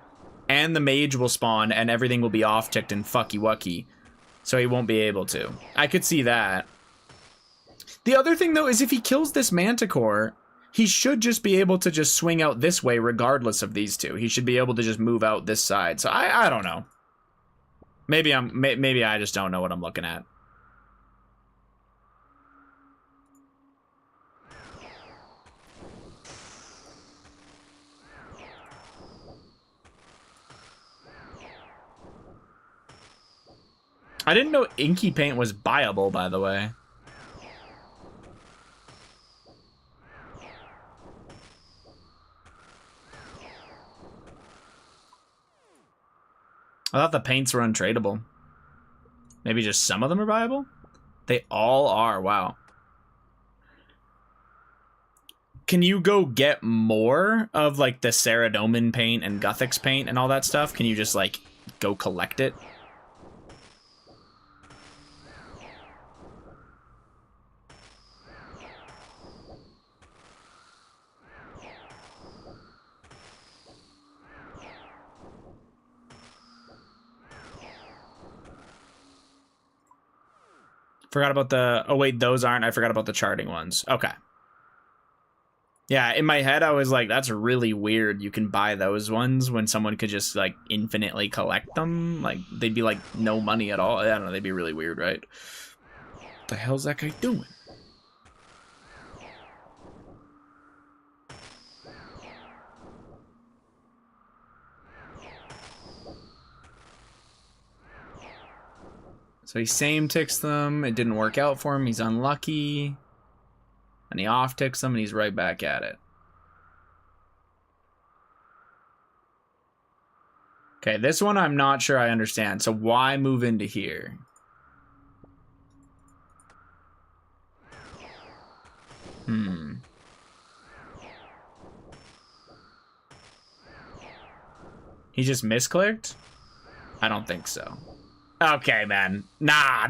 Speaker 1: and the mage will spawn and everything will be off-ticked and fucky-wucky, so he won't be able to. I could see that. The other thing, though, is if he kills this Manticore, he should just be able to just swing out this way regardless of these two. He should be able to just move out this side. So I don't know. Maybe I just don't know what I'm looking at. I didn't know inky paint was buyable, by the way. I thought the paints were untradeable. Maybe just some of them are buyable? They all are, wow. Can you go get more of like the Ceradomin paint and Guthix paint and all that stuff? Can you just like go collect it? Forgot about the... Oh, wait, those aren't. I forgot about the charting ones. Okay. Yeah, in my head, I was like, that's really weird. You can buy those ones when someone could just, like, infinitely collect them. Like, they'd be, like, no money at all. I don't know. They'd be really weird, right? What the hell's that guy doing? So he same ticks them. It didn't work out for him. He's unlucky. And he off ticks them and he's right back at it. Okay, this one I'm not sure I understand. So why move into here? He just misclicked? I don't think so. Okay, man. Nah.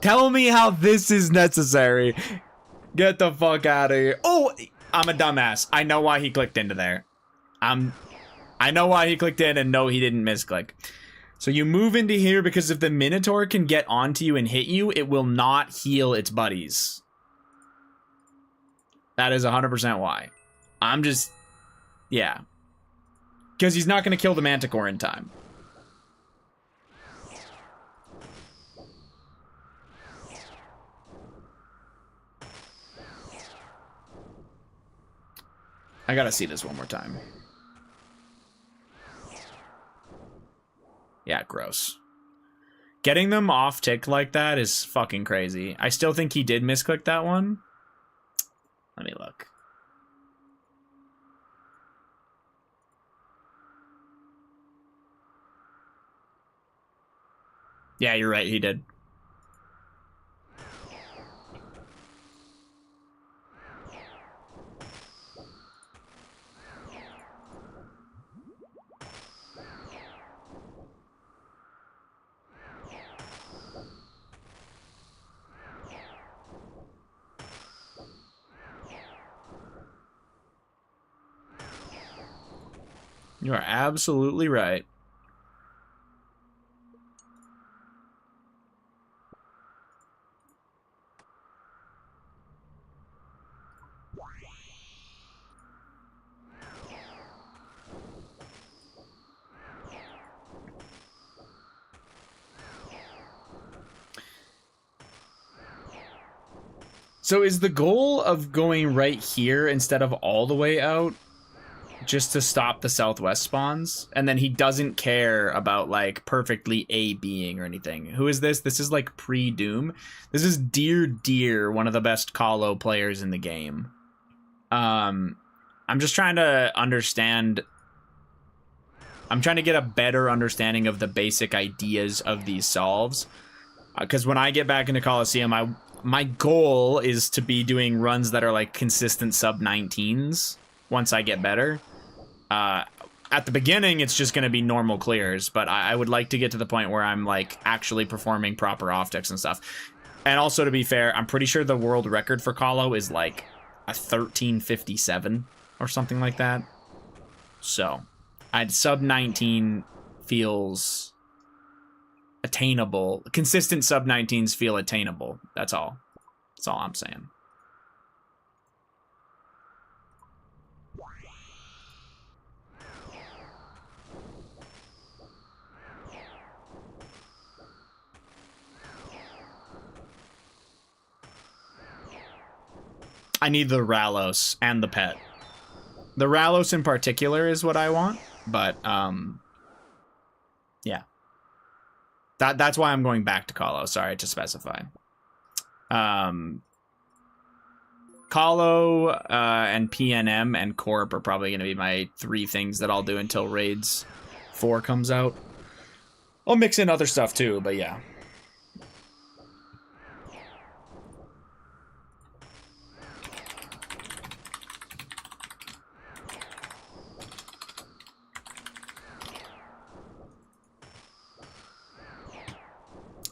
Speaker 1: Tell me how this is necessary. Get the fuck out of here. Oh, I'm a dumbass. I know why he clicked into there. I know why he clicked in, and no, he didn't misclick. So you move into here because if the Minotaur can get onto you and hit you, it will not heal its buddies. That is 100% why. I'm just... Yeah. Because he's not going to kill the Manticore in time. I gotta see this one more time. Yeah, gross. Getting them off tick like that is fucking crazy. I still think he did misclick that one. Let me look. Yeah, you're right, he did. You are absolutely right. So is the goal of going right here instead of all the way out just to stop the southwest spawns? And then he doesn't care about like perfectly A being or anything. Who is this? This is like pre-Doom. This is Deer, one of the best Calo players in the game. I'm just trying to understand. I'm trying to get a better understanding of the basic ideas of these solves. Because when I get back into Coliseum, my goal is to be doing runs that are like consistent sub 19s once I get better. At the beginning, it's just going to be normal clears, but I would like to get to the point where I'm like actually performing proper optics and stuff. And also, to be fair, I'm pretty sure the world record for Calo is like a 1357 or something like that. So, sub 19 feels attainable. Consistent sub 19s feel attainable. That's all. That's all I'm saying. I need the Ralos and the pet. The Ralos in particular is what I want, but yeah. That's why I'm going back to Calo, sorry to specify. Calo and PNM and Corp are probably going to be my 3 things that I'll do until Raids 4 comes out. I'll mix in other stuff too, but yeah.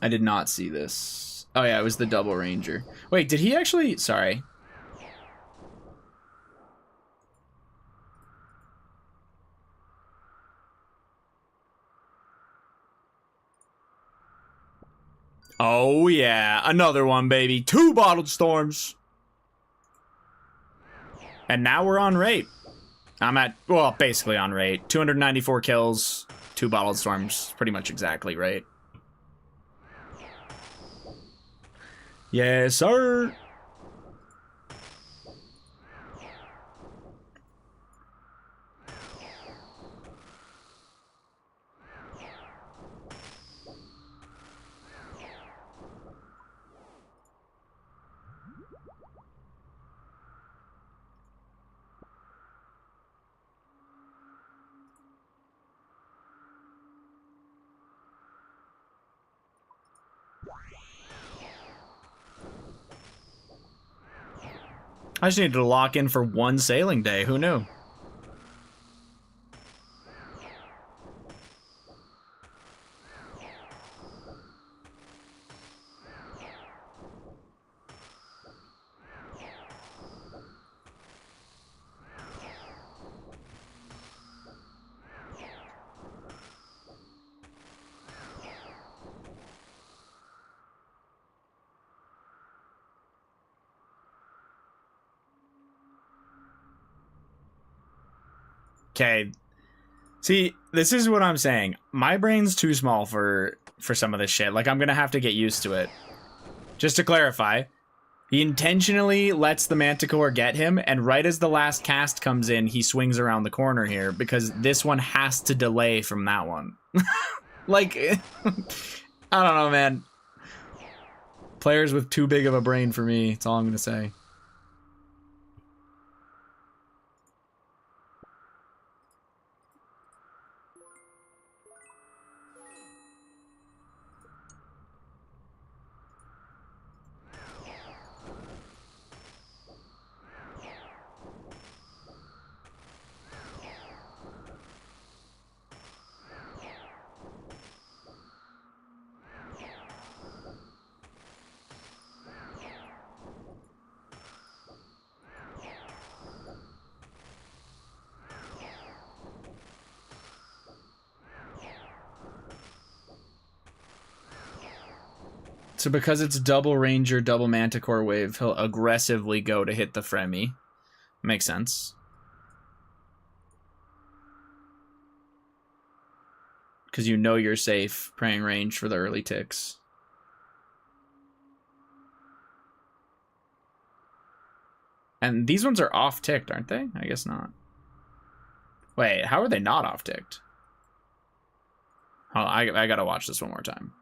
Speaker 1: I did not see this. Oh yeah, it was the Double Ranger. Wait, did he actually... Sorry. Oh yeah, another one, baby. 2 bottled storms. And now we're on rate. I'm at, well, basically on rate. 294 kills, 2 bottled storms. Pretty much exactly right. Yes, sir. I just needed to lock in for 1 sailing day. Who knew? Okay. See, this is what I'm saying. My brain's too small for some of this shit. Like, I'm gonna have to get used to it. Just to clarify, he intentionally lets the Manticore get him, and right as the last cast comes in, he swings around the corner here, because this one has to delay from that one. Like, I don't know, man. Players with too big of a brain for me, that's all I'm gonna say. So because it's double Ranger, double Manticore wave, he'll aggressively go to hit the Fremi. Makes sense. Because you know you're safe praying range for the early ticks. And these ones are off ticked, aren't they? I guess not. Wait, how are they not off ticked? Oh, I gotta watch this one more time.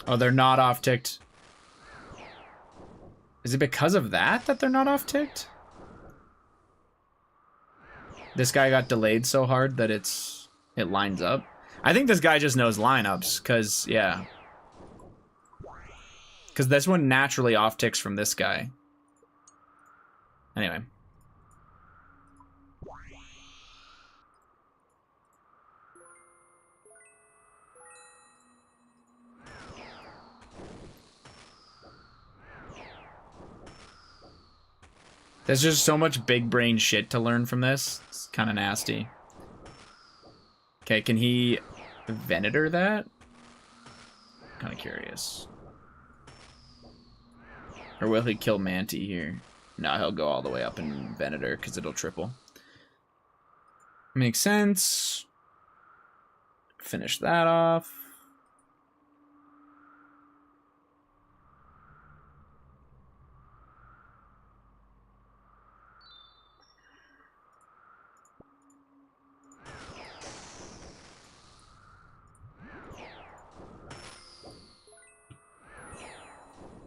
Speaker 1: Oh, they're not off ticked. Is it because of that they're not off ticked? This guy got delayed so hard that it lines up. I think this guy just knows lineups, cause yeah. Cause this one naturally off ticks from this guy. Anyway. There's just so much big brain shit to learn from this. It's kind of nasty. Okay, can he Venator that? Kind of curious. Or will he kill Manti here? No, he'll go all the way up in Venator because it'll triple. Makes sense. Finish that off.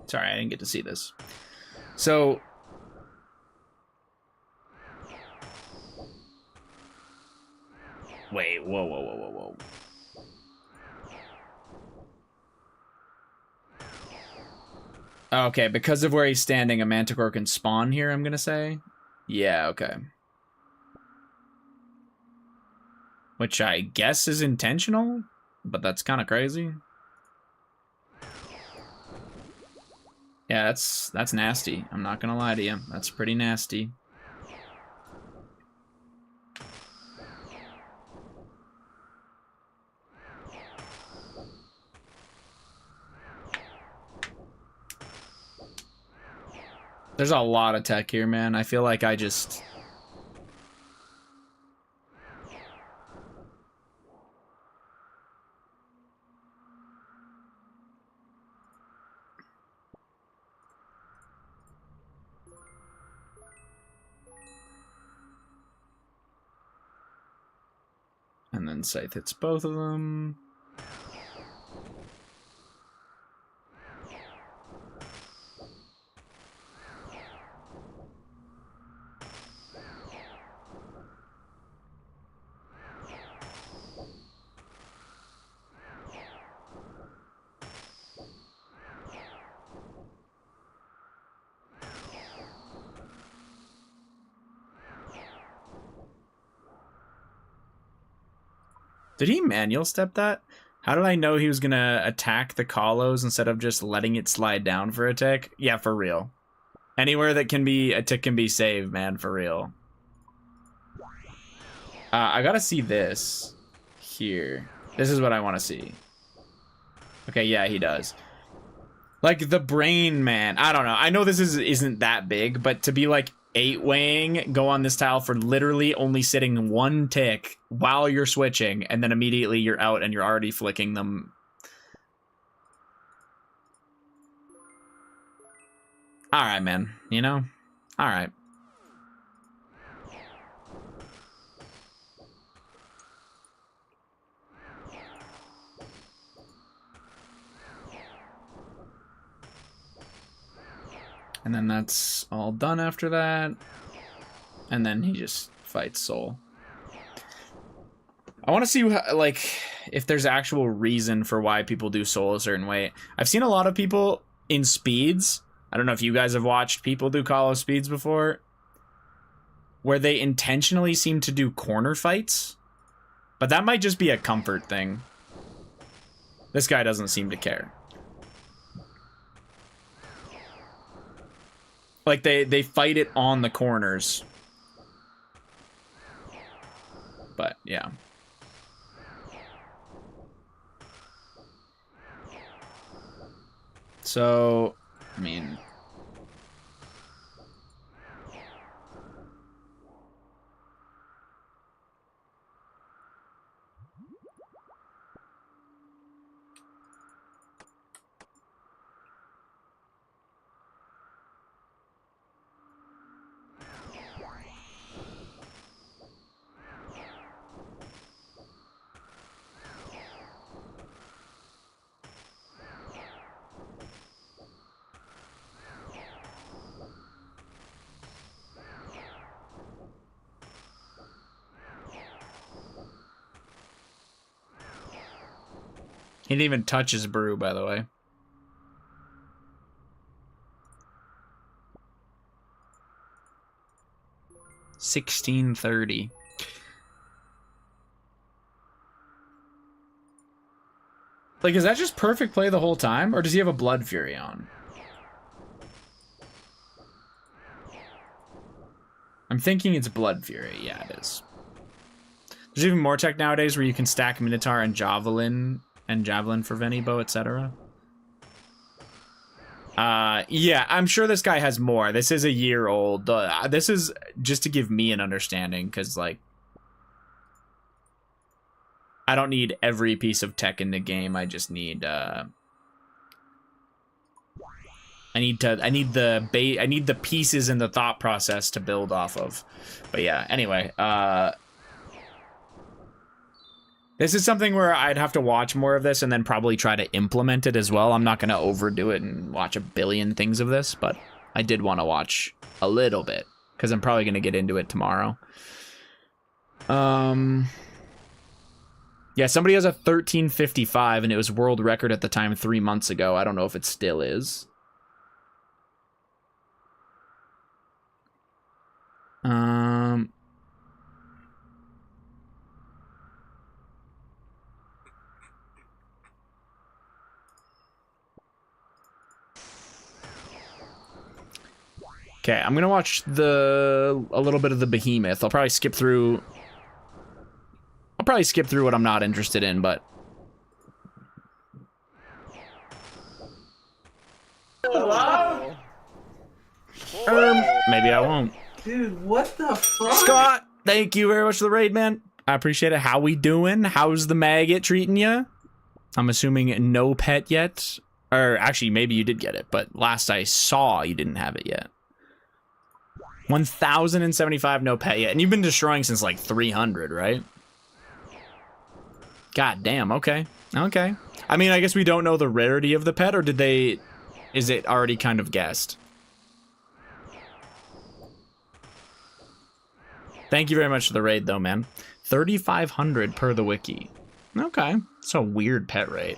Speaker 1: Sorry, I didn't get to see this. So wait, whoa. Okay, because of where he's standing, a Manticore can spawn here, I'm gonna say. Yeah, okay. Which I guess is intentional, but that's kind of crazy. Yeah, that's nasty. I'm not gonna lie to you. That's pretty nasty. There's a lot of tech here, man. I feel like I just... And then Scythe hits both of them. Did he manual step that? How did I know he was gonna attack the Kalos instead of just letting it slide down for a tick? Yeah, for real. Anywhere that can be a tick can be saved, man, for real. I gotta see this here. This is what I want to see. Okay, yeah, he does. Like the brain, man. I don't know. I know this isn't that big, but to be like 8 weighing, go on this tile for literally only sitting 1 tick while you're switching, and then immediately you're out and you're already flicking them. All right, man. You know? All right. And then that's all done after that. And then he just fights Soul. I want to see, like, if there's actual reason for why people do Soul a certain way. I've seen a lot of people in speeds. I don't know if you guys have watched people do Call of Speeds before, where they intentionally seem to do corner fights. But that might just be a comfort thing. This guy doesn't seem to care. Like, they fight it on the corners. But, yeah. So, I mean... He didn't even touch his brew, by the way. $16.30. Like, is that just perfect play the whole time? Or does he have a Blood Fury on? I'm thinking it's Blood Fury. Yeah, it is. There's even more tech nowadays where you can stack Minotaur and Javelin for Venibo, etc. Yeah, I'm sure this guy has more. This is a year old. This is just to give me an understanding, because, like, I don't need every piece of tech in the game. I just need, I need the pieces in the thought process to build off of. But yeah, anyway, this is something where I'd have to watch more of this and then probably try to implement it as well. I'm not going to overdo it and watch a billion things of this, but I did want to watch a little bit because I'm probably going to get into it tomorrow. Yeah, somebody has a 1355 and it was world record at the time 3 months ago. I don't know if it still is. Okay, I'm gonna watch a little bit of the Behemoth. I'll probably skip through what I'm not interested in, but
Speaker 3: Hello?
Speaker 1: maybe I won't.
Speaker 3: Dude, what the fuck?
Speaker 1: Scott, thank you very much for the raid, man. I appreciate it. How we doing? How's the maggot treating you? I'm assuming no pet yet. Or actually, maybe you did get it, but last I saw, you didn't have it yet. 1,075 no pet yet. And you've been destroying since like 300, right? God damn, okay. Okay. I mean, I guess we don't know the rarity of the pet, or is it already kind of guessed? Thank you very much for the raid, though, man. 3,500 per the wiki. Okay. It's a weird pet rate.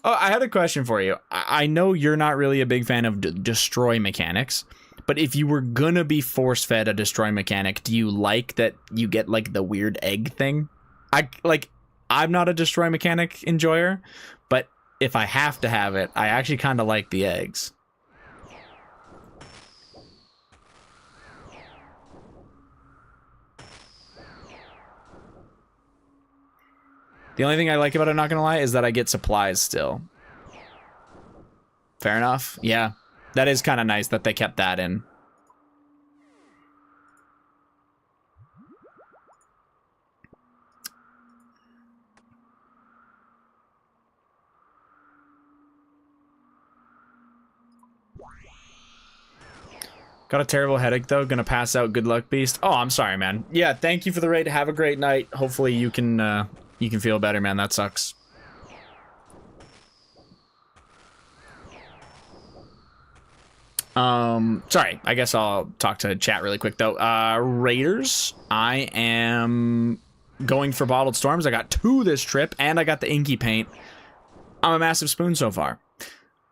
Speaker 1: Oh, I had a question for you. I know you're not really a big fan of destroy mechanics, but if you were gonna be force-fed a destroy mechanic, do you like that you get, like, the weird egg thing? I'm not a destroy mechanic enjoyer, but if I have to have it, I actually kind of like the eggs. The only thing I like about it, not gonna lie, is that I get supplies still. Fair enough. Yeah, that is kind of nice that they kept that in. Got a terrible headache, though. Gonna pass out. Good luck, Beast. Oh, I'm sorry, man. Yeah, thank you for the raid. Have a great night. Hopefully you can feel better, man. That sucks. Sorry. I guess I'll talk to chat really quick, though. Raiders, I am going for Bottled Storms. I got 2 this trip, and I got the Inky Paint. I'm a massive spoon so far.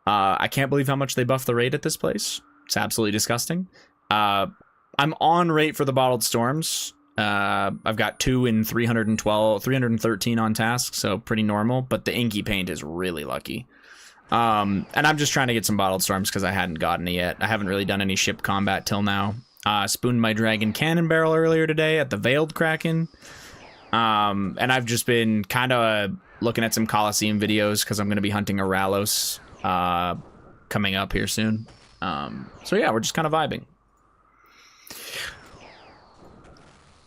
Speaker 1: I can't believe how much they buffed the raid at this place. It's absolutely disgusting. I'm on rate for the Bottled Storms. I've got 2 in 313 on task, so pretty normal, but the Inky Paint is really lucky. And I'm just trying to get some Bottled Storms because I hadn't gotten it yet. I haven't really done any ship combat till now. Spooned my Dragon Cannon Barrel earlier today at the Veiled Kraken. And I've just been kind of looking at some Coliseum videos because I'm going to be hunting a Ralos coming up here soon. So yeah, we're just kind of vibing.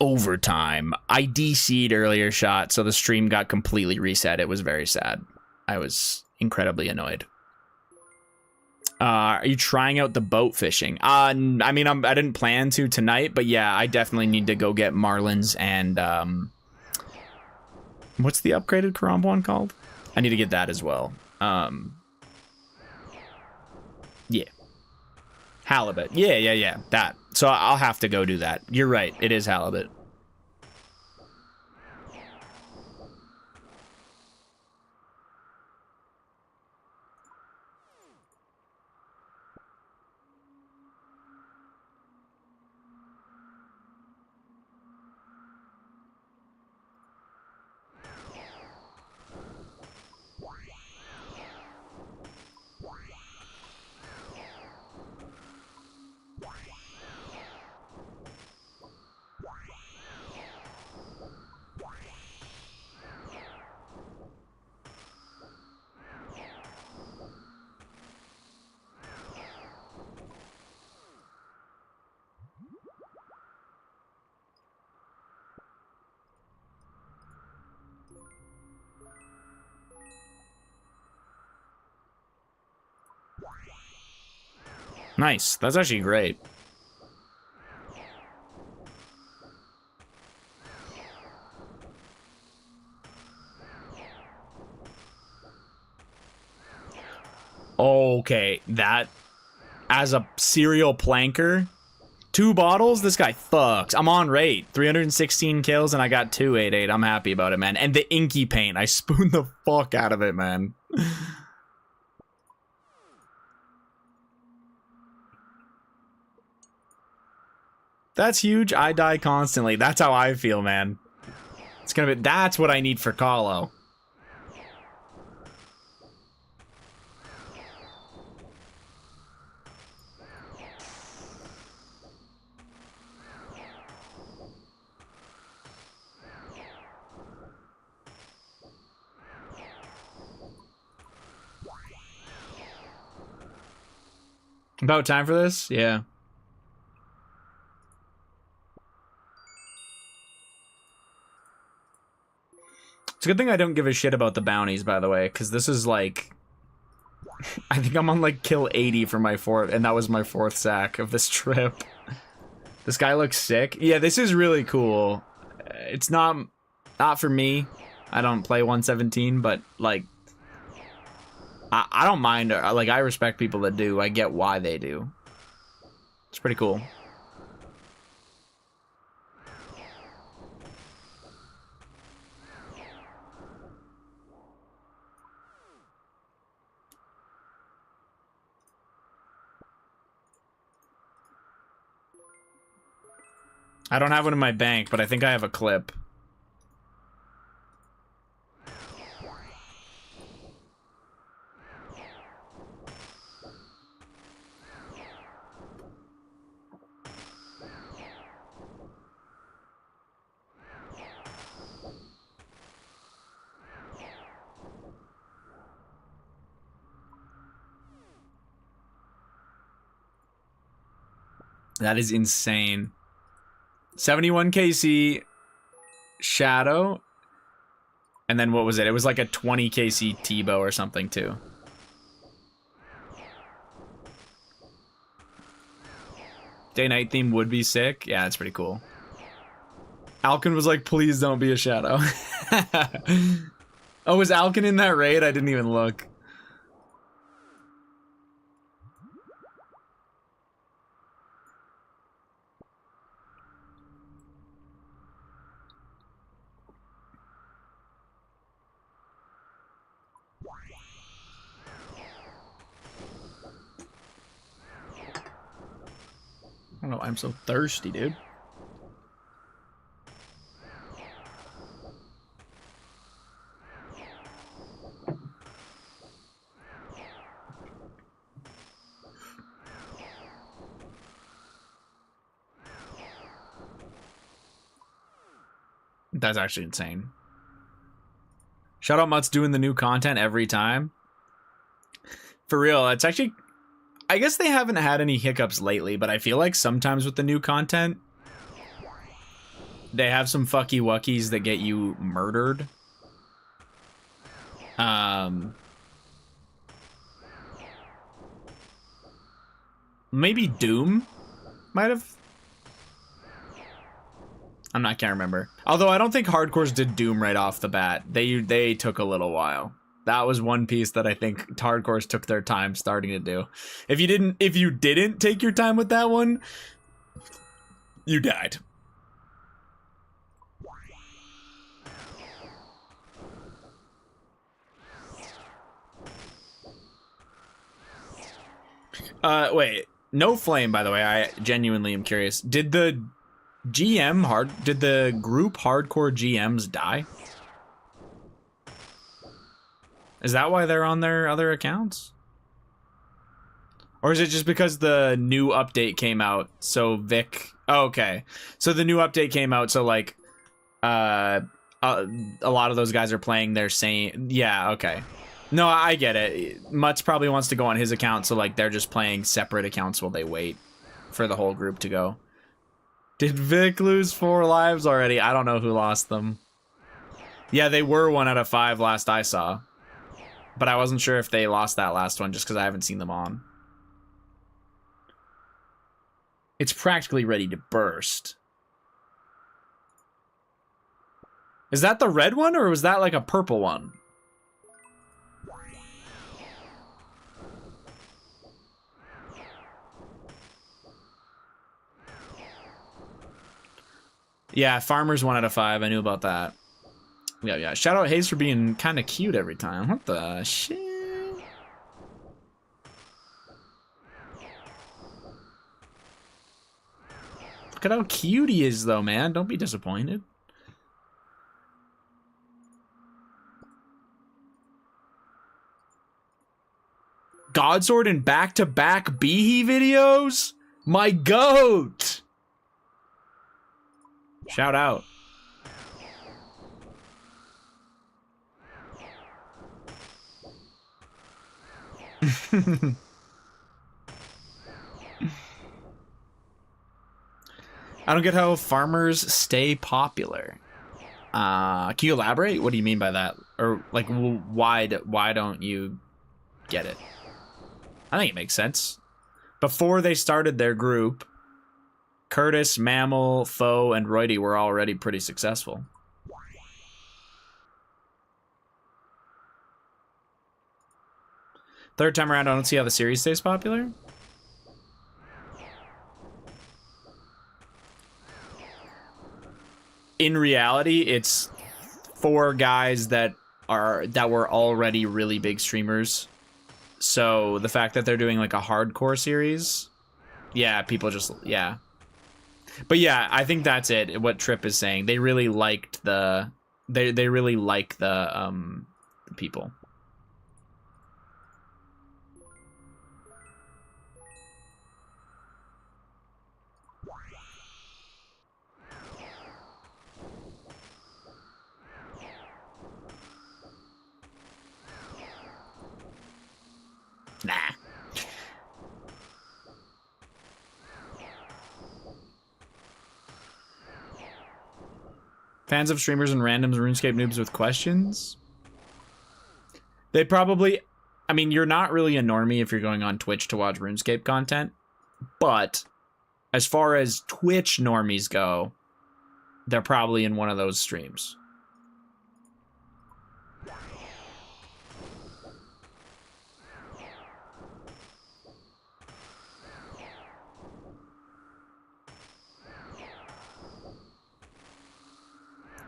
Speaker 1: Overtime. I DC'd earlier shot, so the stream got completely reset. It was very sad. I was incredibly annoyed. Are you trying out the boat fishing? I mean, I didn't plan to tonight, but yeah, I definitely need to go get marlins and, what's the upgraded Karamb one called? I need to get that as well. Yeah. Halibut. Yeah. That. So I'll have to go do that. You're right. It is halibut. Nice. That's actually great. Okay, that as a serial planker, 2 bottles, this guy fucks. I'm on rate. 316 kills and I got 288. I'm happy about it, man. And the inky paint, I spooned the fuck out of it, man. That's huge. I die constantly. That's how I feel, man. It's gonna be. That's what I need for Colo. About time for this? Yeah. It's a good thing I don't give a shit about the bounties, by the way, because this is like... I think I'm on like kill 80 for my 4th, and that was my 4th sack of this trip. This guy looks sick. Yeah, this is really cool. It's not for me. I don't play 117, but like... I don't mind. Like, I respect people that do. I get why they do. It's pretty cool. I don't have one in my bank, but I think I have a clip. That is insane. 71 KC Shadow. And then what was it? It was like a 20 KC Tebow or something too. Day-night theme would be sick. Yeah, that's pretty cool. Alkin was like, please don't be a Shadow. Oh, was Alkin in that raid? I didn't even look. I don't know why I'm so thirsty, dude. That's actually insane. Shout out Mutt's doing the new content every time. For real, it's actually... I guess they haven't had any hiccups lately, but I feel like sometimes with the new content, they have some fucky wuckies that get you murdered. Maybe Doom might have. I can't remember. Although I don't think Hardcores did Doom right off the bat. They took a little while. That was one piece that I think Hardcores took their time starting to do. If you didn't take your time with that one, you died. Wait. No flame, by the way. I genuinely am curious. Did the group Hardcore GMs die? Is that why they're on their other accounts? Or is it just because the new update came out, so Vic... Oh, okay. So the new update came out, so, like, a lot of those guys are playing their same... Yeah, okay. No, I get it. Mutz probably wants to go on his account, so, like, they're just playing separate accounts while they wait for the whole group to go. Did Vic lose 4 lives already? I don't know who lost them. Yeah, they were 1 out of 5 last I saw. But I wasn't sure if they lost that last one just because I haven't seen them on. It's practically ready to burst. Is that the red one, or was that like a purple one? Yeah, Farmer's 1 out of 5. I knew about that. Yeah. Shout out Hayes for being kind of cute every time. What the shit? Look at how cute he is, though, man. Don't be disappointed. Godsword and back-to-back Behe videos? My goat! Shout out. I don't get how farmers stay popular. Can you elaborate? What do you mean by that? Or like, why don't you get it? I think it makes sense. Before they started their group, Curtis, Mammal, Foe, and Roydy were already pretty successful. Third time around, I don't see how the series stays popular. In reality, it's 4 guys that were already really big streamers. So the fact that they're doing like a hardcore series, yeah, people just, yeah. But yeah, I think that's it. What Trip is saying, they really liked the, they really like the people. Nah. Fans of streamers and randoms RuneScape noobs with questions? They probably... I mean, you're not really a normie if you're going on Twitch to watch RuneScape content. But as far as Twitch normies go, they're probably in one of those streams.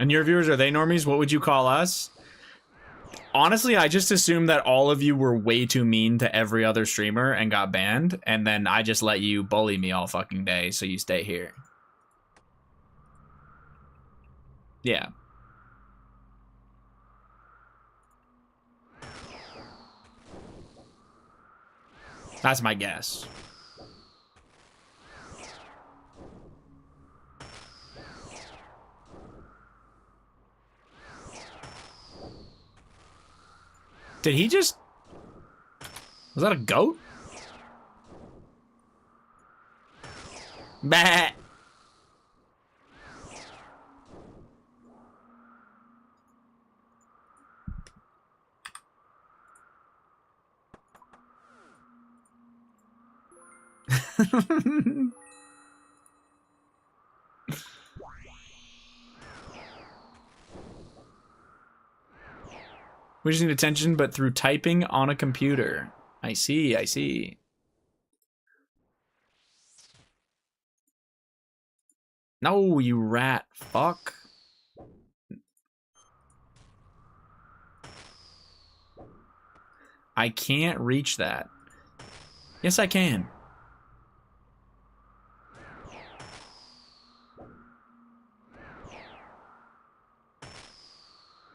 Speaker 1: And your viewers, are they normies? What would you call us? Honestly, I just assumed that all of you were way too mean to every other streamer and got banned, and then I just let you bully me all fucking day, so you stay here. Yeah. That's my guess. Did he just... Was that a goat? Bah. We just need attention, but through typing on a computer. I see, I see. No, you rat. Fuck. I can't reach that. Yes, I can.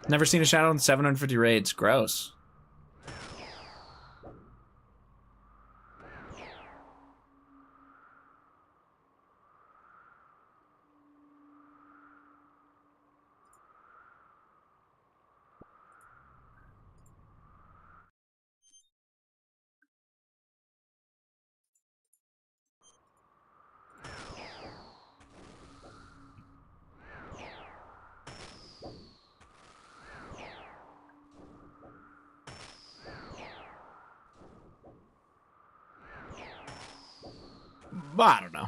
Speaker 1: Never seen a shadow in 750 raids. Gross. I don't know.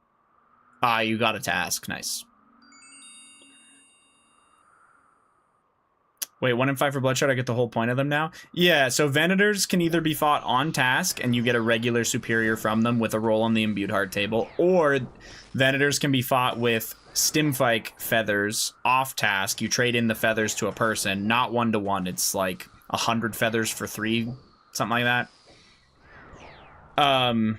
Speaker 1: Ah, you got a task. Nice. Wait, 1 in 5 for Bloodshot, I get the whole point of them now? Yeah, so Venators can either be fought on task, and you get a regular superior from them with a roll on the Imbued Heart table, or Venators can be fought with Stimfike feathers off task. You trade in the feathers to a person, not 1-to-1. It's like 100 feathers for 3, something like that.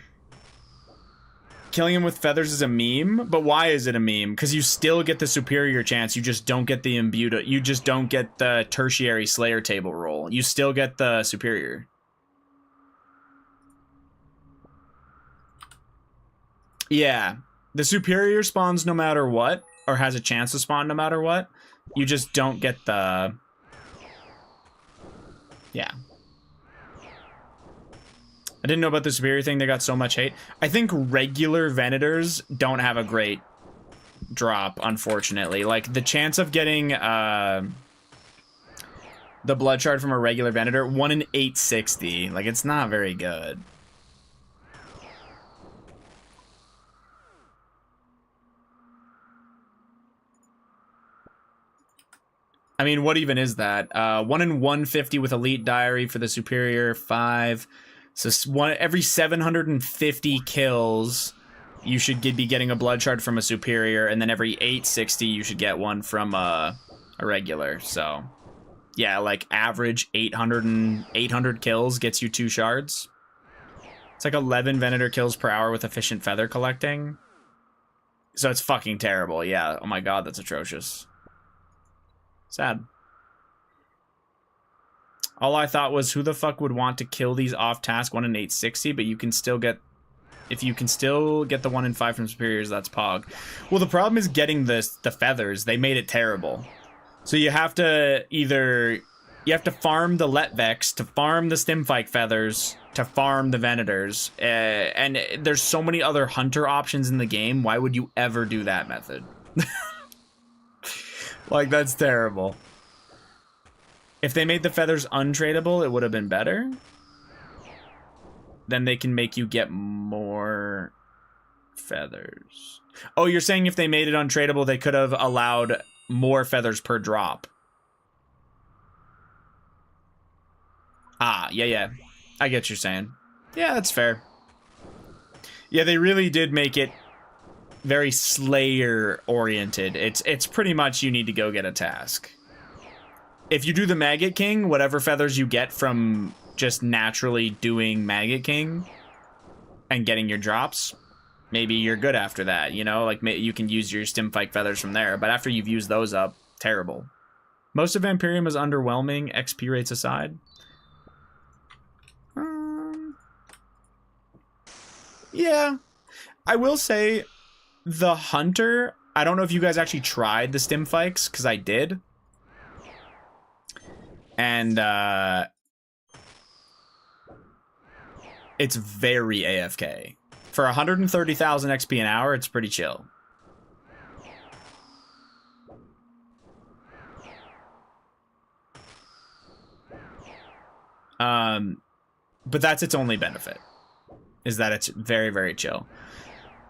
Speaker 1: Killing him with feathers is a meme, but why is it a meme? Because you still get the superior chance, you just don't get the imbued, you just don't get the tertiary slayer table roll. You still get the superior. Yeah, the superior spawns no matter what, or has a chance to spawn no matter what. You just don't get the... Yeah. I didn't know about the superior thing. They got so much hate. I think regular Venators don't have a great drop, unfortunately. Like, the chance of getting the blood shard from a regular Venator, 1 in 860. Like, it's not very good. I mean, what even is that? 1 in 150 with Elite Diary for the superior, 5. So every 750 kills, you should be getting a blood shard from a superior, and then every 860, you should get one from a regular. So, yeah, like average 800 kills gets you 2 shards. It's like 11 Venator kills per hour with efficient feather collecting. So it's fucking terrible. Yeah. Oh my god, that's atrocious. Sad. All I thought was, who the fuck would want to kill these off task 1 in 860, but you can still get... If you can still get the 1 in 5 from superiors, that's pog. Well, the problem is getting the feathers. They made it terrible. So you have to either... You have to farm the Letvex, to farm the Stimfike feathers, to farm the Venators. And there's so many other hunter options in the game. Why would you ever do that method? Like, that's terrible. If they made the feathers untradeable, it would have been better. Then they can make you get more feathers. Oh, you're saying if they made it untradeable, they could have allowed more feathers per drop. Ah, yeah. I get what you're saying. Yeah, that's fair. Yeah, they really did make it very Slayer-oriented. It's pretty much you need to go get a task. If you do the Maggot King, whatever feathers you get from just naturally doing Maggot King and getting your drops, maybe you're good after that, you know? Like, you can use your Stimfike feathers from there, but after you've used those up, terrible. Most of Vampirium is underwhelming, XP rates aside. Yeah. I will say, the Hunter, I don't know if you guys actually tried the Stimfikes, because I did. And it's very AFK. For 130,000 XP an hour, it's pretty chill. But that's its only benefit, is that it's very, very chill.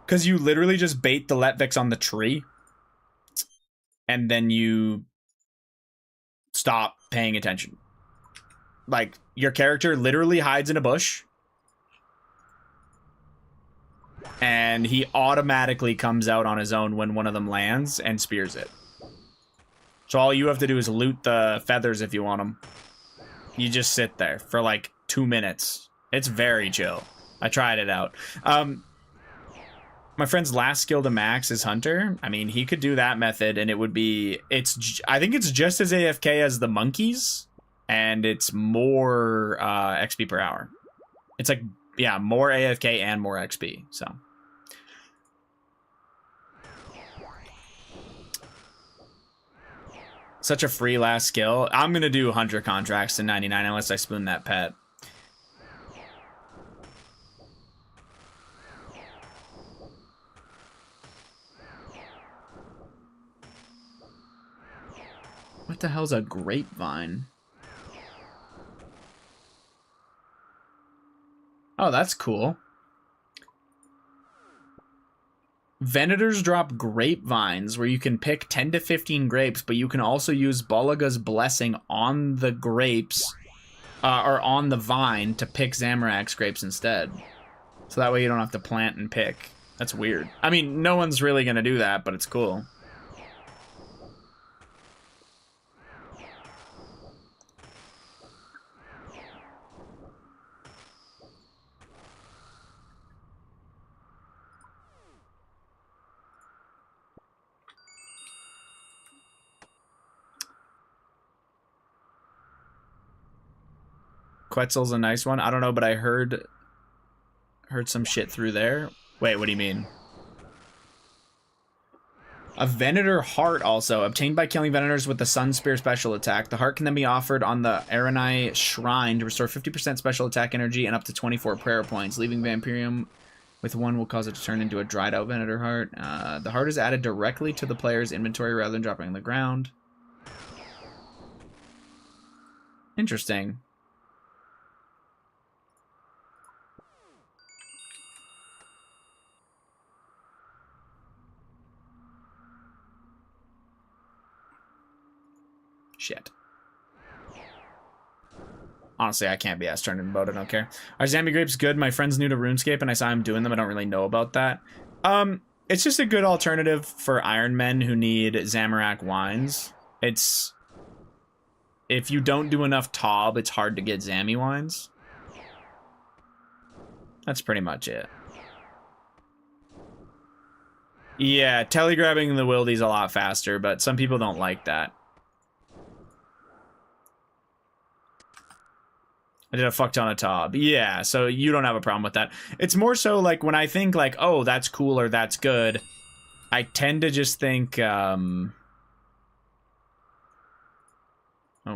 Speaker 1: Because you literally just bait the Letvex on the tree, and then you stop paying attention. Like, your character literally hides in a bush, and he automatically comes out on his own when one of them lands and spears it. So all you have to do is loot the feathers if you want them. You just sit there for like 2 minutes. It's very chill. I tried it out. My friend's last skill to max is Hunter. I mean, he could do that method, and it would be... I think it's just as AFK as the monkeys, and it's more XP per hour. It's like, yeah, more AFK and more XP, so... Such a free last skill. I'm going to do Hunter contracts to 99 unless I spoon that pet. What the hell's a grapevine? Oh, that's cool. Venators drop grapevines where you can pick 10 to 15 grapes, but you can also use Balaga's Blessing on the grapes, or on the vine to pick Zamorak's grapes instead. So that way you don't have to plant and pick. That's weird. I mean, no one's really going to do that, but it's cool. Quetzal's a nice one. I don't know, but I heard some shit through there. Wait, what do you mean? A Venator Heart also, obtained by killing Venators with the Sun Spear special attack. The heart can then be offered on the Aranai Shrine to restore 50% special attack energy and up to 24 prayer points. Leaving Vampirium with one will cause it to turn into a dried out Venator Heart. The heart is added directly to the player's inventory rather than dropping on the ground. Interesting. Shit. Honestly, I can't be asked turning about it. I don't care. Are Zambi grapes good? My friend's new to RuneScape, and I saw him doing them. I don't really know about that. It's just a good alternative for Ironmen who need Zamorak wines. It's... If you don't do enough Tob, it's hard to get Zami wines. That's pretty much it. Yeah, telegrabbing the wildy's a lot faster, but some people don't like that. I did a fuck ton of Tob. Yeah, so you don't have a problem with that. It's more so like when I think like, oh, that's cool or that's good, I tend to just think, oh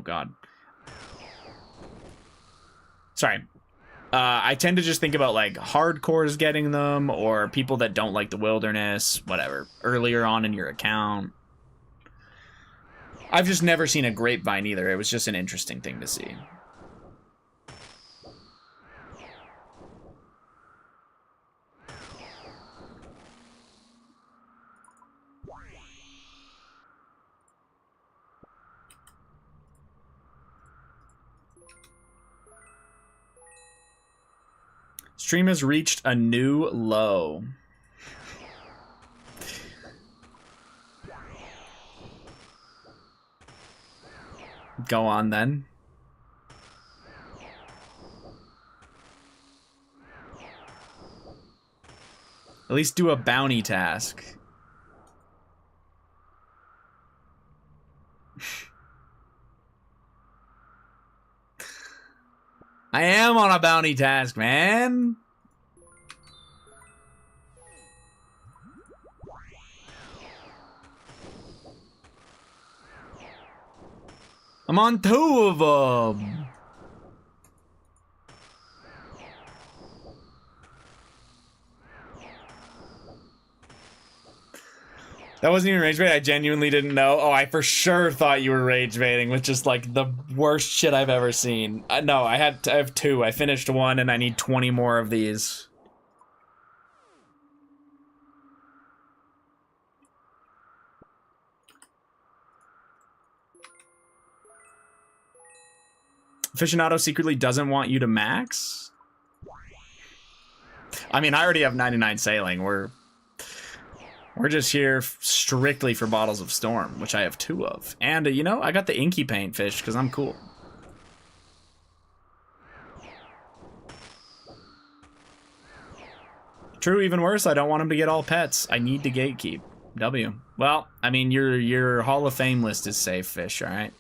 Speaker 1: God. Sorry. I tend to just think about like hardcores getting them or people that don't like the wilderness, whatever, earlier on in your account. I've just never seen a grapevine either. It was just an interesting thing to see. Stream has reached a new low. Go on then. At least do a bounty task. I am on a bounty task, man. I'm on 2 of them. That wasn't even rage bait. I genuinely didn't know. Oh, I for sure thought you were rage baiting with just like the worst shit I've ever seen. No, I have 2. I finished 1 and I need 20 more of these. Aficionado secretly doesn't want you to max? I mean, I already have 99 sailing. We're just here strictly for Bottles of Storm, which I have 2 of. And, you know, I got the Inky Paint fish because I'm cool. True, even worse, I don't want him to get all pets. I need to gatekeep. W. Well, I mean, your Hall of Fame list is safe, fish, alright?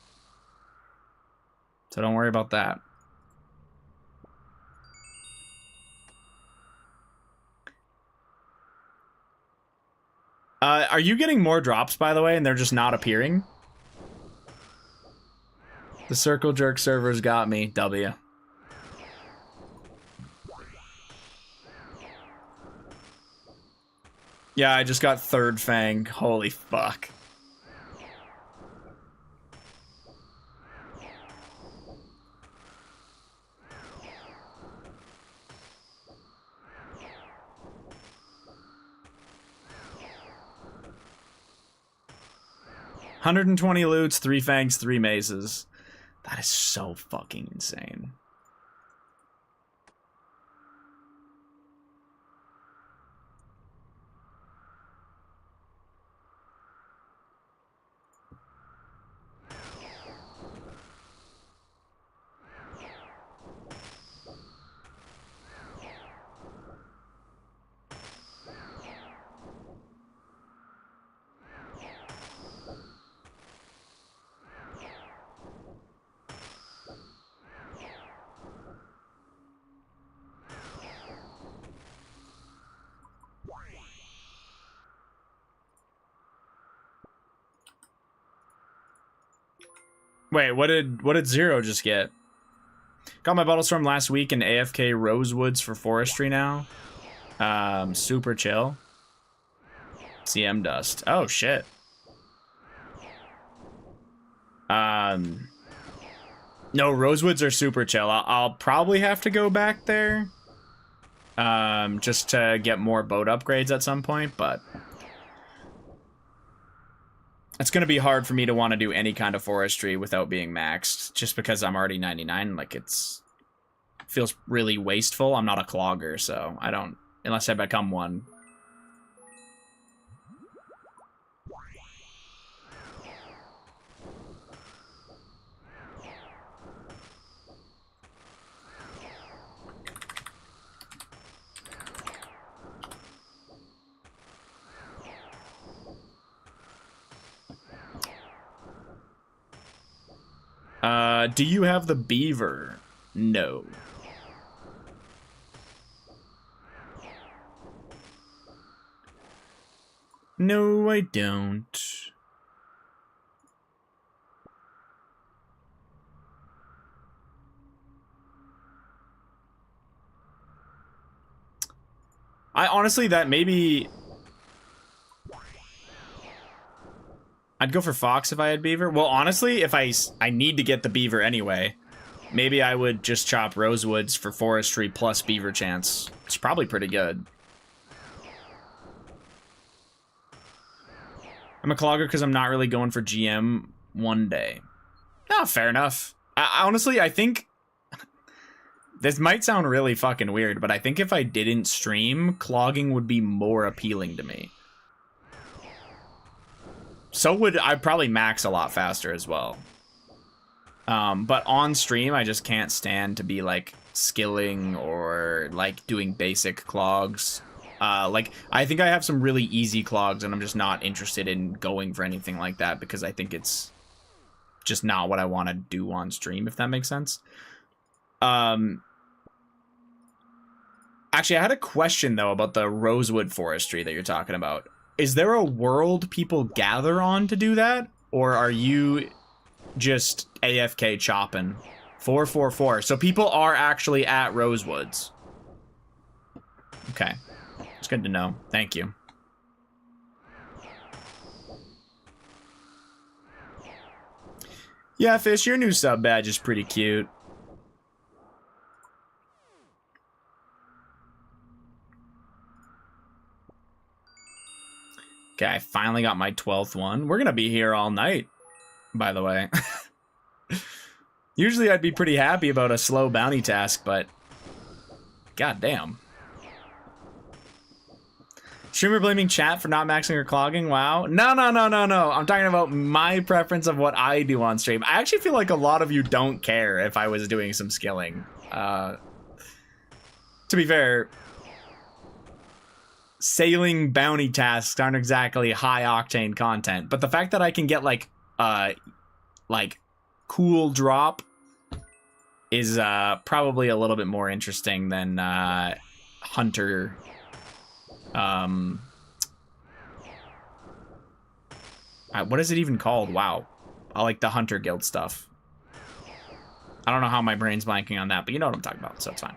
Speaker 1: So don't worry about that. Are you getting more drops, by the way, and they're just not appearing? The Circle Jerk servers got me. W. Yeah, I just got 3rd Fang. Holy fuck. 120 loots, 3 fangs, 3 maces. That is so fucking insane. Wait, what did Zero just get? Got my bottle storm last week in AFK Rosewoods for forestry now. Super chill. CM dust. Oh shit. No, Rosewoods are super chill. I'll probably have to go back there. Just to get more boat upgrades at some point, but it's going to be hard for me to want to do any kind of forestry without being maxed, just because I'm already 99. Like, feels really wasteful. I'm not a clogger, so I don't, unless I become one. Do you have the beaver? No. No, I don't. I honestly, that maybe... I'd go for fox if I had beaver. Well, honestly, if I need to get the beaver anyway, maybe I would just chop Rosewoods for forestry plus beaver chance. It's probably pretty good. I'm a clogger because I'm not really going for GM one day. No, fair enough. Honestly, I think... This might sound really fucking weird, but I think if I didn't stream, clogging would be more appealing to me. So would I probably max a lot faster as well. But on stream, I just can't stand to be like skilling or like doing basic clogs. Like I think I have some really easy clogs and I'm just not interested in going for anything like that because I think it's just not what I want to do on stream, if that makes sense. Actually, I had a question though about the rosewood forestry that you're talking about. Is there a world people gather on to do that? Or are you just AFK chopping? 444. So people are actually at Rosewoods. Okay. It's good to know. Thank you. Yeah, Fish, your new sub badge is pretty cute. Okay, I finally got my 12th one. We're gonna be here all night, by the way. Usually I'd be pretty happy about a slow bounty task, but... goddamn. Streamer blaming chat for not maxing or clogging? Wow. No. I'm talking about my preference of what I do on stream. I actually feel like a lot of you don't care if I was doing some skilling. To be fair... sailing bounty tasks aren't exactly high octane content, but the fact that I can get like cool drop is probably a little bit more interesting than hunter. What is it even called? Wow, I like the hunter guild stuff. I don't know how my brain's blanking on that, but you know what I'm talking about, so it's fine.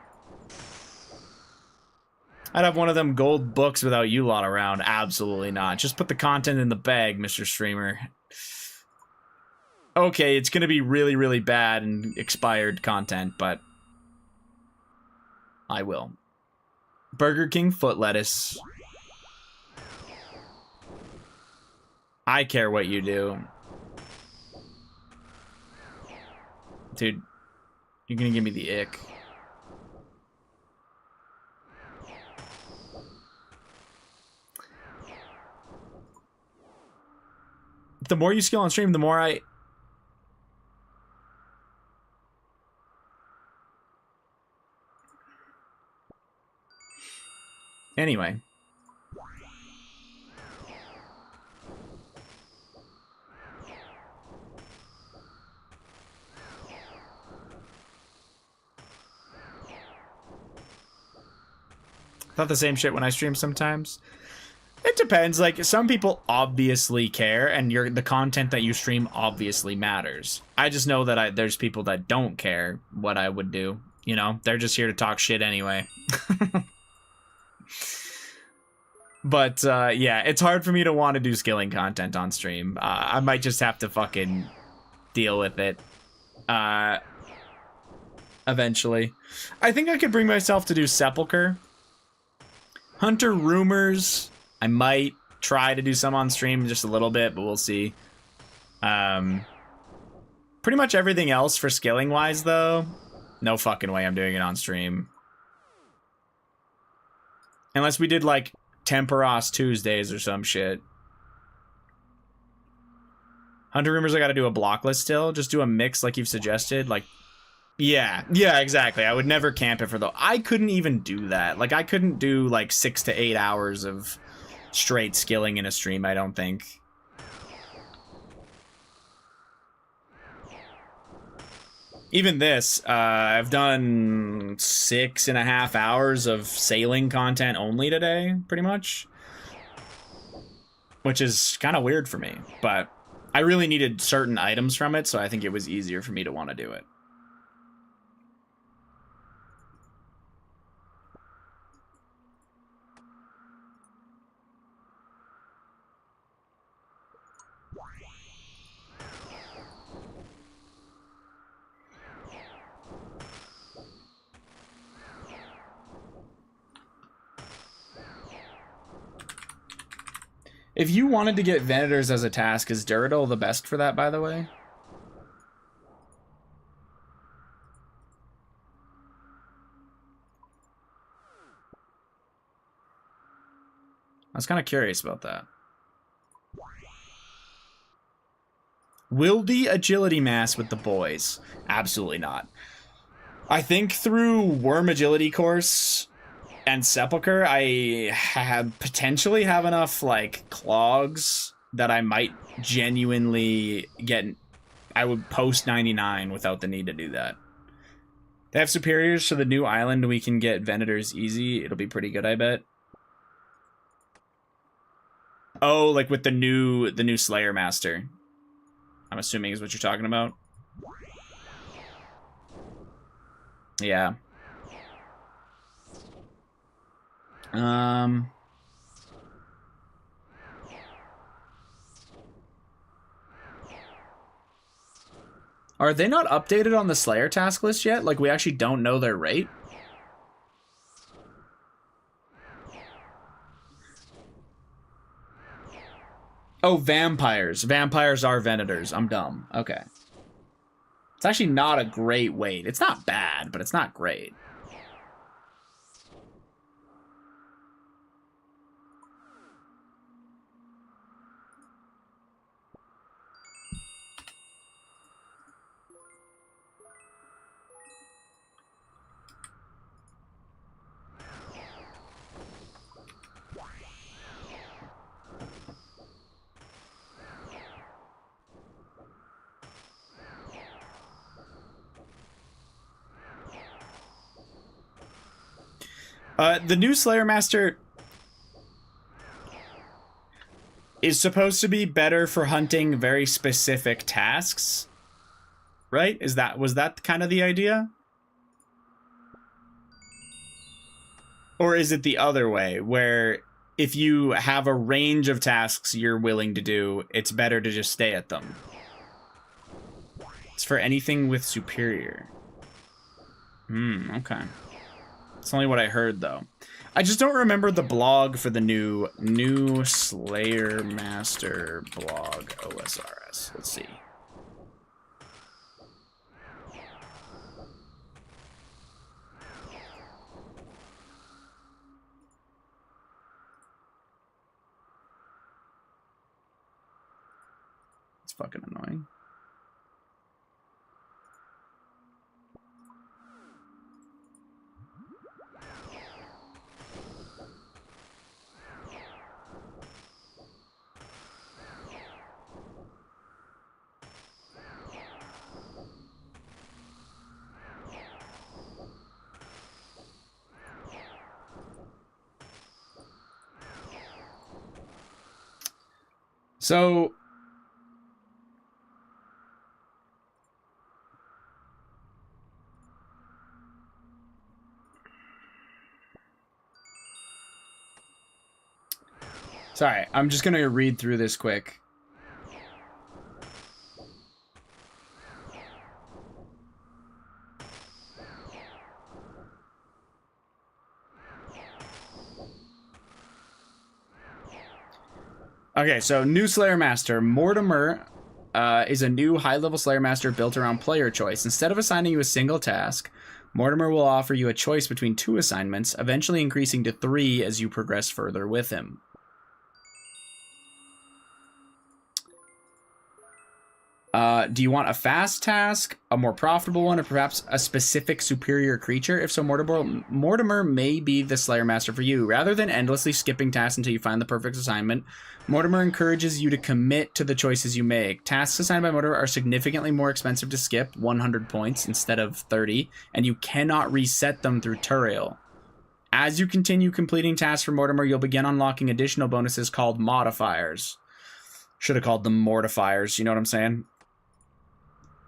Speaker 1: I'd have one of them gold books without you lot around. Absolutely not. Just put the content in the bag, Mr. Streamer. Okay, it's going to be really, really bad and expired content, but I will. Burger King foot lettuce. I care what you do. Dude, you're gonna give me the ick. The more you skill on stream, the more I... Anyway. Thought the same shit when I stream sometimes. It depends. Like, some people obviously care, and the content that you stream obviously matters. I just know that there's people that don't care what I would do. You know, they're just here to talk shit anyway. But, yeah, it's hard for me to want to do skilling content on stream. I might just have to fucking deal with it. Eventually. I think I could bring myself to do Sepulcher. Hunter Rumors... I might try to do some on stream just a little bit, but we'll see. Pretty much everything else for skilling wise, though, no fucking way I'm doing it on stream. Unless we did like Temperos Tuesdays or some shit. Hunter Rumors, I gotta do a block list still. Just do a mix like you've suggested. Like, yeah, exactly. I would never camp it for the... I couldn't even do that. Like, I couldn't do like 6 to 8 hours of straight skilling in a stream, I don't think. Even this, I've done 6.5 hours of sailing content only today, pretty much. Which is kind of weird for me, but I really needed certain items from it, so I think it was easier for me to want to do it. If you wanted to get Venators as a task, is Duradol the best for that, by the way? I was kind of curious about that. Will the agility mass with the boys? Absolutely not. I think through Worm Agility course and Sepulcher, I potentially have enough, like, clogs that I might genuinely get... I would post 99 without the need to do that. They have superiors to the new island. We can get Venators easy. It'll be pretty good, I bet. Oh, like with the new Slayer Master. I'm assuming is what you're talking about. Yeah. Are they not updated on the Slayer task list yet? Like, we actually don't know their rate? Oh, vampires. Vampires are Venators. I'm dumb. Okay. It's actually not a great weight. It's not bad, but it's not great. The new Slayer Master is supposed to be better for hunting very specific tasks, right? Was that kind of the idea? Or is it the other way, where if you have a range of tasks you're willing to do, it's better to just stay at them? It's for anything with superior. Okay. It's only what I heard, though. I just don't remember the blog for the new Slayer Master blog OSRS. Let's see. fucking annoying. So sorry, I'm just gonna read through this quick. Okay, so new Slayer Master. Mortimer is a new high-level Slayer Master built around player choice. Instead of assigning you a single task, Mortimer will offer you a choice between 2 assignments, eventually increasing to 3 as you progress further with him. Do you want a fast task, a more profitable one, or perhaps a specific superior creature? If so, Mortimer may be the Slayer Master for you. Rather than endlessly skipping tasks until you find the perfect assignment, Mortimer encourages you to commit to the choices you make. Tasks assigned by Mortimer are significantly more expensive to skip, 100 points instead of 30, and you cannot reset them through Turiel. As you continue completing tasks for Mortimer, you'll begin unlocking additional bonuses called modifiers. Should have called them mortifiers, you know what I'm saying?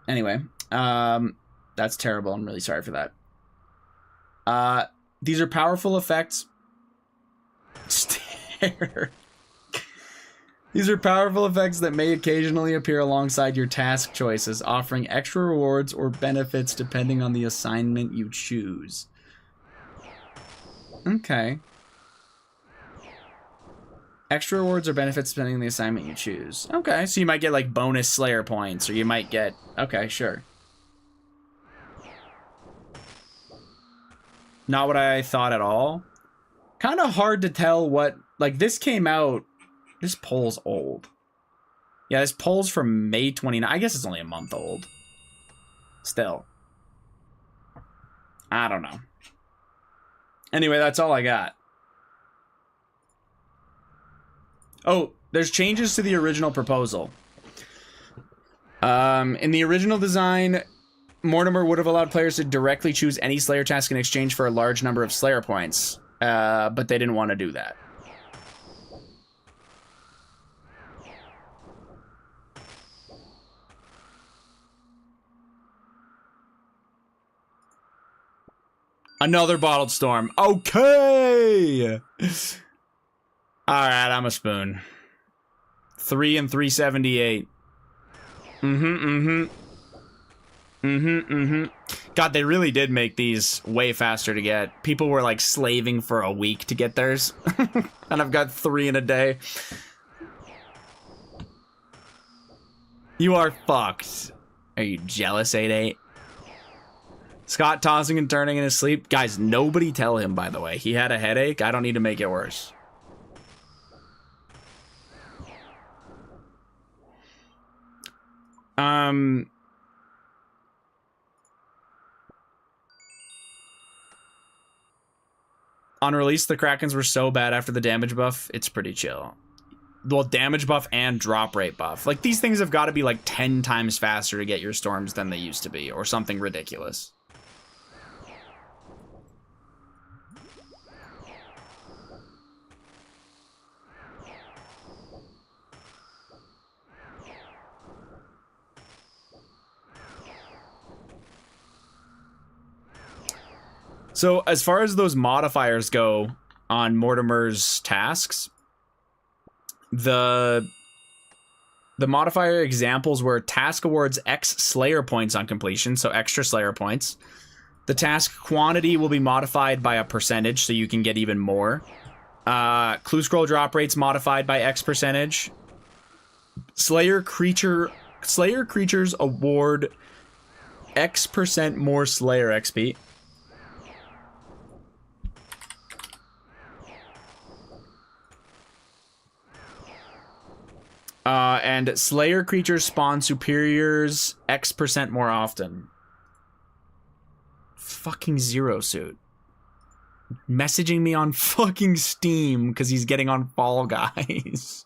Speaker 1: Anyway, that's terrible. I'm really sorry for that. These are powerful effects. Stare. These are powerful effects that may occasionally appear alongside your task choices, offering extra rewards or benefits depending on the assignment you choose. Okay. Extra rewards or benefits depending on the assignment you choose. Okay, so you might get like bonus Slayer points, or you might get... Okay, sure. Not what I thought at all. Kind of hard to tell what... Like, this came out... This poll's old. Yeah, this poll's from May 29. I guess it's only a month old. Still. I don't know. Anyway, that's all I got. Oh, there's changes to the original proposal. In the original design, Mortimer would have allowed players to directly choose any Slayer task in exchange for a large number of Slayer points, but they didn't want to do that. Another bottled storm. Okay! Alright, I'm a spoon. 3 and 378. God, they really did make these way faster to get. People were like slaving for a week to get theirs. And I've got 3 in a day. You are fucked. Are you jealous, 88? Scott tossing and turning in his sleep. Guys, nobody tell him, by the way. He had a headache. I don't need to make it worse. On release, the Krakens were so bad after the damage buff, it's pretty chill. Well, damage buff and drop rate buff. Like, these things have got to be like 10 times faster to get your storms than they used to be, or something ridiculous. So as far as those modifiers go on Mortimer's tasks, the modifier examples were task awards X Slayer points on completion, so extra Slayer points. The task quantity will be modified by a percentage, so you can get even more. Clue scroll drop rates modified by X percentage. Slayer creatures award X% more Slayer XP. And Slayer creatures spawn superiors X% more often. Fucking Zero Suit. Messaging me on fucking Steam because he's getting on Fall Guys.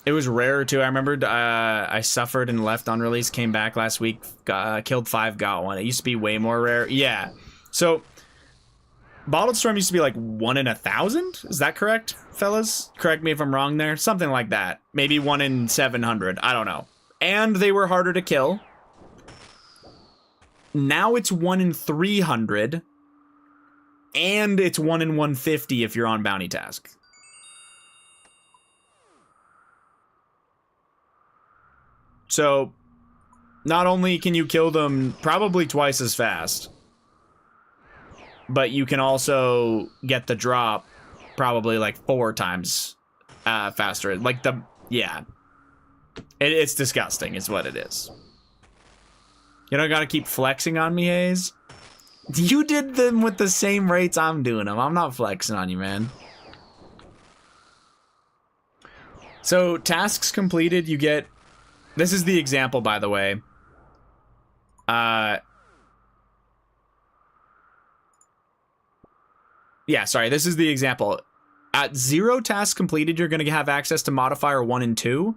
Speaker 1: It was rare too. I remembered I suffered and left unreleased, came back last week, killed 5, got 1. It used to be way more rare. Yeah. So Bottled Storm used to be like 1 in 1,000. Is that correct, fellas? Correct me if I'm wrong there. Something like that. Maybe 1 in 700. I don't know. And they were harder to kill. Now it's 1 in 300. And it's 1 in 150 if you're on bounty task. So, not only can you kill them probably twice as fast, but you can also get the drop probably like 4 times faster. Like yeah. It's disgusting is what it is. You don't gotta keep flexing on me, Hayes. You did them with the same rates I'm doing them. I'm not flexing on you, man. So, tasks completed, you get... This is the example, by the way. Yeah, sorry, this is the example. At 0 tasks completed, you're going to have access to modifier 1 and 2.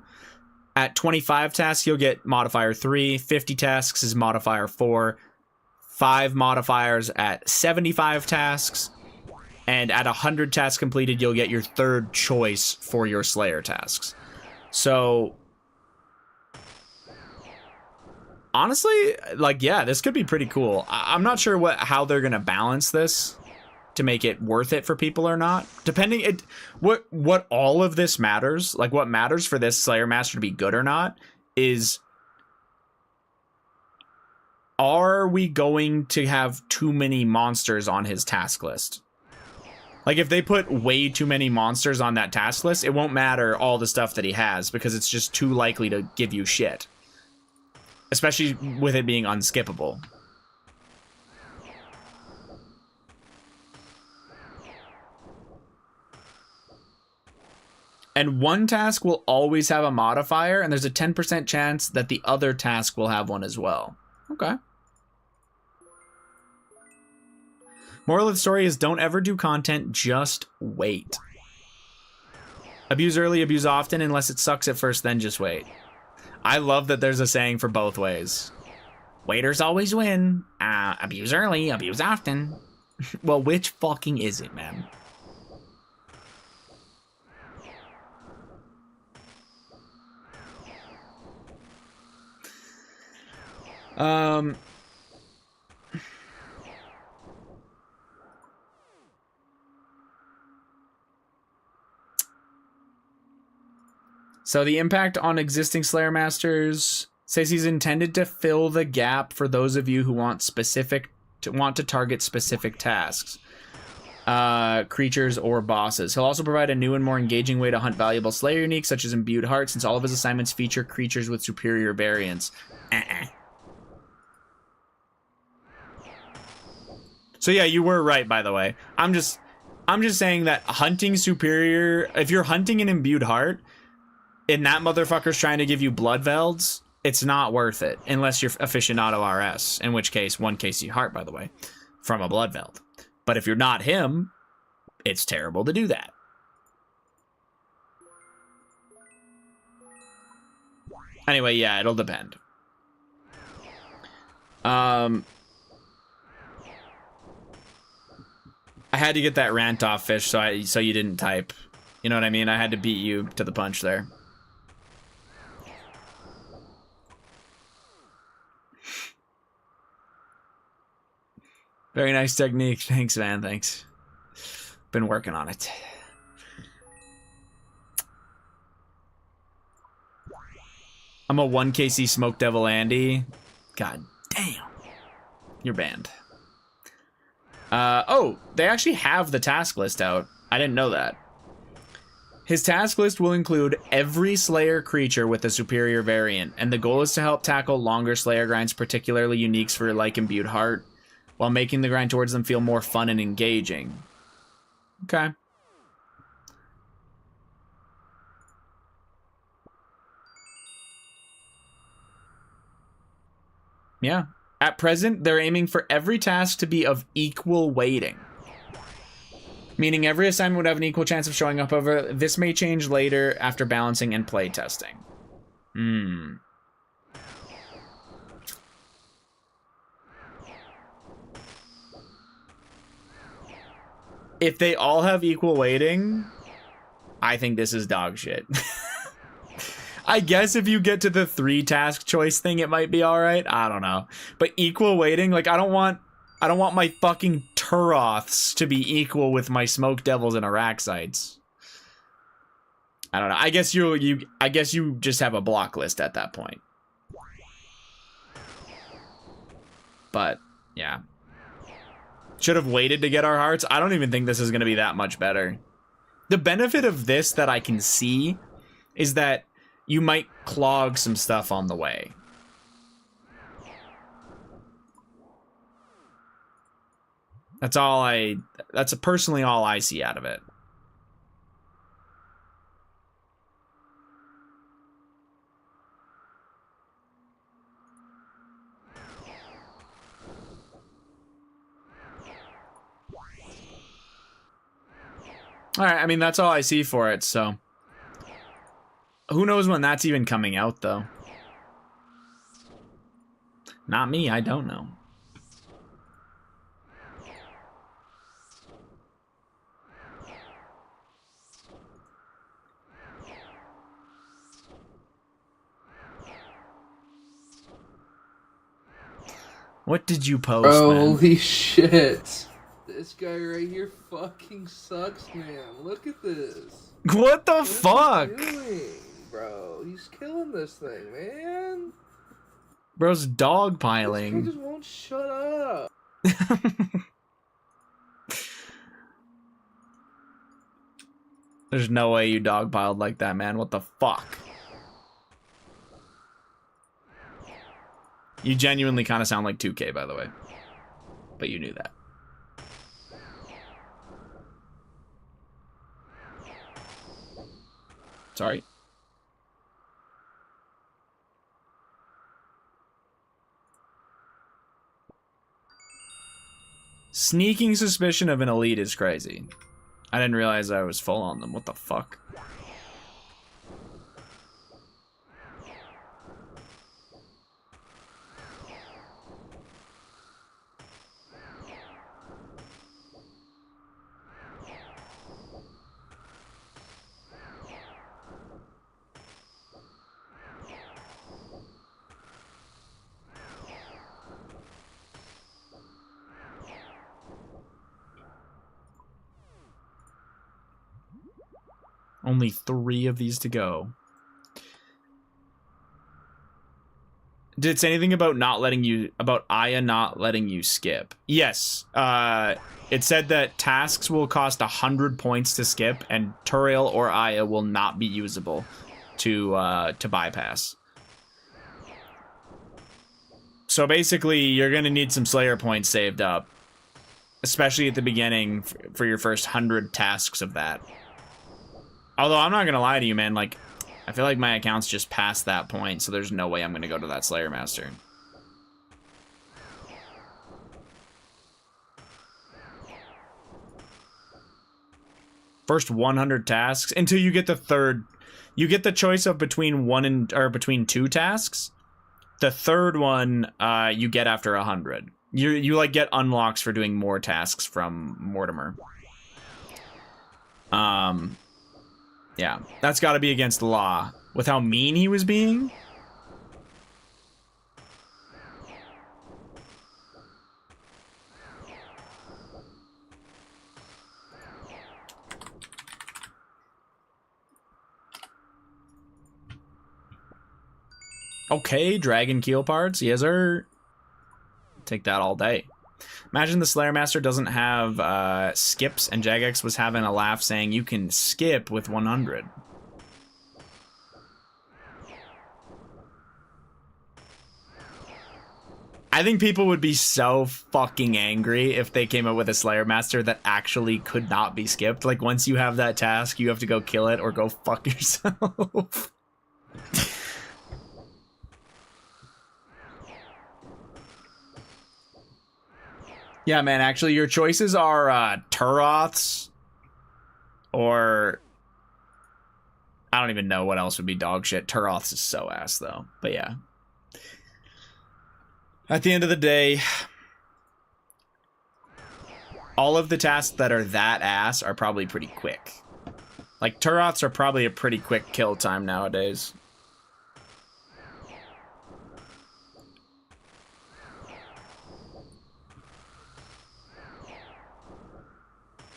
Speaker 1: At 25 tasks, you'll get modifier 3. 50 tasks is modifier 4. 5 modifiers at 75 tasks. And at 100 tasks completed, you'll get your 3rd choice for your Slayer tasks. So... honestly, like, yeah, this could be pretty cool. I'm not sure how they're gonna balance this to make it worth it for people or not. Depending, what all of this matters, like what matters for this Slayer Master to be good or not, is are we going to have too many monsters on his task list? Like, if they put way too many monsters on that task list, it won't matter all the stuff that he has because it's just too likely to give you shit. Especially with it being unskippable. And one task will always have a modifier, and there's a 10% chance that the other task will have one as well. Okay. Moral of the story is don't ever do content, just wait. Abuse early, abuse often, unless it sucks at first, then just wait. I love that there's a saying for both ways. Waiters always win. Abuse early, abuse often. Well, which fucking is it, man? So the impact on existing Slayer Masters says he's intended to fill the gap for those of you who want to target specific tasks, creatures or bosses. He'll also provide a new and more engaging way to hunt valuable Slayer uniques, such as Imbued Heart, since all of his assignments feature creatures with superior variants. So yeah, you were right, by the way. I'm just saying that hunting superior, if you're hunting an Imbued Heart, and that motherfucker's trying to give you blood velds, it's not worth it. Unless you're aficionado RS, in which case, 1 KC heart, by the way, from a blood veld. But if you're not him, it's terrible to do that. Anyway, yeah, it'll depend. I had to get that rant off, Fish, so you didn't type. You know what I mean? I had to beat you to the punch there. Very nice technique. Thanks, man. Thanks. Been working on it. I'm a 1 KC Smoke Devil Andy. God damn. You're banned. Oh, they actually have the task list out. I didn't know that. His task list will include every Slayer creature with a superior variant, and the goal is to help tackle longer Slayer grinds, particularly uniques for like imbued heart, while making the grind towards them feel more fun and engaging. Okay. Yeah. At present, they're aiming for every task to be of equal weighting. Meaning every assignment would have an equal chance of showing up, however, this may change later after balancing and play testing. If they all have equal weighting, I think this is dog shit. I guess if you get to the 3 task choice thing, it might be all right. I don't know. But equal weighting, like I don't want my fucking Turoths to be equal with my Smoke Devils and Araxites. I don't know. I guess you just have a block list at that point. But yeah. Should have waited to get our hearts. I don't even think this is going to be that much better. The benefit of this that I can see is that you might clog some stuff on the way. That's personally all I see out of it. All right, I mean, that's all I see for it, so. Who knows when that's even coming out, though? Not me, I don't know. What did you post,
Speaker 3: Bro,
Speaker 1: man?
Speaker 3: holy shit. This guy right here fucking sucks, man. Look at this.
Speaker 1: What the
Speaker 3: What
Speaker 1: fuck?
Speaker 3: is he doing, bro? He's killing this thing, man.
Speaker 1: Bro's
Speaker 3: This guy
Speaker 1: dogpiling.
Speaker 3: just won't shut up.
Speaker 1: There's no way you dogpiled like that, man. What the fuck? You genuinely kind of sound like 2K, by the way. But you knew that. Sorry. Sneaking suspicion of an elite is crazy. I didn't realize I was full on them. What the fuck? Only 3 of these to go. Did it say anything about Aya not letting you skip? Yes. It said that tasks will cost 100 points to skip, and Turiel or Aya will not be usable to bypass. So basically, you're gonna need some Slayer points saved up, especially at the beginning for your first 100 tasks of that. Although I'm not gonna lie to you, man, like, I feel like my account's just past that point, so there's no way I'm gonna go to that Slayer Master. First 100 tasks until you get the third. You get the choice of between between 2 tasks. The third one you get after 100. You like get unlocks for doing more tasks from Mortimer. Yeah, that's got to be against the law. With how mean he was being. Okay, dragon keel parts. Yes, sir. Take that all day. Imagine the Slayer Master doesn't have skips, and Jagex was having a laugh saying you can skip with 100. I think people would be so fucking angry if they came up with a Slayer Master that actually could not be skipped. Like, once you have that task, you have to go kill it or go fuck yourself. Yeah, man, actually, your choices are Turoths or... I don't even know what else would be dog shit. Turoths is so ass, though. But yeah. At the end of the day, all of the tasks that are that ass are probably pretty quick. Like, Turoths are probably a pretty quick kill time nowadays.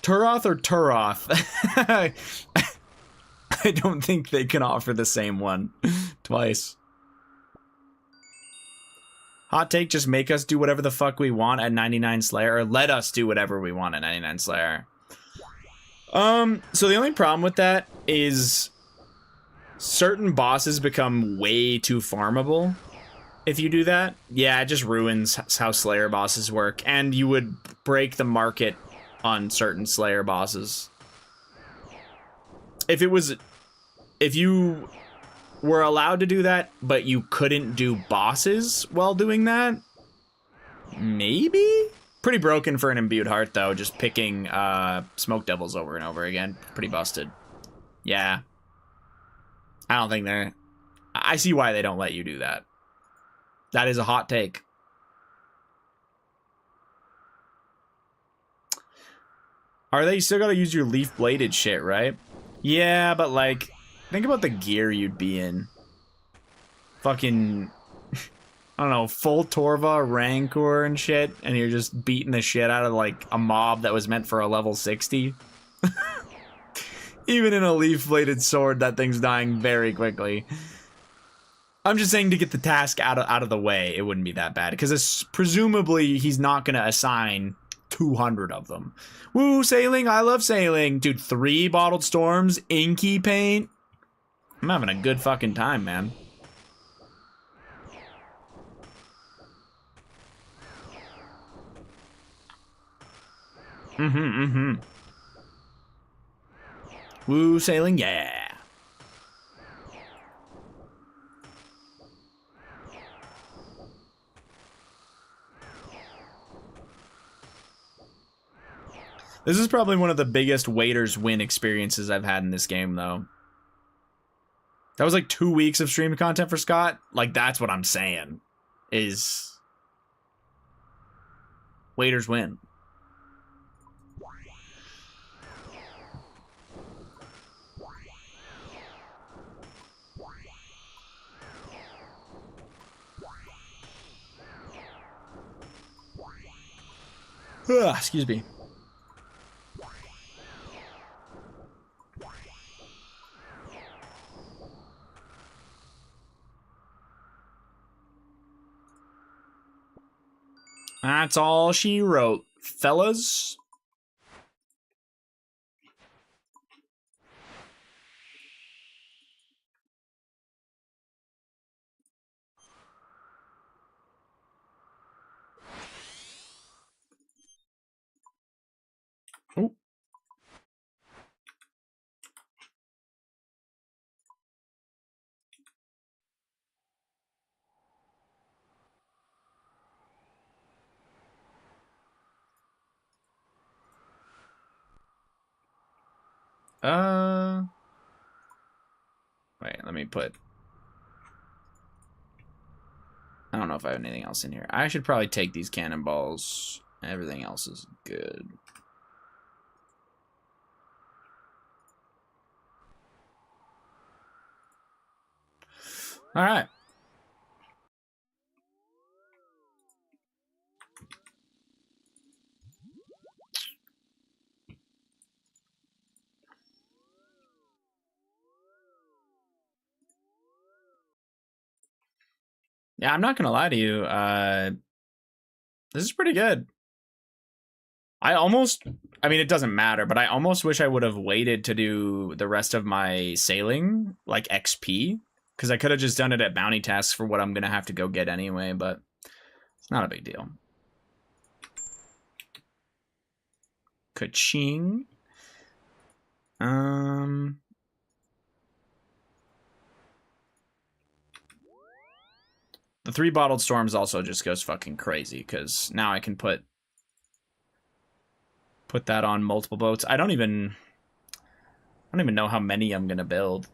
Speaker 1: Turoth or Turoth? I don't think they can offer the same one twice. Hot take, just make us do whatever the fuck we want at 99 Slayer, or let us do whatever we want at 99 Slayer. So the only problem with that is certain bosses become way too farmable if you do that. Yeah, it just ruins how Slayer bosses work, and you would break the market on certain Slayer bosses. If you were allowed to do that, but you couldn't do bosses while doing that, maybe? Pretty broken for an imbued heart, though, just picking Smoke Devils over and over again. Pretty busted. Yeah. I don't think they're... I see why they don't let you do that. That is a hot take. Are they still gotta use your leaf-bladed shit, right? Yeah, but, like, think about the gear you'd be in. Fucking... I don't know, full Torva, Rancor, and shit, and you're just beating the shit out of, like, a mob that was meant for a level 60. Even in a leaf-bladed sword, that thing's dying very quickly. I'm just saying to get the task out of the way, it wouldn't be that bad, because presumably he's not going to assign 200 of them. Woo, sailing, I love sailing. Dude, 3 bottled storms, inky paint. I'm having a good fucking time, man. Woo, sailing, yeah. This is probably one of the biggest waiters win experiences I've had in this game, though. That was like 2 weeks of stream content for Scott. Like, that's what I'm saying. Is... waiters win. Ugh, excuse me. That's all she wrote, fellas. Oh. Wait, let me put... I don't know if I have anything else in here. I should probably take these cannonballs. Everything else is good. All right. Yeah, I'm not gonna lie to you. This is pretty good. I mean, it doesn't matter, but I almost wish I would have waited to do the rest of my sailing, like XP, because I could have just done it at bounty tasks for what I'm going to have to go get anyway, but it's not a big deal. Ka-ching. The 3 bottled storms also just goes fucking crazy, because now I can put that on multiple boats. I don't even know how many I'm gonna build.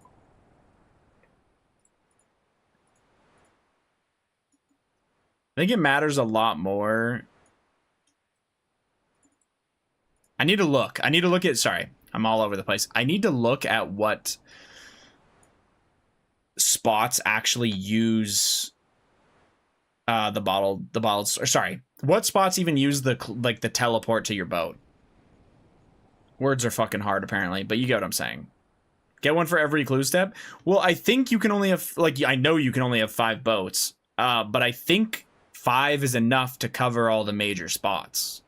Speaker 1: I think it matters a lot more. I need to look at, sorry, I'm all over the place. I need to look at what spots actually use the bottled, or sorry, what spots even use the teleport to your boat. Words are fucking hard, apparently, but you get what I'm saying. Get one for every clue step? Well, I think you can only have, like, I know you can only have 5 boats, but I think 5 is enough to cover all the major spots.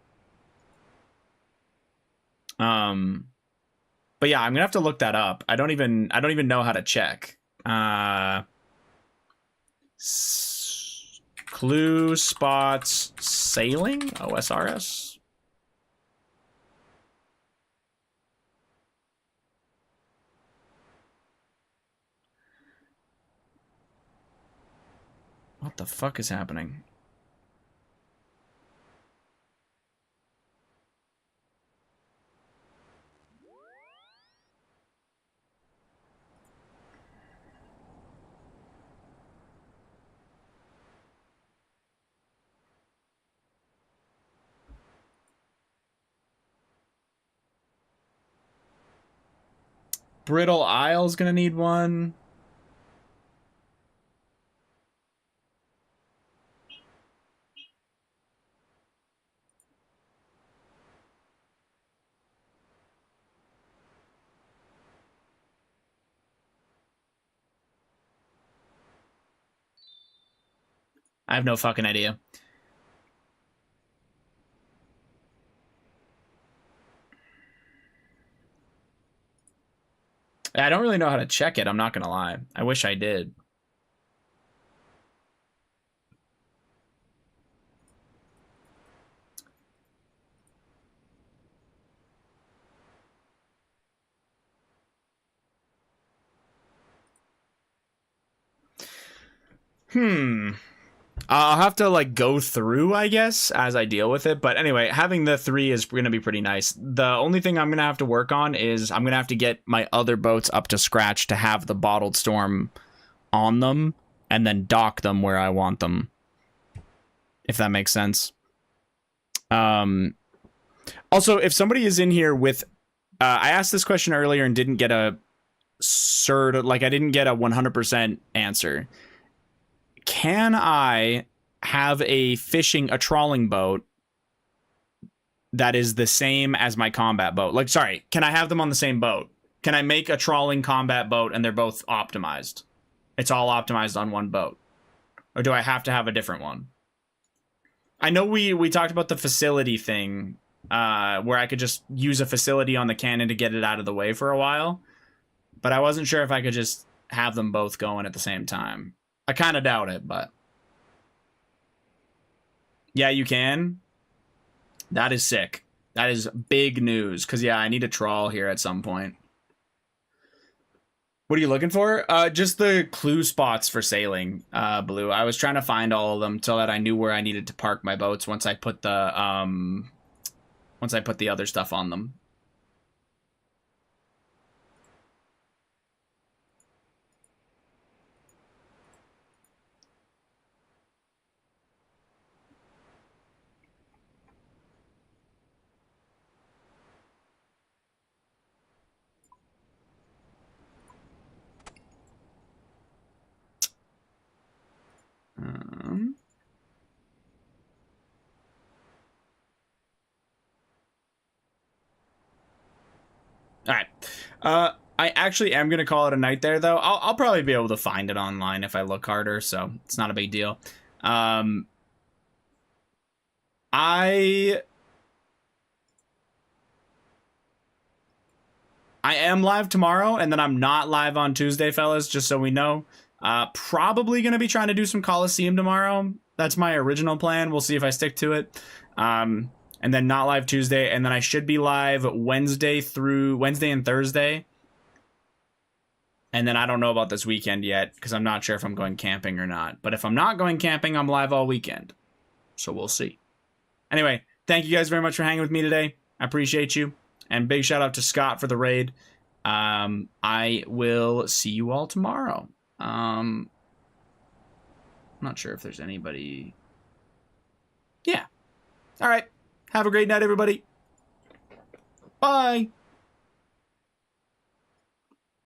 Speaker 1: But yeah, I'm gonna have to look that up. I don't even know how to check. Clue spots sailing? OSRS? What the fuck is happening? Brittle Isle's gonna need one. I have no fucking idea. I don't really know how to check it, I'm not gonna lie. I wish I did. I'll have to like go through, I guess, as I deal with it. But anyway, having the 3 is going to be pretty nice. The only thing I'm going to have to work on is I'm going to have to get my other boats up to scratch to have the bottled storm on them and then dock them where I want them. If that makes sense. Also, if somebody is in here with, I asked this question earlier and didn't get a I didn't get a 100% answer. Can I have a trawling boat that is the same as my combat boat? Like, sorry, can I have them on the same boat? Can I make a trawling combat boat and they're both optimized? It's all optimized on one boat. Or do I have to have a different one? I know we talked about the facility thing, where I could just use a facility on the cannon to get it out of the way for a while. But I wasn't sure if I could just have them both going at the same time. I kind of doubt it, but... Yeah, you can. That is sick. That is big news, because, yeah, I need a trawl here at some point. What are you looking for? Just the clue spots for sailing, Blue. I was trying to find all of them so that I knew where I needed to park my boats once I put the other stuff on them. All right. I actually am going to call it a night there, though. I'll probably be able to find it online if I look harder, so it's not a big deal. I I am live tomorrow, and then I'm not live on Tuesday, fellas, just so we know. Probably going to be trying to do some Coliseum tomorrow. That's my original plan. We'll see if I stick to it. And then not live Tuesday, and then I should be live Wednesday and Thursday. And then I don't know about this weekend yet, because I'm not sure if I'm going camping or not. But if I'm not going camping, I'm live all weekend. So we'll see. Anyway, thank you guys very much for hanging with me today. I appreciate you. And big shout out to Scott for the raid. I will see you all tomorrow. I'm not sure if there's anybody. Yeah. All right. Have a great night, everybody. Bye.